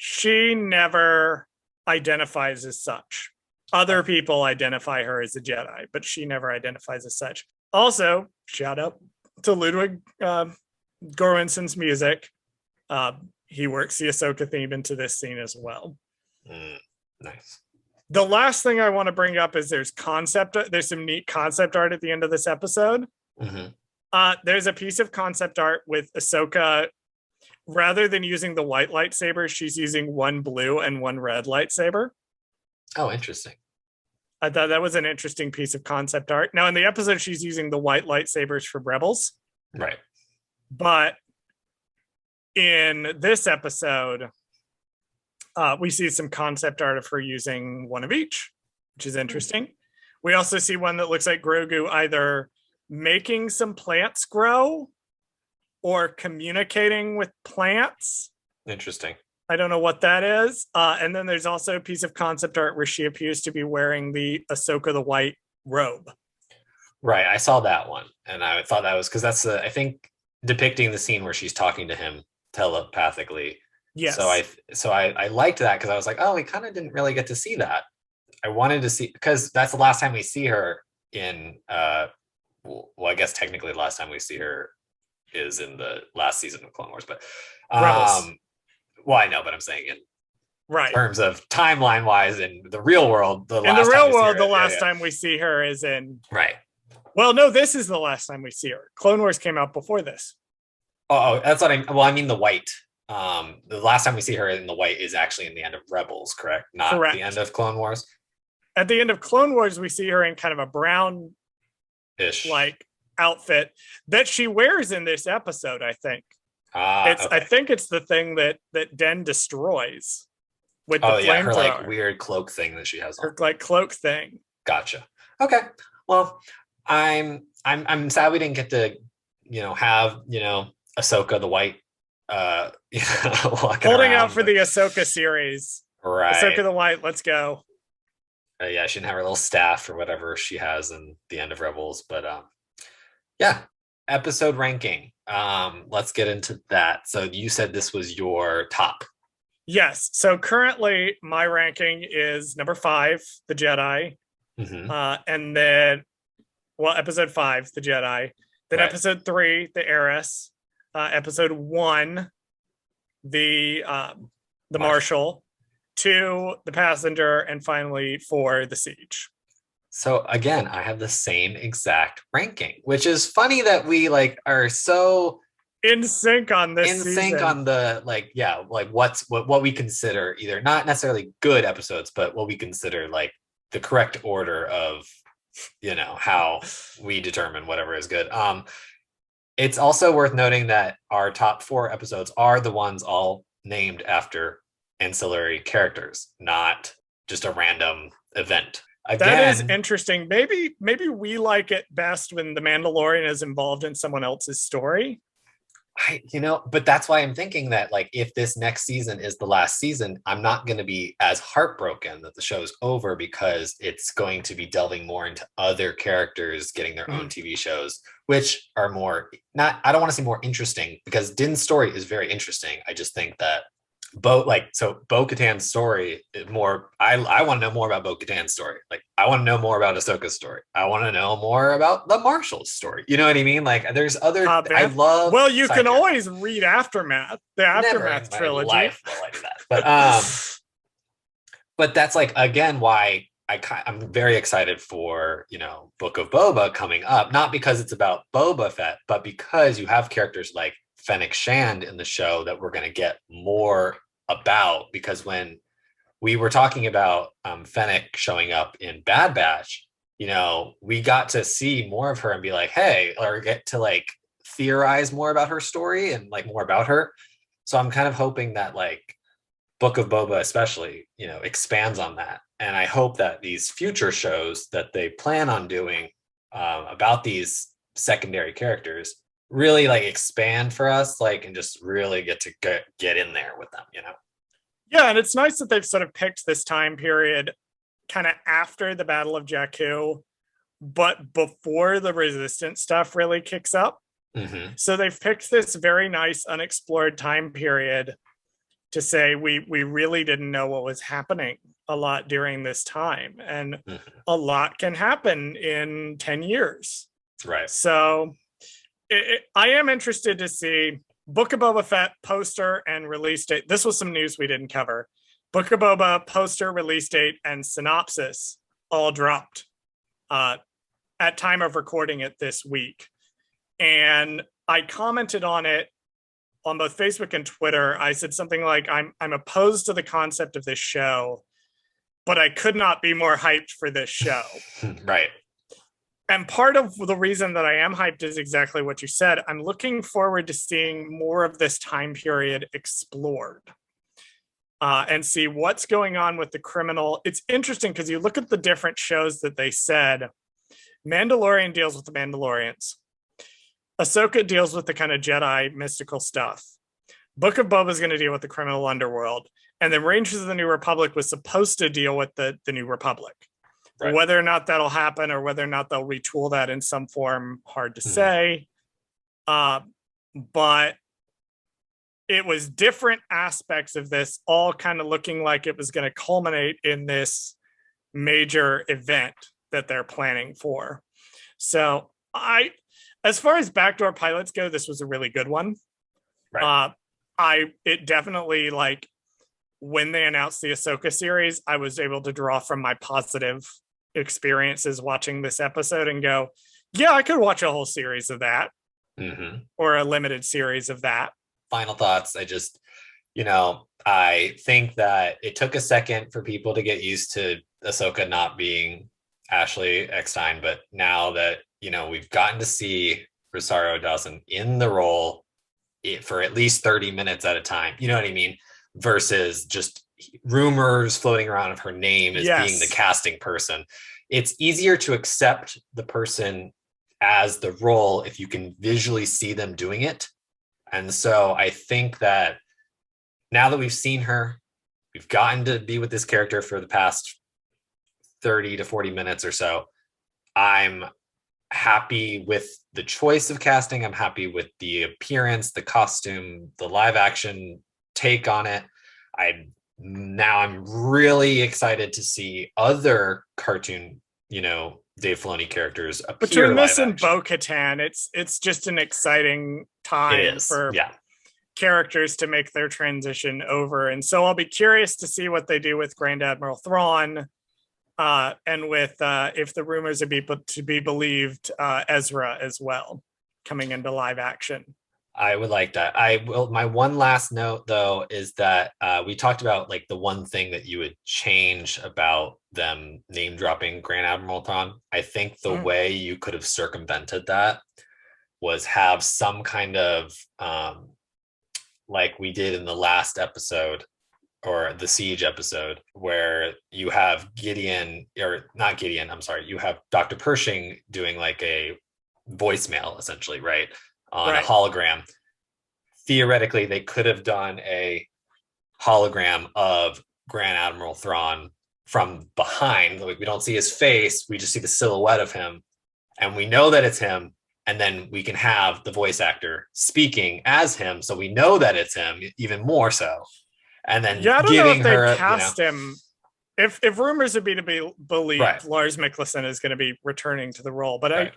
she never identifies as such. Other people identify her as a Jedi, but she never identifies as such. Also, shout out to Ludwig Göransson's music. He works the Ahsoka theme into this scene as well. Nice. The last thing I want to bring up is there's some neat concept art at the end of this episode. There's a piece of concept art with Ahsoka. Rather than using the white lightsaber, she's using one blue and one red lightsaber. Oh, interesting. I thought that was an interesting piece of concept art. Now, in the episode, she's using the white lightsabers for Rebels. Right. But in this episode, we see some concept art of her using one of each, which is interesting. We also see one that looks like Grogu either making some plants grow or communicating with plants. Interesting. I don't know what that is. And then there's also a piece of concept art where she appears to be wearing the Ahsoka the White robe. Right. I saw that one. And I thought that was because that's I think depicting the scene where she's talking to him telepathically. Yes. So I liked that because I was like, oh, we kind of didn't really get to see that. I wanted to see, because that's the last time we see her in well, I guess technically the last time we see her is in the last season of Clone Wars, but Rebels. well, I know, but I'm saying in right. terms of timeline wise in the real world, the last time we see her is in right. Well, no, this is the last time we see her. Clone Wars came out before this. Oh, that's what I mean the white. The last time we see her in the white is actually in the end of Rebels, correct? Not correct. The end of Clone Wars. At the end of Clone Wars, we see her in kind of a brown-ish like outfit that she wears in this episode, I think. Okay. I think it's the thing that Den destroys with the flamethrower. Her like weird cloak thing that she has on. Her like cloak thing. Gotcha. Okay. Well, I'm sad we didn't get to, have, Ahsoka the White holding out for the Ahsoka series. Right. Ahsoka the White, let's go. Yeah, she didn't have her little staff or whatever she has in the end of Rebels, but yeah, episode ranking. Let's get into that. So you said this was your top. Yes. So currently my ranking is number 5, The Jedi. And then, episode 5, The Jedi. Then right. Episode 3, The Heiress. Episode 1, the Marshal. 2, The Passenger, and finally 4, The Siege. So again, I have the same exact ranking, which is funny that we are so in sync on this season. Sync on the what we consider either not necessarily good episodes, but what we consider the correct order of how we determine whatever is good. It's also worth noting that our top 4 episodes are the ones all named after ancillary characters, not just a random event. Again, that is interesting. Maybe we like it best when the Mandalorian is involved in someone else's story. But that's why I'm thinking that if this next season is the last season, I'm not going to be as heartbroken that the show's over, because it's going to be delving more into other characters getting their own TV shows, which are more I don't want to say more interesting, because Din's story is very interesting. I just think that Bo-Katan's story is more. I want to know more about Bo-Katan's story. I want to know more about Ahsoka's story. I want to know more about the Marshal's story. You know what I mean? There's other. I love. Well, you can always read Aftermath, the Aftermath trilogy. Life will I do that. But that's again why I'm very excited for Book of Boba coming up. Not because it's about Boba Fett, but because you have characters like Fennec Shand in the show that we're going to get more about, because when we were talking about Fennec showing up in Bad Batch, we got to see more of her and be hey, or get to theorize more about her story and more about her. So I'm kind of hoping that Book of Boba especially, expands on that. And I hope that these future shows that they plan on doing about these secondary characters really like expand for us, like, and just really get to get in there with them, you know? Yeah, and it's nice that they've sort of picked this time period kind of after the Battle of Jakku, but before the Resistance stuff really kicks up. Mm-hmm. So they've picked this very nice unexplored time period to say we really didn't know what was happening a lot during this time, and a lot can happen in 10 years. Right. So I am interested to see Book of Boba Fett poster and release date. This was some news we didn't cover. Book of Boba poster, release date, and synopsis all dropped at time of recording it this week. And I commented on it on both Facebook and Twitter. I said something like, I'm opposed to the concept of this show, but I could not be more hyped for this show. Right. And part of the reason that I am hyped is exactly what you said. I'm looking forward to seeing more of this time period explored and see what's going on with the criminal. It's interesting because you look at the different shows that they said. Mandalorian deals with the Mandalorians. Ahsoka deals with the kind of Jedi mystical stuff. Book of Boba is going to deal with the criminal underworld. And then Rangers of the New Republic was supposed to deal with the New Republic. Right. Whether or not that'll happen or whether or not they'll retool that in some form, hard to say. But it was different aspects of this all kind of looking like it was going to culminate in this major event that they're planning for. So as far as backdoor pilots go, this was a really good one. Right. It definitely, like, when they announced the Ahsoka series, I was able to draw from my positive experiences watching this episode and go, yeah, I could watch a whole series of that, or a limited series of that. Final thoughts. I think that it took a second for people to get used to Ahsoka not being Ashley Eckstein, but now that we've gotten to see Rosario Dawson in the role for at least 30 minutes at a time, you know what I mean? Versus just rumors floating around of her name as being the casting person. It's easier to accept the person as the role if you can visually see them doing it. And so I think that now that we've seen her, we've gotten to be with this character for the past 30 to 40 minutes or so, I'm happy with the choice of casting. I'm happy with the appearance, the costume, the live action take on it. I'm really excited to see other cartoon, Dave Filoni characters appear. Between this and Bo-Katan, it's just an exciting time for characters to make their transition over. And so I'll be curious to see what they do with Grand Admiral Thrawn, and with if the rumors are to be believed, Ezra as well coming into live action. I would like that. My one last note though is that we talked about like the one thing that you would change about them name dropping Grand Admiral Thrawn. I think the way you could have circumvented that was have some kind of like we did in the last episode, or the Siege episode, where you have you have Dr. Pershing doing like a voicemail essentially, right? On a hologram. Theoretically, they could have done a hologram of Grand Admiral Thrawn from behind. Like, we don't see his face, we just see the silhouette of him, and we know that it's him. And then we can have the voice actor speaking as him, so we know that it's him even more so. And then I don't know if they cast him. If rumors are to be believed, Lars Mikkelsen is going to be returning to the role, but I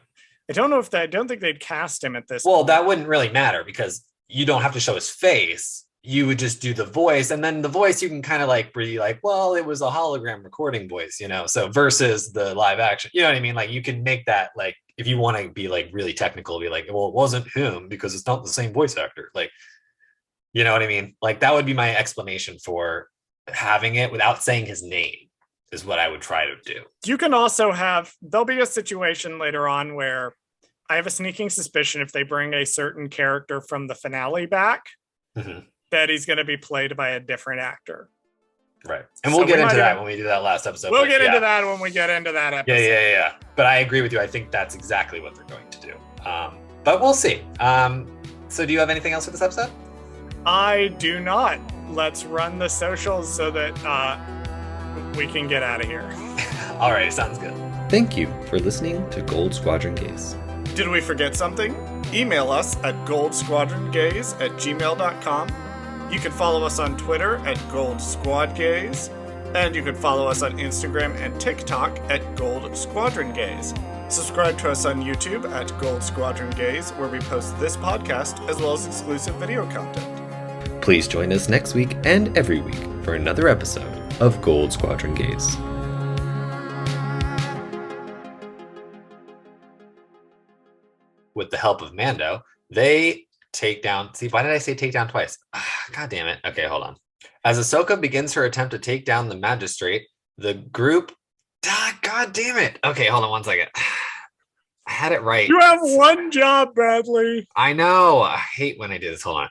don't know I don't think they'd cast him at this point. That wouldn't really matter because you don't have to show his face. You would just do the voice, and then the voice you can kind of like be like, well, it was a hologram recording voice, so versus the live action, you know what I mean? Like, you can make that, like, if you want to be like really technical, be like, well, it wasn't him because it's not the same voice actor. Like, you know what I mean? Like, that would be my explanation for having it without saying his name, is what I would try to do. You can also there'll be a situation later on where I have a sneaking suspicion if they bring a certain character from the finale back, that he's going to be played by a different actor. Right. And we'll get into that when we do that last episode. We'll get into that when we get into that episode. Yeah. But I agree with you. I think that's exactly what they're going to do. But we'll see. So do you have anything else for this episode? I do not. Let's run the socials so that we can get out of here. All right, sounds good. Thank you for listening to Gold Squadron Gaze. Did we forget something? Email us at goldsquadrongays@gmail.com. You can follow us on Twitter at goldsquadgays, and you can follow us on Instagram and TikTok at goldsquadrongays. Subscribe to us on YouTube at Goldsquadrongays, where we post this podcast as well as exclusive video content. Please join us next week and every week for another episode of Gold Squadron Gaze. With the help of Mando, they take down... See, why did I say take down twice? God damn it. Okay, hold on. As Ahsoka begins her attempt to take down the magistrate, the group... God damn it. Okay, hold on one second. I had it right. You have one job, Bradley. I know. I hate when I do this. Hold on.